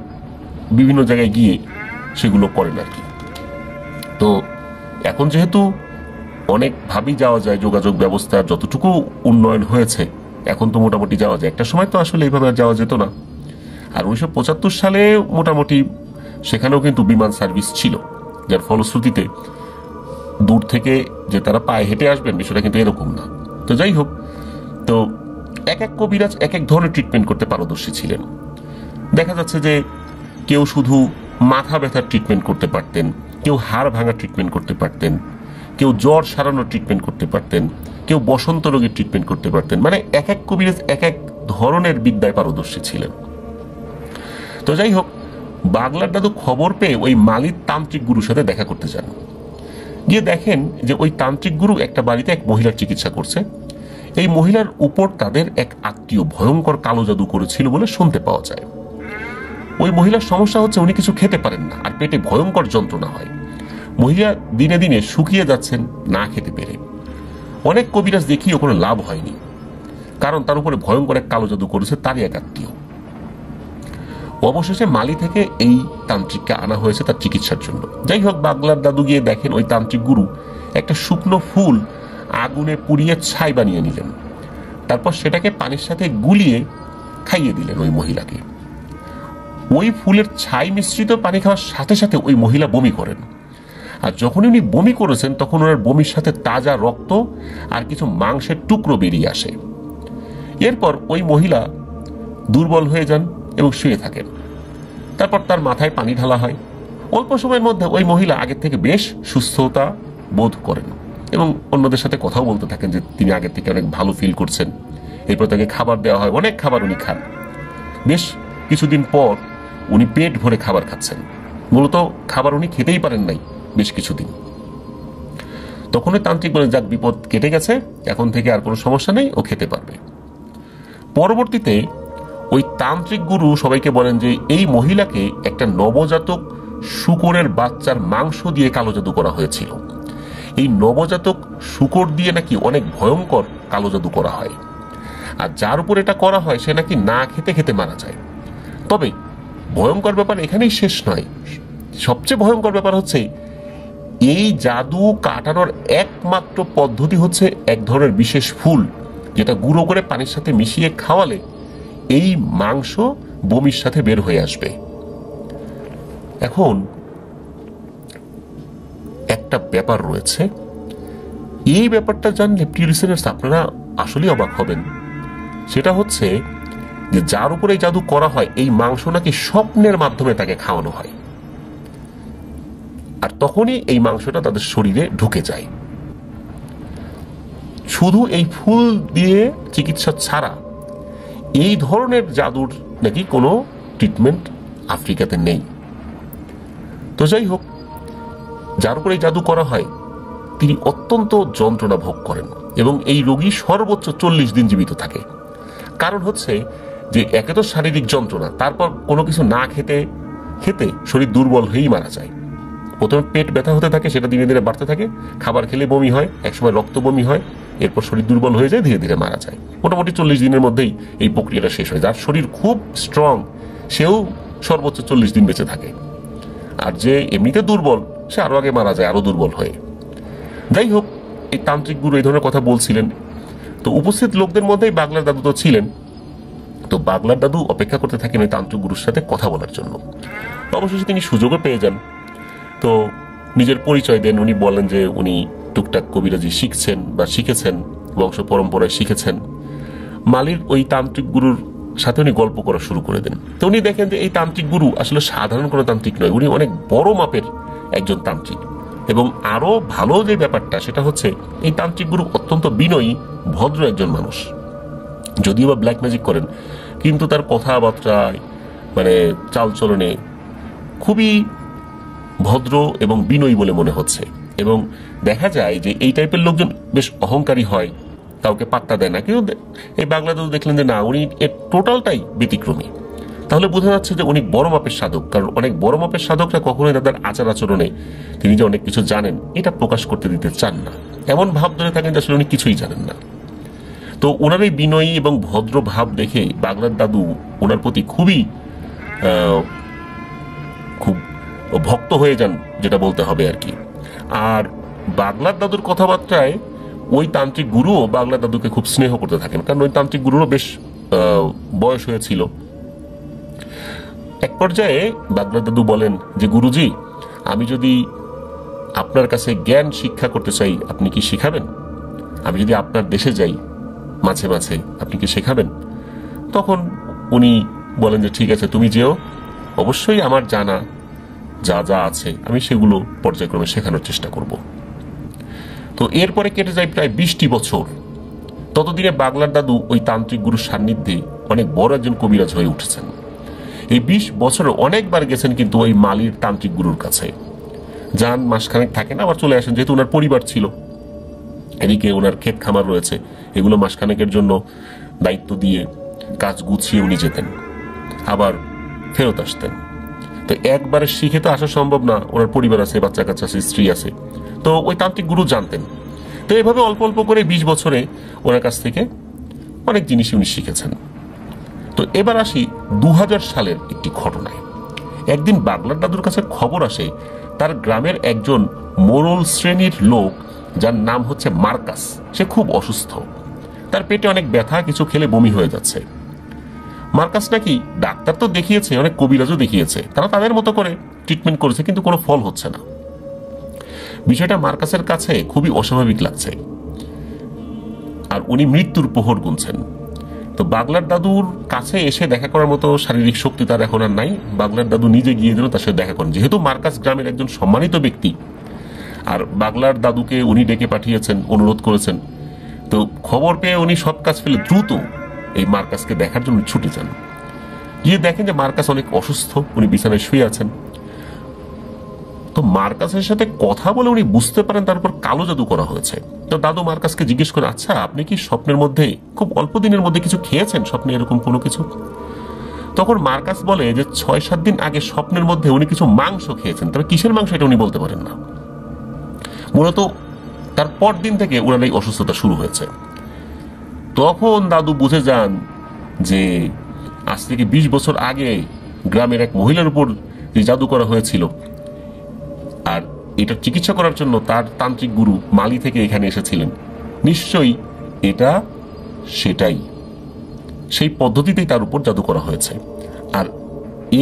Speaker 2: বিভিন্ন জায়গায় গিয়ে সেগুলো করেন আর কি। তো এখন যেহেতু অনেকভাবেই যাওয়া যায়, যোগাযোগ ব্যবস্থার যতটুকু উন্নয়ন হয়েছে এখন তো মোটামুটি যাওয়া যায়, একটা সময় তো আসলে এইভাবে যাওয়া যেত না। আর 1975 সালে মোটামুটি সেখানেও কিন্তু বিমান সার্ভিস ছিল, যার ফলশ্রুতিতে দূর থেকে যে তারা পায়ে হেঁটে আসবেন বিষয়টা কিন্তু এরকম না। তো যাই হোক, তো এক এক কবিরাজ এক এক ধরনের ট্রিটমেন্ট করতে পারদর্শী ছিলেন। দেখা যাচ্ছে যে কেউ শুধু মাথা ব্যথার ট্রিটমেন্ট করতে পারতেন, কেউ হাড় ভাঙা ট্রিটমেন্ট করতে পারতেন, কেউ জ্বর সারানোর ট্রিটমেন্ট করতে পারতেন, কেউ বসন্ত রোগের ট্রিটমেন্ট করতে পারতেন। মানে এক এক কবিরাজ এক এক ধরনের বিদ্যায় পারদর্শী ছিলেন। তো যাই হোক, বাংলার দাদু খবর পেয়ে ওই মালির তান্ত্রিক গুরুর সাথে দেখা করতে যান। গিয়ে দেখেন যে ওই তান্ত্রিক গুরু একটা বাড়িতে এক মহিলার চিকিৎসা করছে। এই মহিলার উপর তাদের এক আত্মীয় ভয়ঙ্কর কালো জাদু করেছিল বলে শুনতে পাওয়া যায়। ওই মহিলার সমস্যা হচ্ছে উনি কিছু খেতে পারেন না, আর পেটে ভয়ঙ্কর যন্ত্রণা হয়। মহিলা দিনে দিনে শুকিয়ে যাচ্ছেন না খেতে পেরে। অনেক কবিরাজ দেখিয়েও কোনো লাভ হয়নি, কারণ তার উপরে ভয়ঙ্কর এক কালো জাদু করেছে তারই এক আত্মীয়। অবশেষে মালি থেকে এই তান্ত্রিককে আনা হয়েছে তার চিকিৎসার জন্য। যাই হোক, বাংলার দাদু গিয়ে দেখেন ওই তান্ত্রিক গুরু একটা শুকনো ফুল আগুনে পুড়িয়ে ছাই বানিয়ে নিলেন, তারপর সেটাকে পানির সাথে গুলিয়ে খাইয়ে দিলেন ওই মহিলাকে। ওই ফুলের ছাই মিশ্রিত পানি খাওয়ার সাথে সাথে ওই মহিলা বমি করেন। আর যখন উনি বমি করেছেন তখন ওনার বমির সাথে তাজা রক্ত আর কিছু মাংসের টুকরো বেরিয়ে আসে। এরপর ওই মহিলা দুর্বল হয়ে যান এবং শুয়ে থাকেন। তারপর তার মাথায় পানি ঢালা হয়। অল্প সময়ের মধ্যে ওই মহিলা আগের থেকে বেশ সুস্থতা বোধ করেন এবং অন্যদের সাথে কথাও বলতে থাকেন যে তিনি আগের থেকে অনেক ভালো ফিল করছেন। এরপর তাকে খাবার দেওয়া হয়, অনেক খাবার উনি খান। বেশ কিছুদিন পর উনি পেট ভরে খাবার খাচ্ছেন। মূলত খাবার উনি খেতেই পারেন নাই বেশ কিছুদিন। তখন ওই তান্ত্রিক বলেন, যাক, বিপদ কেটে গেছে, এখন থেকে আর কোনো সমস্যা নেই, ও খেতে পারবে। পরবর্তীতে ওই তান্ত্রিক গুরু সবাইকে বলেন যে এই মহিলাকে একটা নবজাতক শূকরের বাচ্চার মাংস দিয়ে কালো জাদু করা হয়েছিল। এই নবজাতক শূকর দিয়ে নাকি অনেক ভয়ঙ্কর কালো জাদু করা হয়, আর যার উপর এটা করা হয় সে নাকি না খেতে খেতে মারা যায়। তবে ভয়ঙ্কর ব্যাপার এখানেই শেষ নয়। সবচেয়ে ভয়ঙ্কর ব্যাপার হচ্ছে এই জাদু কাটানোর একমাত্র পদ্ধতি হচ্ছে এক ধরনের বিশেষ ফুল, যেটা গুঁড়ো করে পানির সাথে মিশিয়ে খাওয়ালে এই মাংস বমির সাথে বের হয়ে আসবে। এখন একটা ব্যাপার রয়েছে, এই ব্যাপারটা জানলে প্রিয় লিসেনার্স আপনারা আসলেই অবাক হবেন। সেটা হচ্ছে যে যার উপরে এই জাদু করা হয় এই মাংস নাকি স্বপ্নের মাধ্যমে তাকে খাওয়ানো হয়, আর তখনই এই মাংসটা তাদের শরীরে ঢুকে যায়। শুধু এই ফুল দিয়ে চিকিৎসা ছাড়া এই ধরনের জাদুর নাকি কোনো ট্রিটমেন্ট আফ্রিকাতে নেই। তো যাই হোক, যার উপরে জাদু করা হয় তিনি অত্যন্ত যন্ত্রণা ভোগ করেন এবং এই রোগী সর্বোচ্চ 40 দিন জীবিত থাকে। কারণ হচ্ছে যে একে তো শারীরিক যন্ত্রণা, তারপর কোনো কিছু না খেতে খেতে শরীর দুর্বল হয়েই মারা যায়। প্রথমে পেট ব্যথা হতে থাকে, সেটা ধীরে ধীরে বাড়তে থাকে, খাবার খেলে বমি হয়, একসময় রক্ত বমি হয়, এরপর শরীর দুর্বল হয়ে যায়, ধীরে ধীরে মারা যায়। মোটামুটি 40 দিনের মধ্যেই এই প্রক্রিয়াটা শেষ হয়। যার শরীর খুব স্ট্রং সেও সর্বোচ্চ 40 দিন বেঁচে থাকে, আর যে এমনিতে দুর্বল সে আরো আগে মারা যায়, আরো দুর্বল হয়ে। যাই হোক, এই তান্ত্রিক গুরু এই ধরনের কথা বলছিলেন, তো উপস্থিত লোকদের মধ্যেই বাগলার দাদু তো ছিলেন। তো বাগলার দাদু অপেক্ষা করতে থাকেন ওই তান্ত্রিক গুরুর সাথে কথা বলার জন্য। অবশেষে তিনি সুযোগও পেয়ে যান। তো নিজের পরিচয় দেন, উনি বলেন যে উনি টুকটাক কবিরাজি শিখছেন বা শিখেছেন, বংশ পরম্পরায় শিখেছেন। মালির ওই তান্ত্রিক গুরুর সাথে উনি গল্প করা শুরু করে দেন। তো উনি দেখেন যে এই তান্ত্রিক গুরু আসলে সাধারণ কোনো তান্ত্রিক নয়, উনি অনেক বড় মাপের একজন তান্ত্রিক। এবং আরো ভালো যে ব্যাপারটা সেটা হচ্ছে এই তান্ত্রিক গুরু অত্যন্ত বিনয়ী, ভদ্র একজন মানুষ। যদিও বা ব্ল্যাক ম্যাজিক করেন, কিন্তু তার কথাবার্তায় মানে চালচলনে খুবই ভদ্র এবং বিনয়ী বলে মনে হচ্ছে। এবং দেখা যায় যে এই টাইপের লোকজন বেশ অহংকারী হয়, কাউকে পাত্তা দেয় না। কিন্তু এই বাংলাদেশ দেখলেন যে না, উনি এর টোটালটাই ব্যতিক্রমী। তাহলে বোঝা যাচ্ছে যে উনি বড় মাপের সাধক। কারণ অনেক বড় মাপের সাধকরা কখনোই তাদের আচার আচরণে তিনি যে অনেক কিছু জানেন এটা প্রকাশ করতে দিতে চান না, এমন ভাব ধরে থাকেন যে আসলে উনি কিছুই জানেন না। তো ওনার এই বিনয়ী এবং ভদ্র ভাব দেখে বাগলার দাদু ওনার প্রতি খুব ভক্ত হয়ে যান, যেটা বলতে হবে আর কি। আর বাগলার দাদুর কথাবার্তায় ওই তান্ত্রিক গুরুও বাগলার দাদুকে খুব স্নেহ করতে থাকেন, কারণ ওই তান্ত্রিক গুরুরও বেশ বয়স হয়েছিল। এক পর্যায়ে বাগলার দাদু বলেন যে গুরুজি, আমি যদি আপনার কাছে জ্ঞান শিক্ষা করতে চাই, আপনি কি শিখাবেন? আমি যদি আপনার দেশে যাই মাঝে মাঝে, আপনি কি শেখাবেন? তখন উনি বলেন যে ঠিক আছে, তুমি যেও, অবশ্যই আমার জানা যা যা আছে আমি সেগুলো পর্যায়ক্রমে শেখানোর চেষ্টা করব। তো এরপরে কেটে যায় প্রায় 20টি বছর। ততদিনে বাগলার দাদু ওই তান্ত্রিক গুরুর সান্নিধ্যে অনেক বড় একজন কবিরাজ হয়ে উঠেছেন। এই 20 বছরে অনেকবার গেছেন কিন্তু ওই মালির তান্ত্রিক গুরুর কাছে। যান, মাসখানেক থাকেন, আবার চলে আসেন, যেহেতু ওনার পরিবার ছিল, এদিকে ওনার ক্ষেত খামার রয়েছে, এগুলো মাসখানেকের জন্য দায়িত্ব দিয়ে কাজ গুছিয়ে উনি যেতেন, আবার ফেরত আসতেন। তো একবারে শিখে তো আসা সম্ভব না, ওনার পরিবার আছে, বাচ্চা কাচ্চা আছে, স্ত্রী আছে। তো ওই তান্ত্রিক গুরু জানতেন। তো এভাবে অল্প অল্প করে 20 বছরে ওনার কাছ থেকে অনেক জিনিসই উনি শিখেছেন। তো এবার আসি 2000 সালের একটি ঘটনায়। একদিন বাগলার দাদুর কাছে খবর আসে তার গ্রামের একজন মোড়ল শ্রেণীর লোক, যার নাম হচ্ছে মার্কাস, সে খুব অসুস্থ, তার পেটে অনেক ব্যথা, কিছু খেলে বমি হয়ে যাচ্ছে। মার্কাস নাকি ডাক্তার তো দেখিয়েছে, অনেক কবিরাজও দেখিয়েছে, তারা তাদের মতো করে ট্রিটমেন্ট করেছে, কিন্তু কোনো ফল হচ্ছে না। বিষয়টা মার্কাসের কাছে খুবই অস্বাভাবিক লাগছে, আর উনি মৃত্যুর প্রহর গুনছেন। তো বাগলার দাদুর কাছে এসে দেখা করার মতো শারীরিক শক্তি তার এখন আর নাই। বাগলার দাদু নিজে গিয়ে যেন তার সাথে দেখা করেন, যেহেতু মার্কাস গ্রামের একজন সম্মানিত ব্যক্তি, আর বাগলার দাদুকে উনি ডেকে পাঠিয়েছেন, অনুরোধ করেছেন। তো খবর পেয়ে উনি সব কাজ ফেলে দ্রুত এই মার্কাসকে দেখার জন্য ছুটে যান। গিয়ে দেখেন যে মার্কাস অনেক অসুস্থ, উনি বিছানায় শুয়ে আছেন। তো মার্কাসের সাথে কথা বলে উনি বুঝতে পারেন তার উপর কালো জাদু করা হয়েছে। তো দাদু মার্কাসকে জিজ্ঞেস করে, আচ্ছা আপনি কি স্বপ্নের মধ্যে খুব অল্প দিনের মধ্যে কিছু খেয়েছেন, স্বপ্নে এরকম কোনো কিছু? তখন মার্কাস বলে যে 6-7 দিন আগে স্বপ্নের মধ্যে উনি কিছু মাংস খেয়েছেন, তবে কিসের মাংস এটা উনি বলতে পারেন না। মূলত তার পর দিন থেকে ওনার এই অসুস্থতা শুরু হয়েছে। তখন দাদু বুঝে যান যে আজ থেকে 20 বছর আগে গ্রামের এক মহিলার উপর যে জাদু করা হয়েছিল, আর এটার চিকিৎসা করার জন্য তার তান্ত্রিক গুরু মালি থেকে এখানে এসেছিলেন, নিশ্চয়ই এটা সেটাই, সেই পদ্ধতিতেই তার উপর জাদু করা হয়েছে। আর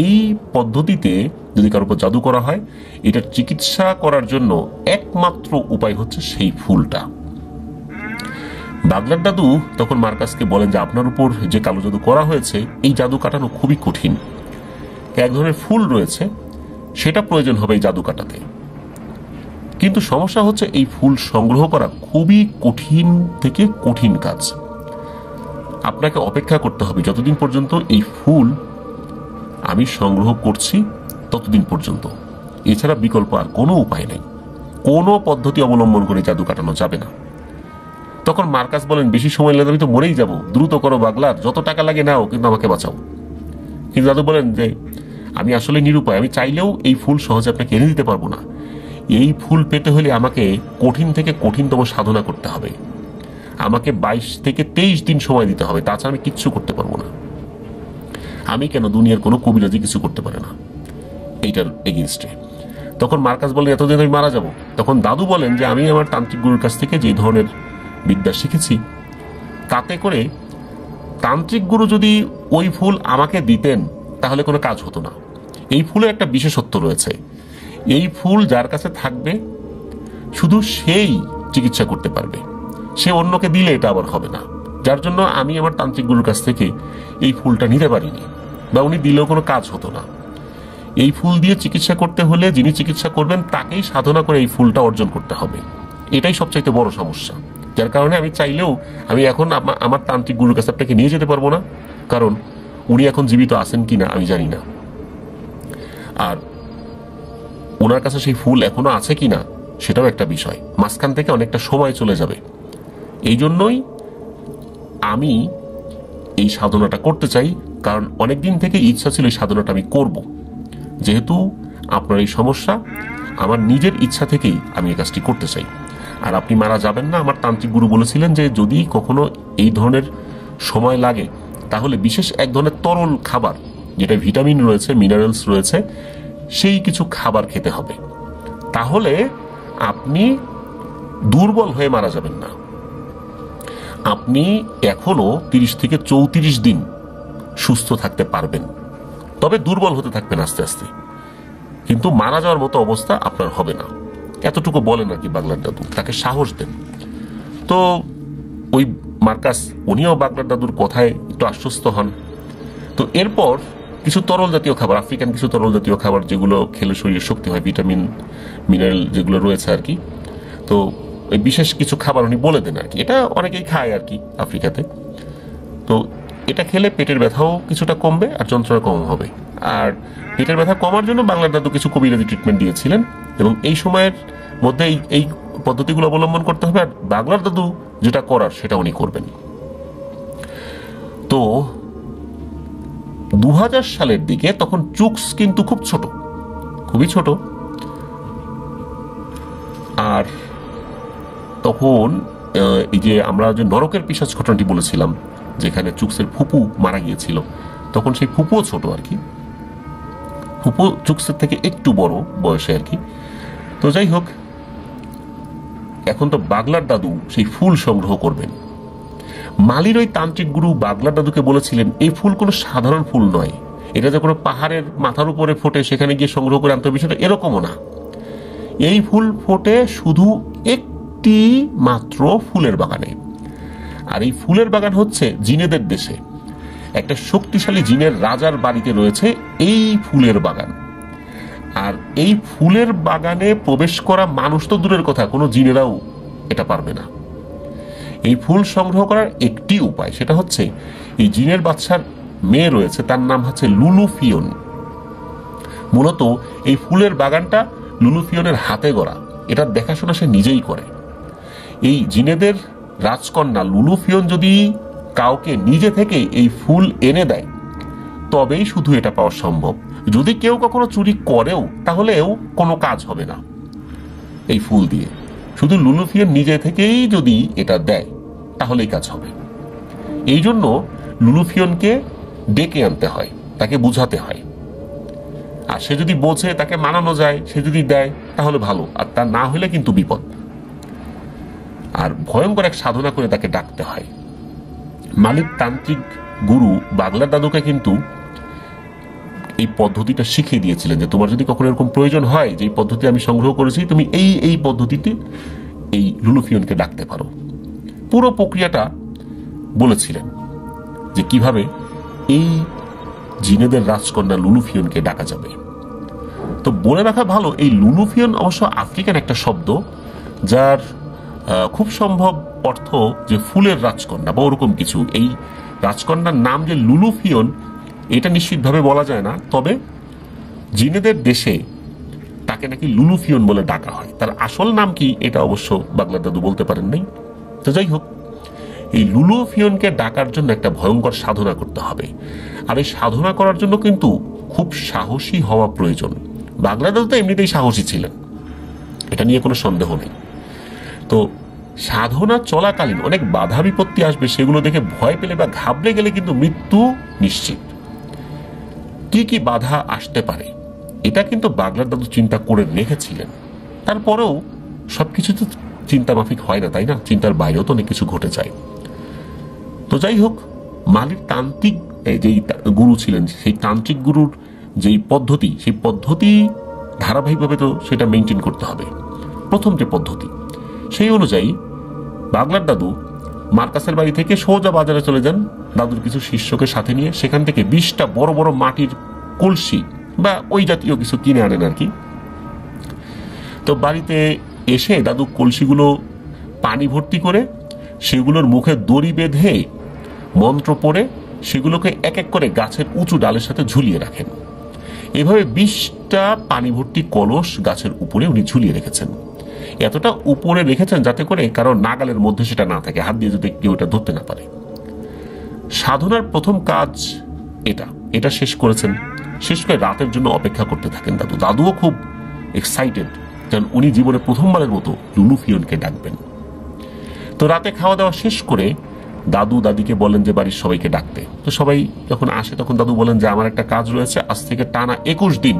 Speaker 2: এই পদ্ধতিতে যদি কারোর উপর জাদু করা হয়, এটার চিকিৎসা করার জন্য একমাত্র উপায় হচ্ছে সেই ফুলটা। বাগলার দাদু তখন মার্কাসকে বলেন যে আপনার উপর যে কালো জাদু করা হয়েছে, এই জাদু কাটানো খুবই কঠিন। এক ধরনের ফুল রয়েছে, সেটা প্রয়োজন হবে এই জাদু কাটাতে, কিন্তু সমস্যা হচ্ছে এই ফুল সংগ্রহ করা খুবই কঠিন থেকে কঠিন কাজ। আপনাকে অপেক্ষা করতে হবে যতদিন পর্যন্ত এই ফুল আমি সংগ্রহ করছি ততদিন পর্যন্ত, এছাড়া বিকল্প আর কোনো উপায় নেই। কোনো পদ্ধতি অবলম্বন করে জাদু কাটানো যাবে না। তখন মার্কাস বলেন, বেশি সময় লাগবে, আমি তো মরেই যাব, দ্রুত করো বাগলার, যত টাকা লাগে নাও, কিন্তু আমাকে বাঁচাও। কিন্তু জাদু বলেন যে আমি আসলে নিরুপায়, আমি চাইলেও এই ফুল সহজে আপনাকে এনে দিতে পারবো না। এই ফুল পেতে হলে আমাকে কঠিন থেকে কঠিনতম সাধনা করতে হবে, আমাকে 22 থেকে 23 দিন সময় দিতে হবে, তাছাড়া আমি কিচ্ছু করতে পারবো না। আমি কেন, দুনিয়ার কোনো কবিরাজি কিছু করতে পারে না এইটার এগেইনস্টে। তখন মার্কাস বলেন, এতদিন আমি মারা যাব। তখন দাদু বলেন যে আমি আমার তান্ত্রিক গুরুর কাছ থেকে যে ধরনের বিদ্যা শিখেছি, তাতে করে তান্ত্রিক গুরু যদি ওই ফুল আমাকে দিতেন তাহলে কোনো কাজ হতো না। এই ফুলের একটা বিশেষত্ব রয়েছে, এই ফুল যার কাছে থাকবে শুধু সেই চিকিৎসা করতে পারবে, সে অন্যকে দিলে এটা আবার হবে না। যার জন্য আমি আমার তান্ত্রিক গুরুর কাছ থেকে এই ফুলটা নিতে পারিনি, বা উনি দিলেও কোনো কাজ হতো না। এই ফুল দিয়ে চিকিৎসা করতে হলে যিনি চিকিৎসা করবেন তাকেই সাধনা করে এই ফুলটা অর্জন করতে হবে। এটাই সবচাইতে বড় সমস্যা, যার কারণে আমি চাইলেও আমি এখন আমার তান্ত্রিক গুরুর কাছে আপনাকে নিয়ে যেতে পারবো না, কারণ উনি এখন জীবিত আছেন কিনা আমি জানি না, আর ওনার কাছে সেই ফুল এখনো আছে কিনা সেটাও একটা বিষয়। মাঝখান থেকে অনেকটা সময় চলে যাবে। এই জন্যই আমি এই সাধনাটা করতে চাই, কারণ অনেকদিন থেকে ইচ্ছা ছিল এই সাধনাটা আমি করব। যেহেতু আপনার এই সমস্যা, আমার নিজের ইচ্ছা থেকেই আমি এই কাজটি করতে চাই। আর আপনি মারা যাবেন না। আমার তান্ত্রিক গুরু বলেছিলেন যে যদি কখনো এই ধরনের সময় লাগে তাহলে বিশেষ এক ধরনের তরল খাবার, যেটা ভিটামিন রয়েছে, মিনারেলস রয়েছে, সেই কিছু খাবার খেতে হবে, তাহলে আপনি দুর্বল হয়ে মারা যাবেন না। আপনি এখনো 30 থেকে 34 দিন সুস্থ থাকতে পারবেন, তবে দুর্বল হতে থাকবেন আস্তে আস্তে, কিন্তু মারা যাওয়ার মতো অবস্থা আপনার হবে না। এতটুকু বলেন আর কি বাগলার দাদু, তাকে সাহস দেন। তো ওই মার্কাস উনিও বাগলার দাদুর কথায় একটু আশ্বস্ত হন। তো এরপর কিছু তরল জাতীয় খাবার, আফ্রিকান কিছু তরল জাতীয় খাবার যেগুলো খেলে শরীরে শক্তি হয়, ভিটামিন মিনারেল যেগুলো রয়েছে আর কি, তো ওই বিশেষ কিছু খাবার উনি বলে দেন আর কি। এটা অনেকেই খায় আর কি আফ্রিকাতে। তো এটা খেলে পেটের ব্যথাও কিছুটা কমবে আর যন্ত্রণা কম হবে। আর পেটের ব্যথা কমার জন্য বাংলার দাদু কিছু কবিরাজি ট্রিটমেন্ট দিয়েছিলেন, এবং এই সময়ের মধ্যে এই পদ্ধতিগুলো অবলম্বন করতে হবে। আর বাংলার দাদু যেটা করার সেটা উনি করবেন। তো 2000 সালের দিকে তখন চুকস কিন্তু খুব ছোট, খুবই ছোট। আর তখন এই যে আমরা যে নরকের পিশাচ ঘটনাটি বলেছিলাম, যেখানে চুকসের ফুপু মারা গিয়েছিল, তখন সেই ফুপুও ছোট আর কি, ফুপু চুকসের থেকে একটু বড় বয়সে আর কি। তো যাই হোক, এখন তো বাগলার দাদু সেই ফুল সংগ্রহ করবেন। মালির ওই তান্ত্রিক গুরু বাগলার দাদুকে বলেছিলেন এই ফুল কোনো সাধারণ ফুল নয়, এটা যে কোনো পাহাড়ের মাথার উপরে ফোটে সেখানে গিয়ে সংগ্রহ করে আনতে হবে বিষয়টা এরকমও না। এই ফুল ফোটে শুধু একটি মাত্র ফুলের বাগানে, আর এই ফুলের বাগান হচ্ছে জিনেদের দেশে। একটা শক্তিশালী জিনের রাজার বাড়িতে রয়েছে এই ফুলের বাগান। আর এই ফুলের বাগানে প্রবেশ করা মানুষ তো দূরের কথা, কোনো জিনেরাও এটা পারবে না। এই ফুল সংগ্রহ করার একটি উপায়, সেটা হচ্ছে এই জিনের বাদশার মেয়ে রয়েছে, তার নাম হচ্ছে লুলুফিয়ন। মূলত এই ফুলের বাগানটা লুলুফিয়নের হাতে গড়া, এটা দেখাশোনা সে নিজেই করে। এই জিনেদের রাজকন্যা লুলুফিয়ন যদি কাউকে নিজে থেকে এই ফুল এনে দেয় তবেই শুধু এটা পাওয়া সম্ভব। যদি কেউ কখনো চুরি করেও তাহলেও কোনো কাজ হবে না এই ফুল দিয়ে। শুধু লুলুফিয়ন নিজে থেকেই যদি এটা দেয় তাহলেই কাজ হবে। এই জন্য লুলুফিয়নকে ডেকে আনতে হয়, তাকে বুঝাতে হয়। আর সে যদি বোঝে, তাকে মানানো যায়, সে যদি দেয় তাহলে ভালো, আর তা না হলে কিন্তু বিপদ। আর ভয়ঙ্কর এক সাধনা করে তাকে ডাকতে হয়। মালিক তান্ত্রিক গুরু বাগলার দাদুকে কিন্তু এই পদ্ধতিটা শিখিয়ে দিয়েছিলেন যে তোমার যদি কখনো এরকম প্রয়োজন হয় যে এই পদ্ধতি আমি সংগ্রহ করেছি, তুমি এই পদ্ধতিতে এই লুলুফিয়নকে ডাকতে পারো। পুরো প্রক্রিয়াটা বলেছিলেন যে কিভাবে এই জিনেদের রাজকন্যা লুলুফিয়নকে ডাকা যাবে। তো বলে রাখা ভালো, এই লুলুফিয়ন অবশ্য আফ্রিকান একটা শব্দ, যার খুব সম্ভব অর্থ যে ফুলের রাজকন্যা বা ওরকম কিছু। এই রাজকন্যার নাম যে লুলুফিয়ন এটা নিশ্চিতভাবে বলা যায় না, তবে জিনেদের দেশে তাকে তাকে নাকি লুলুফিয়ন বলে ডাকা হয়। তার আসল নাম কি এটা অবশ্য বাগলার দাদু বলতে পারেন নাই। তো যাই হোক, এই লুলুফিয়নকে ডাকার জন্য একটা ভয়ঙ্কর সাধনা করতে হবে, আর এই সাধনা করার জন্য কিন্তু খুব সাহসী হওয়া প্রয়োজন। বাগলার দাদু তো এমনিতেই সাহসী ছিলেন, এটা নিয়ে কোনো সন্দেহ নেই। তো সাধনা চলাকালীন অনেক বাধা বিপত্তি আসবে, সেগুলো দেখে ভয় পেলে বা ঘাবড়ে গেলে কিন্তু মৃত্যু নিশ্চিত। কি কি বাধা আসতে পারে এটা কিন্তু বাগলার দাদু চিন্তা করে রেখেছিলেন। তারপরেও সবকিছু তো চিন্তা মাফিক হয় না, তাই না? চিন্তার বাইরেও তো অনেক কিছু ঘটে যায়। তো যাই হোক, মালির তান্ত্রিক যেই গুরু ছিলেন, সেই তান্ত্রিক গুরুর যেই পদ্ধতি, সেই পদ্ধতি ধারাবাহিকভাবে তো সেটা মেনটেন করতে হবে। প্রথম যে পদ্ধতি, সেই অনুযায়ী বাগলার দাদু মার্কাসের বাড়ি থেকে সোজা বাজারে চলে যান দাদুর কিছু শিষ্যকে সাথে নিয়ে। সেখান থেকে 20টা বড় বড় মাটির কলসি বা ওই জাতীয় কিছু কিনে আনেন আর কি। তো বাড়িতে এসে দাদু কলসিগুলো পানি ভর্তি করে সেগুলোর মুখে দড়ি বেঁধে মন্ত্র পড়ে সেগুলোকে এক এক করে গাছের উঁচু ডালের সাথে ঝুলিয়ে রাখেন। এভাবে 20টা পানি ভর্তি কলস গাছের উপরে উনি ঝুলিয়ে রেখেছেন। এতটা উপরে রেখেছেন যাতে করে কারো নাগালের মধ্যে সেটা না থাকে, হাত দিয়ে যাতে কেউ এটা ধরতে না পারে। সাধনার প্রথম কাজ এটা শেষ করেছেন। শেষ করে রাতের জন্য অপেক্ষা করতে থাকেন দাদু। দাদুও খুব এক্সাইটেড, কারণ উনি জীবনে প্রথমবারের মতো লুলুফিয়নকে ডাকবেন। তো রাতে খাওয়া দাওয়া শেষ করে দাদু দাদিকে বলেন যে বাড়ির সবাইকে ডাকতে। তো সবাই যখন আসে তখন দাদু বলেন যে আমার একটা কাজ রয়েছে, আজ থেকে টানা 21 দিন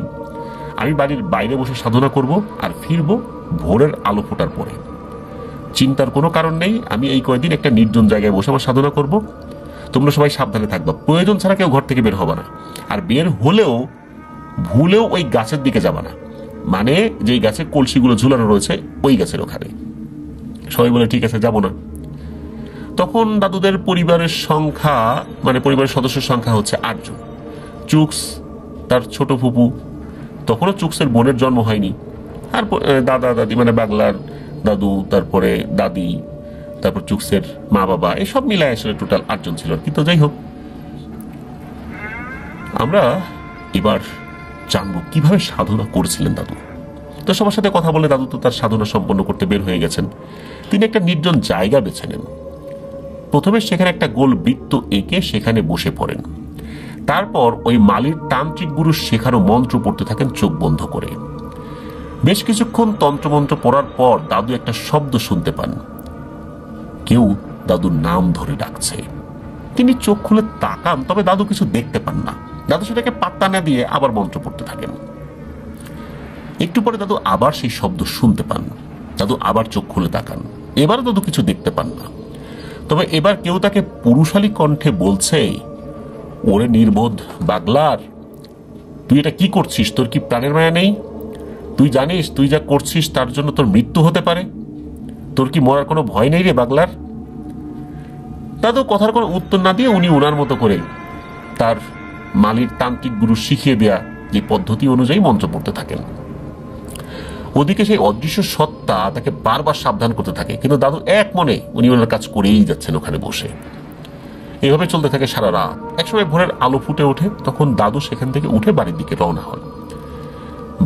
Speaker 2: আমি বাড়ির বাইরে বসে সাধনা করব আর ফিরব ভোরের আলো ফোটার পরে। চিন্তার কোনো কারণ নেই, আমি এই কয়েকদিন একটা নির্জন জায়গায় বসে আমার সাধনা করব। তোমরা সবাই সাবধানে থাকবা, প্রয়োজন ছাড়া কেউ ঘর থেকে বের হবে না, আর বের হলেও ভুলেও ওই গাছের দিকে যাবা না, মানে যেই গাছের কলসিগুলো ঝুলানো রয়েছে ওই গাছের ওখানে। সবাই বলে ঠিক আছে, যাব না। তখন দাদুদের পরিবারের সংখ্যা, মানে পরিবারের সদস্যের সংখ্যা হচ্ছে 8 জন। চুক্স, তার ছোট ফুপু, তখনও চুক্সের বোনের জন্ম হয়নি, আর দাদা দাদি মানে বাগলার দাদু, তারপরে দাদি, তারপর চুক্সের মা বাবা, এসব মিলায় আসলে টোটাল 8 জন ছিল। কিন্তু যাই হোক, আমরা এবার জানবো কিভাবে সাধনা করেছিলেন দাদু। তো সবার সাথে কথা বলে দাদু তো তার সাধনা সম্পন্ন করতে বের হয়ে গেছেন। তিনি একটা নির্জন জায়গা বেছে নেন। প্রথমে সেখানে একটা গোল বৃত্ত এঁকে সেখানে বসে পড়েন। তারপর ওই মালির তান্ত্রিক গুরুর শেখানো মন্ত্র পড়তে থাকেন চোখ বন্ধ করে। বেশ কিছুক্ষণ তন্ত্রমন্ত্র পড়ার পর দাদু একটা শব্দ শুনতে পান, কেউ দাদুর নাম ধরে ডাকছে। তিনি চোখ খুলে তাকান, তবে দাদু কিছু দেখতে পান না। দাদু সেটাকে পাত্তা না দিয়ে আবার মন্ত্র পড়তে থাকেন। একটু পরে দাদু আবার সেই শব্দ শুনতে পান। দাদু আবার চোখ খুলে তাকান, এবার দাদু কিছু দেখতে পান না। তবে এবার কেউ তাকে পুরুষালী কণ্ঠে বলছে, ওরে নির্বোধ বাগলার, তুই এটা কি করছিস? তোর কি প্রাণের মায়া নেই? তুই জানিস তুই যা করছিস তার জন্য তোর মৃত্যু হতে পারে? তোর কি মরার কোনো ভয় নেই রে বাগলার? দাদু কথার কোনো উত্তর না দিয়ে উনি ওনার মতো করে তার মালির তান্ত্রিক গুরু শিখিয়ে দেয়া যে পদ্ধতি অনুযায়ী মন্ত্র পড়তে থাকেন। ওদিকে সেই অদৃশ্য সত্তা তাকে বারবার সাবধান করতে থাকে, কিন্তু দাদু এক মনে উনি ওনার কাজ করেই যাচ্ছেন ওখানে বসে। এভাবে চলতে থাকে সারা রাত। একসময় ভোরের আলো ফুটে ওঠে, তখন দাদু সেখান থেকে উঠে বাড়ির দিকে রওনা হন।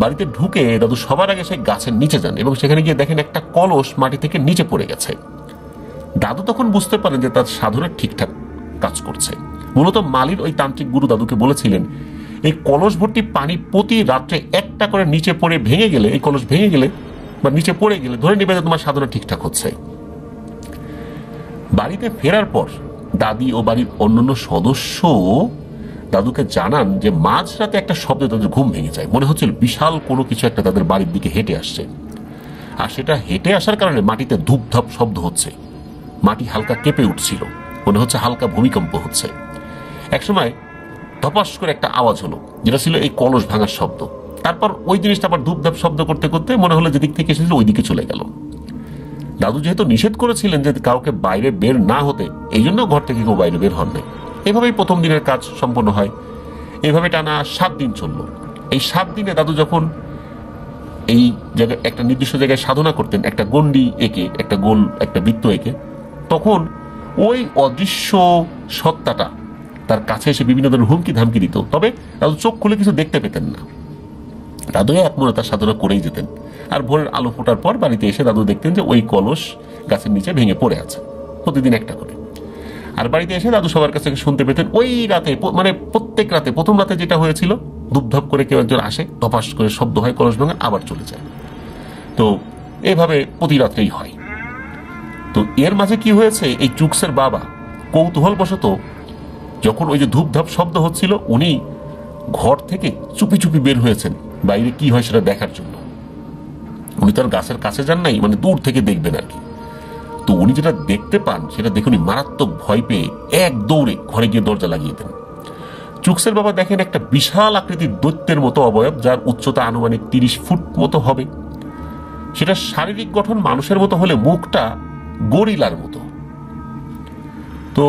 Speaker 2: বাড়িতে ঢুকে দাদু সবার আগে সেই গাছের নিচে যান এবং সেখানে গিয়ে দেখেন একটা কলস মাটি থেকে নিচে পড়ে গেছে। দাদু তখন বুঝতে পারেন যে তার সাধনা ঠিকঠাক কাজ করছে। মূলত মালির ওই তান্ত্রিক গুরু দাদুকে বলেছিলেন, এই কলস ভর্তি পানি প্রতি রাত্রে একটা করে নিচে পড়ে ভেঙে গেলে, এই কলস ভেঙে গেলে বা নিচে পড়ে গেলে ধরে নেবে যে তোমার সাধনা ঠিকঠাক হচ্ছে। বাড়িতে ফেরার পর দাদি ও বাড়ির অন্যান্য সদস্য দাদুকে জানান যে মাঝরাতে একটা শব্দে তাদের ঘুম ভেঙে যায়। মনে হচ্ছিল বিশাল কোনো কিছু একটা তাদের বাড়ির দিকে হেঁটে আসছে, আর সেটা হেঁটে আসার কারণে মাটিতে ধূপধাপ শব্দ হচ্ছে। মাটি হালকা কেঁপে উঠছিল, মনে হচ্ছে হালকা ভূমিকম্প হচ্ছে। একসময় ধপাস করে একটা আওয়াজ হলো, যেটা ছিল এই কলস ভাঙার শব্দ। তারপর ওই জিনিসটা আবার ধূপধাপ শব্দ করতে করতে মনে হলো যেদিক থেকে এসেছিল ওই দিকে চলে গেল। দাদু যেহেতু নিষেধ করেছিলেন যে কাউকে বাইরে বের না হতে, এই জন্য ঘর থেকে কেউ বাইরে বের হন নাই। এভাবেই প্রথম দিনের কাজ সম্পন্ন হয়। এভাবে টানা 7 দিন চলল। এই 7 দিনে দাদু যখন এই জায়গায় একটা নির্দিষ্ট জায়গায় সাধনা করতেন, একটা গন্ডি এঁকে, একটা গোল একটা বৃত্ত এঁকে, তখন ওই অদৃশ্য সত্তাটা তার কাছে এসে বিভিন্ন ধরনের হুমকি ধামকি দিত। তবে দাদু চোখ খুলে কিছু দেখতে পেতেন না। দাদু এক মনে তার সাধনা করেই যেতেন। আর ভোরের আলো ফোটার পর বাড়িতে এসে দাদু দেখতেন যে ওই কলস গাছের নিচে ভেঙে পড়ে আছে, প্রতিদিন একটা করে। আর বাড়িতে এসে দাদু সবার কাছ থেকে শুনতে পেতেন ওই রাতে, মানে প্রত্যেক রাতে, প্রথম রাতে যেটা হয়েছিল, ধূপধাপ করে কেউ একজন আসে, টপাস করে শব্দ হয়, কলস ভাঙা, আবার চলে যায়। তো এভাবে প্রতি রাত্রেই হয়। তো এর মাঝে কি হয়েছে, এই চুকসের বাবা কৌতূহলবশত যখন ওই যে ধূপধাপ শব্দ হচ্ছিল, উনি ঘর থেকে চুপি চুপি বের হয়েছেন বাইরে কি হয় সেটা দেখার জন্য। উনি তার গাছের কাছে যান নাই, মানে দূর থেকে দেখবেন আর কি। তো উনি যেটা দেখতে পান সেটা দেখে উনি মারাত্মক ভয় পেয়ে এক দৌড়ে ঘরে গিয়ে দরজা লাগিয়ে দেন। চুকসের বাবা দেখেন একটা বিশাল আকৃতির দৈত্যের মতো অবয়ব, যার উচ্চতা আনুমানিক 30 ফুট মতো হবে। সেটা শারীরিক গঠন মানুষের মতো হলে মুখটা গরিলার মতো। তো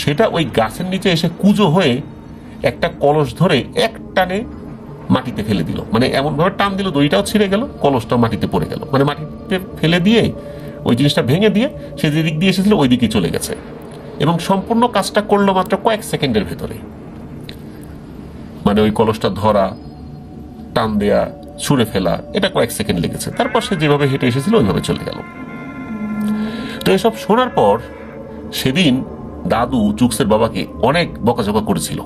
Speaker 2: সেটা ওই গাছের নিচে এসে কুজো হয়ে একটা কলস ধরে এক টানে মাটিতে ফেলে দিল, মানে এমন ভাবে টান দিল দড়িটাও ছিঁড়ে গেল, কলসটাও মাটিতে পড়ে গেল। মানে মাটিতে ফেলে দিয়ে ওই জিনিসটা ভেঙে দিয়ে সে যে দিক দিয়ে এসেছিল ওই দিকে চলে গেছে, এবং সম্পূর্ণ কাজটা করলো মাত্র কয়েক সেকেন্ডের ভেতরে। মানে ওই কলসটা ধরা, টান দেয়া, ছুঁড়ে ফেলা, এটা কয়েক সেকেন্ড লেগেছে। তারপর সে যেভাবে হেঁটে এসেছিল ওইভাবে চলে গেল। তো এসব শোনার পর সেদিন দাদু চুকসের বাবাকে অনেক বকাঝকা করেছিল,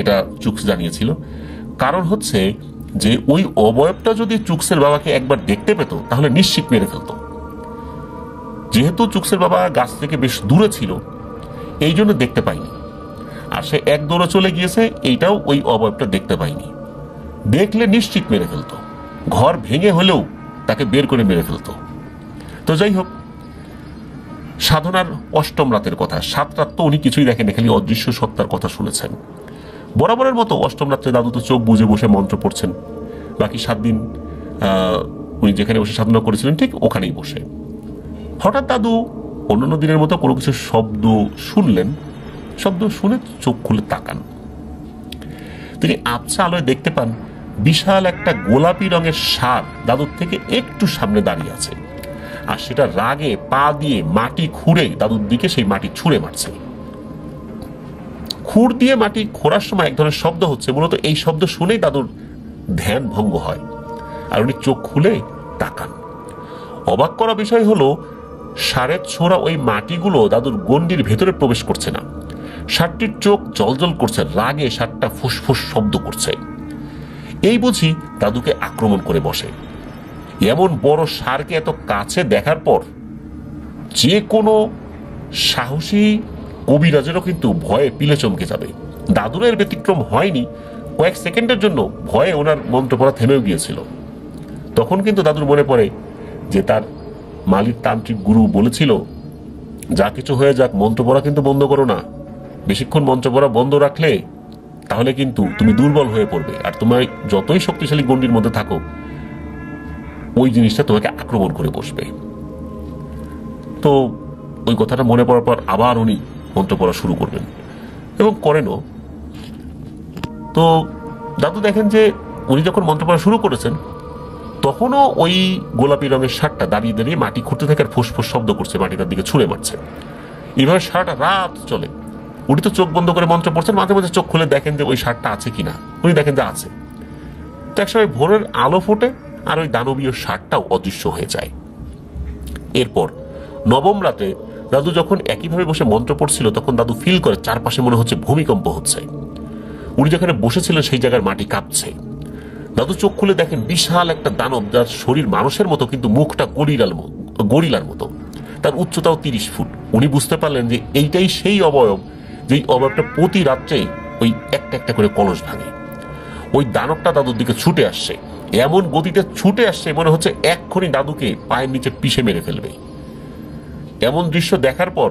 Speaker 2: এটা চুকস জানিয়েছিল। কারণ হচ্ছে যে ওই অবয়বটা যদি চুকসের বাবাকে একবার দেখতে পেত তাহলে নিশ্চিত মেরে ফেলত। যেহেতু চুকসের বাবা গাছ থেকে বেশ দূরে ছিল, এই জন্য দেখতে পাইনি। আর সে এক দৌড়ে চলে গিয়েছে, এইটাও ওই অবয়বটা দেখতে পাইনি। দেখলে নিশ্চিত মেরে ফেলত, ঘর ভেঙে হলেও তাকে বের করে মেরে ফেলত। তো যাই হোক, সাধনার অষ্টম রাতের কথা, 7 রাত তো উনি কিছুই দেখেন, খালি অদৃশ্য সত্তার কথা শুনেছেন। বরাবরের মতো অষ্টম রাত্রে দাদু তো চোখ বুজে বসে মন্ত্র পড়ছেন। বাকি 7 দিন উনি যেখানে বসে সাধনা করেছিলেন ঠিক ওখানেই বসে। হঠাৎ দাদু অন্যান্য দিনের মতো কোনো কিছু শব্দ শুনলেন। শব্দ শুনে চোখ খুলে তাকান। তিনি আবছা আলোয় দেখতে পান বিশাল একটা গোলাপি রঙের ষাঁড় দাদুর থেকে একটু সামনে দাঁড়িয়ে আছে, আর সেটা রাগে পা দিয়ে মাটি খুঁড়ে দাদুর দিকে সেই মাটি ছুঁড়ে মারছে। খুর দিয়ে মাটি খোঁড়ার সময় এক ধরনের শব্দ হচ্ছে, মূলত এই শব্দ শুনেই দাদুর ধ্যান ভঙ্গ হয়, আর উনি চোখ খুলে তাকান। অবাক করা বিষয় হলো, ষাঁড়ের ছোড়া ওই মাটিগুলো দাদুর গণ্ডির ভেতরে প্রবেশ করছে না। ষাঁড়টির চোখ জলজল করছে, রাগে ষাঁড়টা ফুসফুস শব্দ করছে। এই বুঝি দাদুকে আক্রমণ করে বসে। এমন বড় ষাঁড়কে এত কাছে দেখার পর যে কোনো সাহসী কবিরাজেরও কিন্তু ভয়ে পিলে চমকে যাবে। দাদুর এর ব্যতিক্রম হয়নি। কয়েক সেকেন্ডের জন্য ভয়ে ওনার মন্ত্র পড়া থেমেও গিয়েছিল। তখন কিন্তু দাদুর মনে পড়ে যে তার মালিক তান্ত্রিক গুরু বলেছিল, যা কিছু হয়ে যাক মন্ত্র পড়া কিন্তু বন্ধ করো না। বেশিক্ষণ মন্ত্র পড়া বন্ধ রাখলে তাহলে কিন্তু তুমি দুর্বল হয়ে পড়বে, আর তোমার যতই শক্তিশালী গণ্ডির মধ্যে থাকো ওই জিনিসটা তোমাকে আক্রমণ করে বসবে। তো ওই কথাটা মনে পড়ার পর আবার উনি মন্ত্র পড়া শুরু করবেন, এবং করেনও। তো দাদু দেখেন যে উনি যখন মন্ত্র পড়া শুরু করেছেন তখনও ওই গোলাপি রঙের ষাঁড়টা দাঁড়িয়ে দাঁড়িয়ে মাটি খুঁড়তে থাকে আর ফুসফুস শব্দ করছে, মাটি তার দিকে ছুঁড়ে মারছে। এইভাবে সারাটা রাত চলে। উনি তো চোখ বন্ধ করে মন্ত্র পড়ছেন, মাঝে মাঝে চোখ খুলে দেখেন যে ওই ষাঁড়টা আছে কিনা। উনি দেখেন যে আছে। তো একসময় ভোরের আলো ফোটে আর ওই দানবীয় ষাঁড়টাও অদৃশ্য হয়ে যায়। এরপর নবম রাতে দাদু যখন একইভাবে বসে মন্ত্র পড়ছিল তখন দাদু ফিল করে চারপাশে মনে হচ্ছে ভূমিকম্প হচ্ছে। উনি যেখানে বসেছিলেন সেই জায়গার মাটি কাঁপছে। দাদু চোখ খুলে দেখেন বিশাল একটা দানব, যার শরীর মানুষের মতো কিন্তু মুখটা গরিলার মতো। তার উচ্চতাও 30 ফুট। উনি বুঝতে পারলেন যে এইটাই সেই অবয়ব, যেই অবয়বটা প্রতি রাত্রে ওই একটা একটা করে কলস ভাঙে। ওই দানবটা দাদুর দিকে ছুটে আসছে, এমন গতিতে ছুটে আসছে মনে হচ্ছে এক্ষুনি দাদুকে পায়ের নিচে পিষে মেরে ফেলবে। এমন দৃশ্য দেখার পর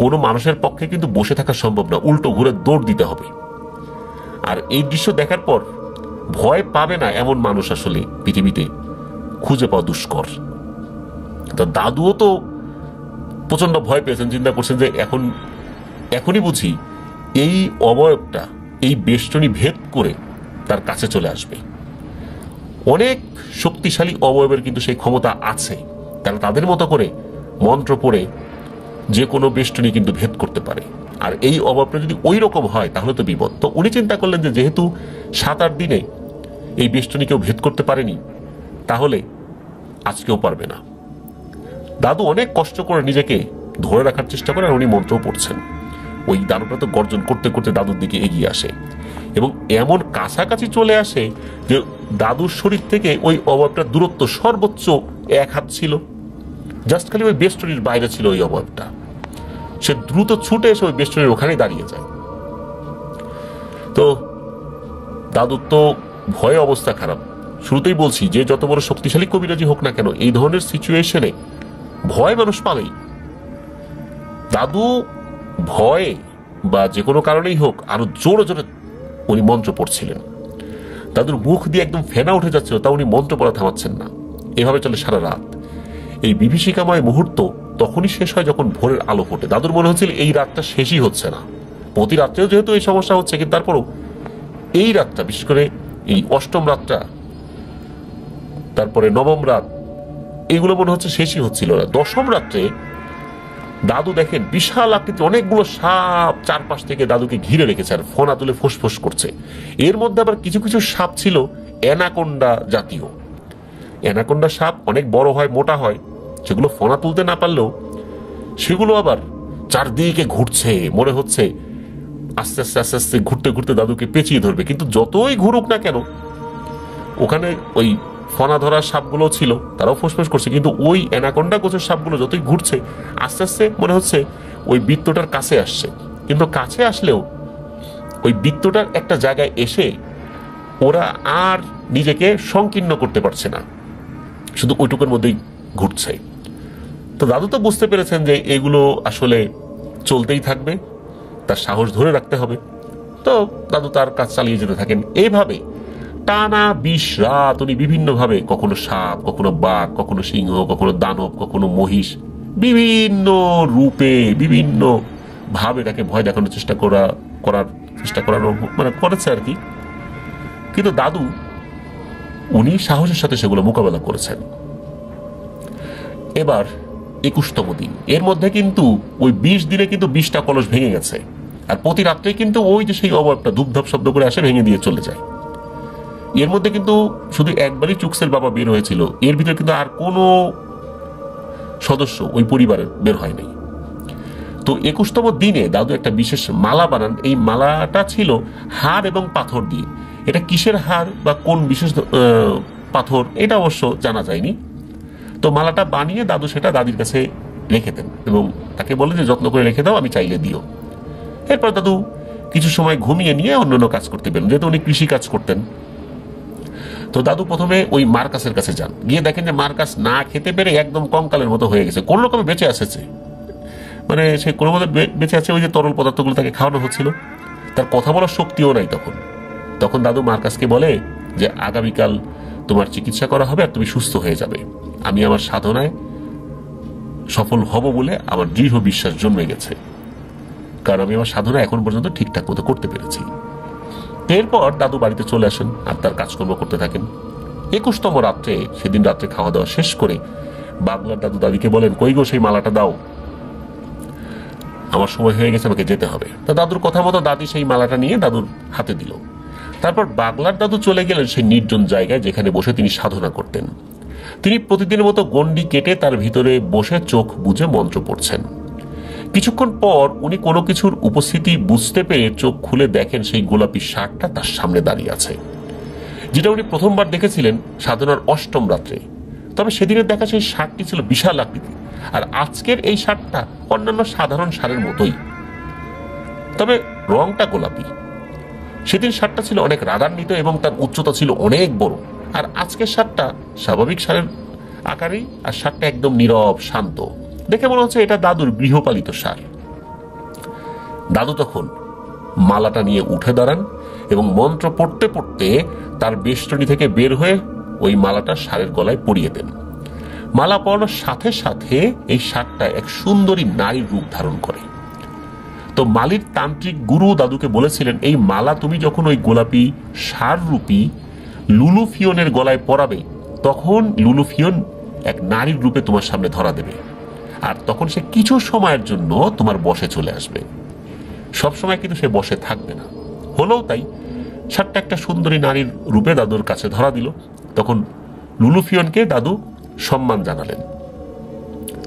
Speaker 2: কোনো মানুষের পক্ষে কিন্তু বসে থাকা সম্ভব না, উল্টো ঘুরে দৌড় দিতে হবে। আর এই দৃশ্য দেখার পর ভয় পাবে না এমন মানুষ আসলে পৃথিবীতে খুঁজে পাওয়া দুষ্কর। তো দাদুও তো প্রচন্ড ভয় পেয়েছেন, চিন্তা করছেন যে এখনই বুঝি এই অবয়বটা এই বেষ্টনী ভেদ করে তার কাছে চলে আসবে। অনেক শক্তিশালী অবয়বের কিন্তু সেই ক্ষমতা আছে, তারা তাদের মতো করে মন্ত্র পড়ে যে কোনো বেষ্টনী কিন্তু ভেদ করতে পারে। আর এই অবয়বটা যদি ওই রকম হয় তাহলে তো বিপদ। তো উনি চিন্তা করলেন যে যেহেতু 7-8 দিনে এই বেষ্টনী কেউ ভেদ করতে পারেনি, তাহলে আজকেও পারবে না। দাদু অনেক কষ্ট করে নিজেকে ধরে রাখার চেষ্টা করে, আর উনি মন্ত্রও পড়ছেন। ওই দানবটা তো গর্জন করতে করতে দাদুর দিকে এগিয়ে আসে এবং এমন কাছাকাছি চলে আসে যে দাদুর শরীর থেকে ওই অবয়বটার দূরত্ব সর্বোচ্চ 1 হাত ছিল। জাস্ট খালি ওই বেষ্টনীর বাইরে ছিল ওই অবয়বটা। সে দ্রুত ছুটে এসে ওই বেষ্টনীর ওখানেই দাঁড়িয়ে যায়। তো দাদুর তো ভয়ে অবস্থা খারাপ। শুরুতেই বলছি যে যত বড় শক্তিশালী কবিরাজি হোক না কেন, এই ধরনের সিচুয়েশনে ভয় মানুষ পাবেই। দাদু ভয়ে বা যে কোনো কারণেই হোক আরো জোরে জোরে উনি মন্ত্র পড়ছিলেন। দাদুর মুখ দিয়ে একদম ফেনা উঠে যাচ্ছিল, তা উনি মন্ত্র পড়া থামাচ্ছেন না। এভাবে চলে সারা রাত। এই বিভীষিকাময় মুহূর্ত তখনই শেষ হয় যখন ভোরের আলো ফোটে। দাদুর মনে হচ্ছিল এই রাতটা শেষই হচ্ছে না। প্রতি রাত্রেও যেহেতু এই সমস্যা হচ্ছে, কিন্তু তারপরও এই রাতটা, বিশেষ করে এই 8ম রাতটা, তারপরে 9ম রাত, এইগুলো মনে হচ্ছে শেষই হচ্ছিল না। 10ম রাত্রে দাদু দেখেন বিশাল আকৃতির অনেকগুলো সাপ চারপাশ থেকে দাদুকে ঘিরে রেখেছে আর ফোনা তুলে ফোঁস করছে। এর মধ্যে আবার কিছু কিছু সাপ ছিল অ্যানাকোন্ডা জাতীয়। অ্যানাকোন্ডা সাপ অনেক বড় হয়, মোটা হয়, সেগুলো ফোনা তুলতে না পারলেও সেগুলো আবার চারদিকে ঘুরছে। মনে হচ্ছে আস্তে আস্তে আস্তে আস্তে ঘুরতে ঘুরতে দাদুকে পেঁচিয়ে ধরবে। কিন্তু যতই ঘুরুক না কেন, ওখানে ওই ফনা ধরা সাপগুলো ছিল, তারাও ফোঁস করছে। কিন্তু ওই অ্যানাকোন্ডা গোছের সাপগুলো যতই ঘুরছে, আস্তে আস্তে মনে হচ্ছে ওই বৃত্তটার কাছে আসছে। কিন্তু কাছে আসলেও ওই বৃত্তটার একটা জায়গায় এসে ওরা আর নিজেকে সংকীর্ণ করতে পারছে না, শুধু ওইটুকুর মধ্যেই ঘুরছে। তো দাদু তো বুঝতে পেরেছেন যে এগুলো আসলে চলতেই থাকবে, তার সাহস ধরে রাখতে হবে। তো দাদু তার কাজ চালিয়ে যেতে থাকেন। এইভাবে টানা 20 রাত উনি বিভিন্নভাবে, কখনো সাপ, কখনো বাঘ, কখনো সিংহ, কখনো দানব, কখনো মহিষ, বিভিন্ন রূপে বিভিন্ন ভাবে তাকে ভয় দেখানোর চেষ্টা করার মানে করেছে আর কি। কিন্তু দাদু উনি সাহসের সাথে সেগুলো মোকাবেলা করেছেন। এবার 21তম দিন। এর মধ্যে কিন্তু ওই 20 দিনে কিন্তু 20টা কলস ভেঙে গেছে। আর প্রতি রাত্রে কিন্তু ওই যে সেই অবয়বটা ধূপধাপ শব্দ করে আসে, ভেঙে দিয়ে চলে যায়। এর মধ্যে কিন্তু শুধু একবারই চুকসের বাবা বের হয়েছিল, এর ভিতরে কিন্তু আর কোনো সদস্য ওই পরিবারের বের হয়নি। তো 21তম দিনে দাদু একটা বিশেষ মালা বানান। এই মালাটা ছিল হাড় এবং পাথর দিয়ে। এটা কিসের হাড় বা কোন বিশেষ পাথর এটা অবশ্য জানা যায়নি। তো মালাটা বানিয়ে দাদু সেটা দাদির কাছে রেখে দেন এবং তাকে বলে যে যত্ন করে রেখে দাও, আমি চাইলে দিও। এরপর দাদু কিছু সময় ঘুমিয়ে নিয়ে অন্যান্য কাজ করতে পেরেন, যেহেতু উনি কৃষি কাজ করতেন। তো দাদু প্রথমে ওই মার্কাসের কাছে যান, গিয়ে দেখেন যে মার্কাস না খেতে পেরে একদম কঙ্কালের মতো হয়ে গেছে, কোন রকমে বেঁচে আসছে। মানে সে কোনো মতো বেঁচে আছে, ওই যে তরল পদার্থগুলো তাকে খাওয়ানো হচ্ছিল। তার কথা বলার শক্তিও নাই তখন দাদু মার্কাসকে বলে যে আগামীকাল তোমার চিকিৎসা করা হবে আর তুমি সুস্থ হয়ে যাবে। আমি আমার সাধনায় সফল হব বলে আমার দৃঢ় বিশ্বাস জন্মে গেছে, কারণ আমি আমার সাধনা এখন পর্যন্ত ঠিকঠাক মতো করতে পেরেছি। এরপর দাদু বাড়িতে চলে আসেন আর তার কাজকর্ম করতে থাকেন। 21তম রাত্রে, সেদিন রাত্রে খাওয়া দাওয়া শেষ করে বাগলার দাদু দাদিকে বলেন, কই গো সেই মালাটা দাও, আমার সময় হয়ে গেছে, আমাকে যেতে হবে। তা দাদুর কথা মতো দাদি সেই মালাটা নিয়ে দাদুর হাতে দিল। তারপর বাগলার দাদু চলে গেলেন সেই নির্জন জায়গায় যেখানে বসে তিনি সাধনা করতেন। তিনি প্রতিদিনের মতো গণ্ডি কেটে তার ভিতরে বসে চোখ বুজে মন্ত্র পড়ছেন। কিছুক্ষণ পর উনি কোনো কিছুর উপস্থিতি বুঝতে পেরে চোখ খুলে দেখেন সেই গোলাপি ষাঁড়টা তার সামনে দাঁড়িয়ে আছে, যেটা উনি প্রথমবার দেখেছিলেন সাধনার 8ম রাত্রে। তবে সেদিনের দেখা সেই ষাঁড়টি ছিল বিশাল আকৃতি, আর আজকের এই ষাঁড়টা অন্যান্য সাধারণ ষাঁড়ের মতোই, তবে রংটা গোলাপি। সেদিন ষাঁড়টা ছিল অনেক রাগান্বিত এবং তার উচ্চতা ছিল অনেক বড়, আর আজকের ষাঁড়টা স্বাভাবিক ষাঁড়ের আকারেই, আর ষাঁড়টা একদম নীরব শান্ত। দেখে মনে হচ্ছে এটা দাদুর গৃহপালিত ষাঁড়। দাদু তখন মালাটা নিয়ে উঠে দাঁড়ান এবং মন্ত্র পড়তে পড়তে তার বেষ্টনী থেকে বের হয়ে ওই মালাটা ষাঁড়ের গলায় পরিয়ে দেন। মালা পরানোর সাথে সাথে এই ষাঁড়টা এক সুন্দরী নারীর রূপ ধারণ করে। তো মালির তান্ত্রিক গুরু দাদুকে বলেছিলেন, এই মালা তুমি যখন ওই গোলাপি ষাঁড় রূপী লুলুফিয়নের গলায় পরাবে, তখন লুলুফিয়ন এক নারীর রূপে তোমার সামনে ধরা দেবে, আর তখন সে কিছু সময়ের জন্য তোমার বশে চলে আসবে। সব সময় কিন্তু সে বশে থাকবে না। হলেও তাই, সাতটা একটা সুন্দরী নারীর রূপে দাদুর কাছে ধরা দিল। তখন লুলুফিয়নকে দাদু সম্মান জানালেন।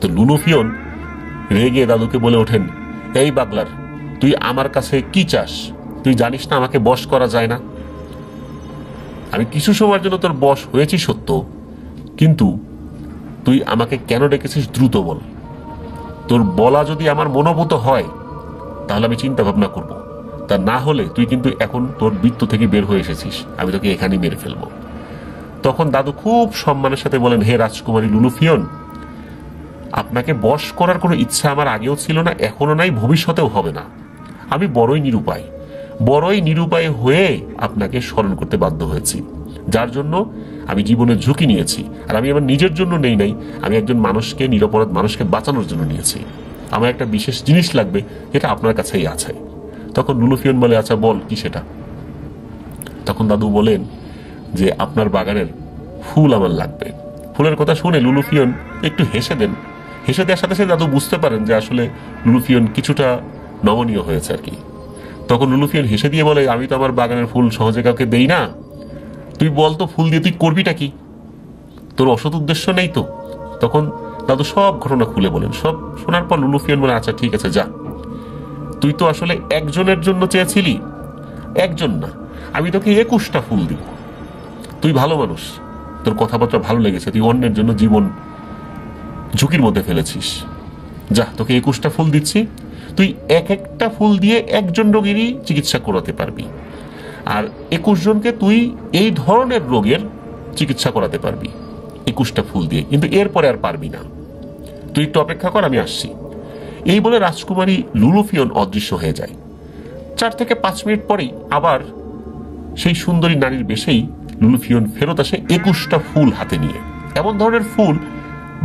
Speaker 2: তো লুলুফিয়ন রেগে দাদুকে বলে ওঠেন, এই বাগলার, তুই আমার কাছে কি চাস? তুই জানিস না আমাকে বশ করা যায় না? আমি কিছু সময়ের জন্য তোর বশ হয়েছি সত্য, কিন্তু তুই আমাকে কেন ডেকেছিস দ্রুত বল। তোর বলা যদি আমার মনোভূত হয় তাহলে আমি চিন্তা ভাবনা করব, তা না হলে তুই কিন্তু এখন তোর বৃত্ত থেকে বের হয়ে এসেছিস, আমি তোকে এখানেই মেরে ফেলবো। তখন দাদু খুব সম্মানের সাথে বলেন, হে রাজকুমারী লুলুফিয়ন, আপনাকে বশ করার কোনো ইচ্ছা আমার আগেও ছিল না, এখনো নাই, ভবিষ্যতেও হবে না। আমি বড়ই নিরুপায় হয়ে আপনাকে স্মরণ করতে বাধ্য হয়েছি, যার জন্য আমি জীবনের ঝুঁকি নিয়েছি। আর আমি আমার নিজের জন্য নেই নাই, আমি একজন মানুষকে, নিরপরাধ মানুষকে বাঁচানোর জন্য নিয়েছি। আমার একটা বিশেষ জিনিস লাগবে, যেটা আপনার কাছেই আছে। তখন লুলুফিয়ন বলে, আচ্ছা বল, কি সেটা? তখন দাদু বলেন যে আপনার বাগানের ফুল আমার লাগবে। ফুলের কথা শুনে লুলুফিয়ন একটু হেসে দেন। হেসে দেওয়ার সাথে সাথে দাদু বুঝতে পারেন যে আসলে লুলুফিয়ন কিছুটা নমনীয় হয়েছে আর কি। তখন লুলুফিয়ন হেসে দিয়ে বলে, আমি তো আমার বাগানের ফুল সহজে কাউকে দেই না, তুই বল তো ফুল দিয়ে তুই করবিটা কি? তোর অসৎ উদ্দেশ্য নেই তো? তখন দাদু সব ঘটনা খুলে বলেন। সব শোনার পর লুলুফিয়ন বলে, আচ্ছা ঠিক আছে, যা। তুই তো আসলে একজনের জন্য চেয়েছিলি, একজন না, আমি তোকে 21টা ফুল দিব। তুই ভালো মানুষ, তোর কথাবার্তা ভালো লেগেছে, তুই অন্যের জন্য জীবন ঝুঁকির মধ্যে ফেলেছিস, যা, তোকে 21টা ফুল দিচ্ছি। তুই এক একটা ফুল দিয়ে একজন রোগীরই চিকিৎসা করাতে পারবি, আর 21 জনকে তুই এই ধরনের রোগের চিকিৎসা করাতে পারবি 21টা ফুল দিয়ে, কিন্তু এরপরে আর পারবি না। তুই একটু অপেক্ষা কর, আমি আসছি। এই বলে রাজকুমারী লুলুফিয়ন অদৃশ্য হয়ে যায়। 4 থেকে 5 মিনিট পরেই আবার সেই সুন্দরী নারীর বেশেই লুলুফিয়ন ফেরত আসে 21টা ফুল হাতে নিয়ে। এমন ধরনের ফুল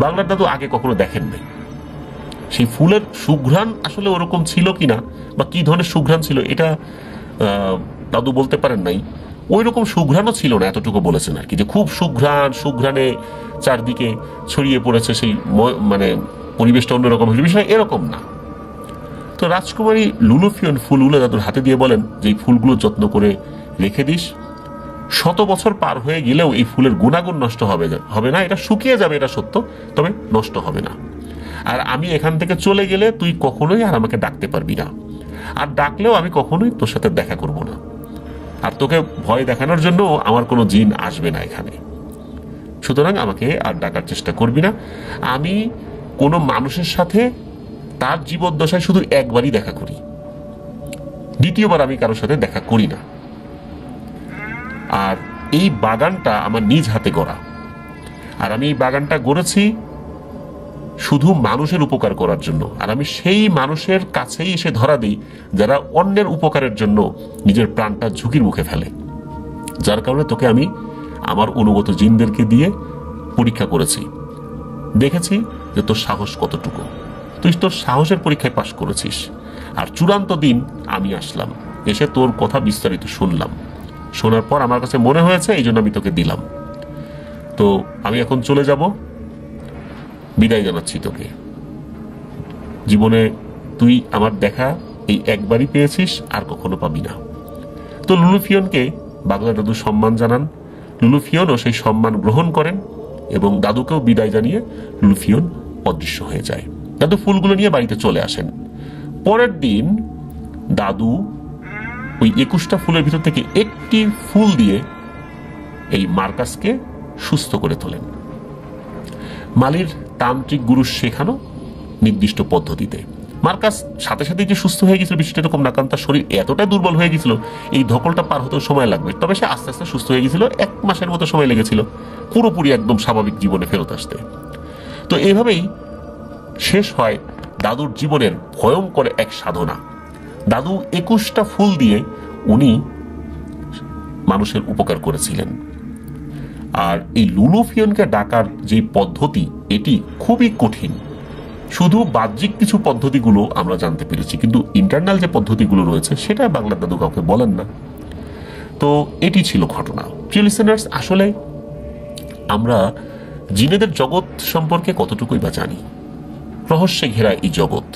Speaker 2: বাংলার দাদু আগে কখনো দেখেন নাই। সেই ফুলের সুঘ্রাণ আসলে ওরকম ছিল কিনা বা কি ধরনের সুঘ্রাণ ছিল এটা দাদু বলতে পারেন নাই। ওই রকম সুঘ্রাণও ছিল না, এতটুকু বলেছেন আর কি, যে খুব সুঘ্রাণে চারদিকে ছড়িয়ে পড়েছে, সেই মানে পরিবেশটা অন্যরকম হয়েছে, বিষয় এরকম না। তো রাজকুমারী লুলুফিয়ন ফুলগুলো দাদুর হাতে দিয়ে বলেন যে এই ফুলগুলো যত্ন করে রেখে দিস, 100 বছর পার হয়ে গেলেও এই ফুলের গুণাগুণ নষ্ট হবে না, এটা শুকিয়ে যাবে, এটা সত্য, তবে নষ্ট হবে না। আর আমি এখান থেকে চলে গেলে তুই কখনোই আর আমাকে ডাকতে পারবি না, আর ডাকলেও আমি কখনোই তোর সাথে দেখা করব না, আর তোকে ভয় দেখানোর জন্য আমার কোনো জিন আসবে না এখানে। সুতরাং আমাকে আর ডাকার চেষ্টা করবি না। আমি কোনো মানুষের সাথে তার জীবদ্দশায় শুধু একবারই দেখা করি, দ্বিতীয়বার আমি কারোর সাথে দেখা করি না। আর এই বাগানটা আমার নিজ হাতে গড়া, আর আমি এই বাগানটা গড়েছি শুধু মানুষের উপকার করার জন্য, আর আমি সেই মানুষের কাছেই এসে ধরা দিই যারা অন্যের উপকারের জন্য নিজের প্রাণটা ঝুঁকির মুখে ফেলে। যার কারণে তোকে আমি আমার অনুগত জিনদেরকে দিয়ে পরীক্ষা করেছি, দেখেছি যে তোর সাহস কতটুকু। তুই তোর সাহসের পরীক্ষায় পাশ করেছিস, আর চূড়ান্ত দিন আমি আসলাম, এসে তোর কথা বিস্তারিত শুনলাম। শোনার পর আমার কাছে মনে হয়েছে এই জন্য আমি তোকে দিলাম। তো আমি এখন চলে যাব, বিদায় জানাচ্ছি তোকে। জীবনে তুই আমার দেখা এই একবারই পেয়েছিস, আর কখনো পাবি না। তো লুলুফিয়নকে বাংলা দাদু সম্মান জানান, লুলুফিয়নও সেই সম্মান গ্রহণ করেন, এবং দাদুকেও বিদায় জানিয়ে লুলুফিয়ন অদৃশ্য হয়ে যায়। দাদু ফুলগুলো নিয়ে বাড়িতে চলে আসেন। পরের দিন দাদু ওই 21টা ফুলের ভিতর থেকে একটি ফুল দিয়ে এই মার্কাসকে সুস্থ করে তোলেন। মালির তান্ত্রিক গুরু শেখানো নির্দিষ্ট পদ্ধতিতে। মার্কাস সাথে সাথে যে সুস্থ হয়ে গেছিল বিষয়টা এরকম না, কারণ তার শরীর এতটাই দুর্বল হয়ে গেছিল এই ধকলটা পার হতেও সময় লাগবে, তবে সে আস্তে আস্তে সুস্থ হয়ে গেছিল। 1 মাসের মতো সময় লেগেছিল পুরোপুরি একদম স্বাভাবিক জীবনে ফেরত আসতে। তো এইভাবেই শেষ হয় দাদুর জীবনের ভয়ঙ্কর এক সাধনা। দাদু 21টা ফুল দিয়ে উনি মানুষের উপকার করেছিলেন। আর এই লুলুফিয়নকে ডাকার যে পদ্ধতি, এটি খুবই কঠিন। শুধু বাহ্যিক কিছু পদ্ধতিগুলো আমরা জানতে পেরেছি, কিন্তু ইন্টারনাল যে পদ্ধতিগুলো রয়েছে সেটা বাংলার দাদু কাউকে বলেন না। তো এটি ছিল ঘটনা। প্রিয় লিসেনার্স, আসলে আমরা জিনেদের জগৎ সম্পর্কে কতটুকুই বা জানি? রহস্যে ঘেরা এই জগৎ,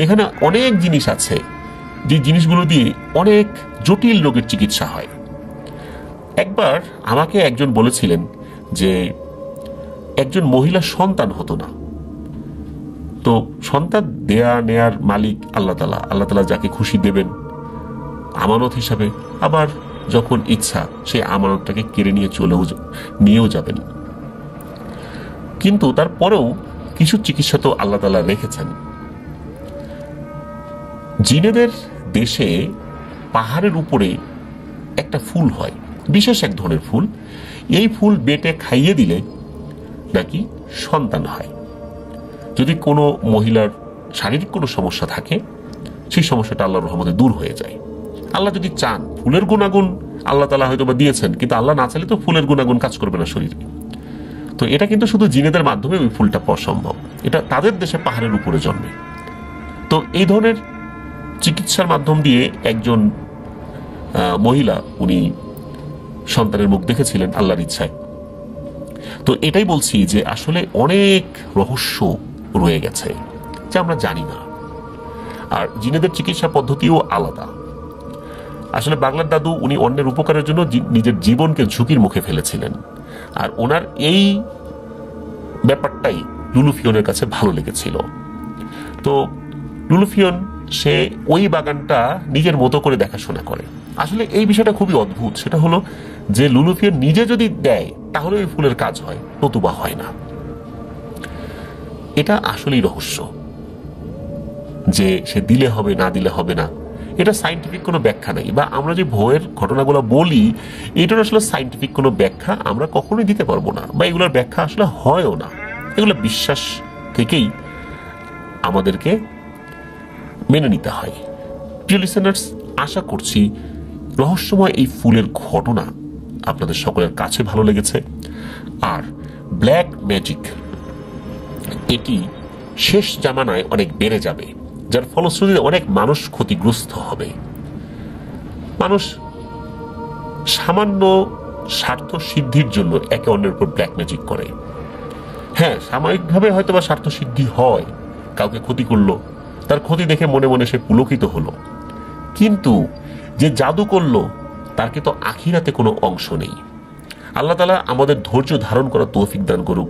Speaker 2: এখানে অনেক জিনিস আছে যে জিনিসগুলো দিয়ে অনেক জটিল রোগের চিকিৎসা হয়। একবার আমাকে একজন বলেছিলেন যে একজন মহিলা সন্তান হতো না, তো সন্তান দেয়া নেয়ার মালিক আল্লাহ তাআলা, আল্লাহ তাআলা যাকে খুশি দেবেন আমানত হিসাবে, আবার যখন ইচ্ছা সেই আমানতটাকে কেড়ে নিয়েও যাবেন। কিন্তু তারপরেও কিছু চিকিৎসা তো আল্লাহ তাআলা রেখেছেন। জিনেদের দেশে পাহাড়ের উপরে একটা ফুল হয়, বিশেষ এক ধরনের ফুল। এই ফুল বেটে খাইয়ে দিলে নাকি সন্তান হয়। যদি কোনো মহিলার শারীরিক কোনো সমস্যা থাকে সেই সমস্যাটা আল্লাহর রহমতে দূর হয়ে যায়। আল্লাহ যদি চান, ফুলের গুণাগুণ আল্লাহ তাআলা হয়তো বা দিয়েছেন, কিন্তু আল্লাহ না চাইলে তো ফুলের গুণাগুণ কাজ করবে না শরীরে। তো এটা কিন্তু শুধু জিনেদের মাধ্যমে ওই ফুলটা পাওয়া সম্ভব, এটা তাদের দেশে পাহাড়ের উপরে জন্মে। তো এই ধরনের চিকিৎসার মাধ্যম দিয়ে একজন মহিলা উনি সন্তানের মুখ দেখেছিলেন আল্লাহর ইচ্ছায়। তো এটাই বলছি যে আসলে অনেক রহস্য রয়ে গেছে যা আমরা জানি না। আর জিনেদের চিকিৎসা পদ্ধতিও আলাদা। আসলে বাংলার দাদু উনি অন্যের উপকারের জন্য নিজের জীবনকে ঝুঁকির মুখে ফেলেছিলেন, আর ওনার এই ব্যাপারটাই লুলুফিয়নের কাছে ভালো লেগেছিল। তো লুলুফিয়ন সে ওই বাগানটা নিজের মতো করে দেখাশোনা করে। আসলে এই বিষয়টা খুবই অদ্ভুত, সেটা হলো যে লুলুফিয়ন নিজে যদি দেয় তাহলে ওই ফুলের কাজ হয়, নতুবা হয় না। এটা আসলেই রহস্য যে সে দিলে হবে না দিলে হবে না, এটা সাইন্টিফিক কোনো ব্যাখ্যা নেই। বা আমরা যে ভয়ের ঘটনাগুলো বলি এটার আসলে সাইন্টিফিক কোনো ব্যাখ্যা আমরা কখনোই দিতে পারবো না, বা এগুলোর ব্যাখ্যা আসলে হয়ও না। এগুলো বিশ্বাস থেকেই আমাদেরকে মেনে নিতে হয়। প্রিয় লিসেনার্স, আশা করছি রহস্যময় এই ফুলের ঘটনা আপনাদের সকলের কাছে ভালো লেগেছে। আর ব্ল্যাক ম্যাজিক এটি শেষ জামানায় অনেক বেড়ে যাবে, যার ফলশ্রুতিতে অনেক মানুষ ক্ষতিগ্রস্ত হবে। মানুষ সামান্য স্বার্থ সিদ্ধির জন্য একে অন্যের উপর ব্ল্যাক ম্যাজিক করে। হ্যাঁ, সাময়িকভাবে হয়তো বা স্বার্থ সিদ্ধি হয়, কাউকে ক্ষতি করলো, তার ক্ষতি দেখে মনে মনে সে পুলকিত হলো, কিন্তু যে জাদু করলো তার কিন্তু আখিরাতে কোনো অংশ নেই। আল্লাহ তাআলা আমাদের ধৈর্য ধারণ করার তৌফিক দান করুক।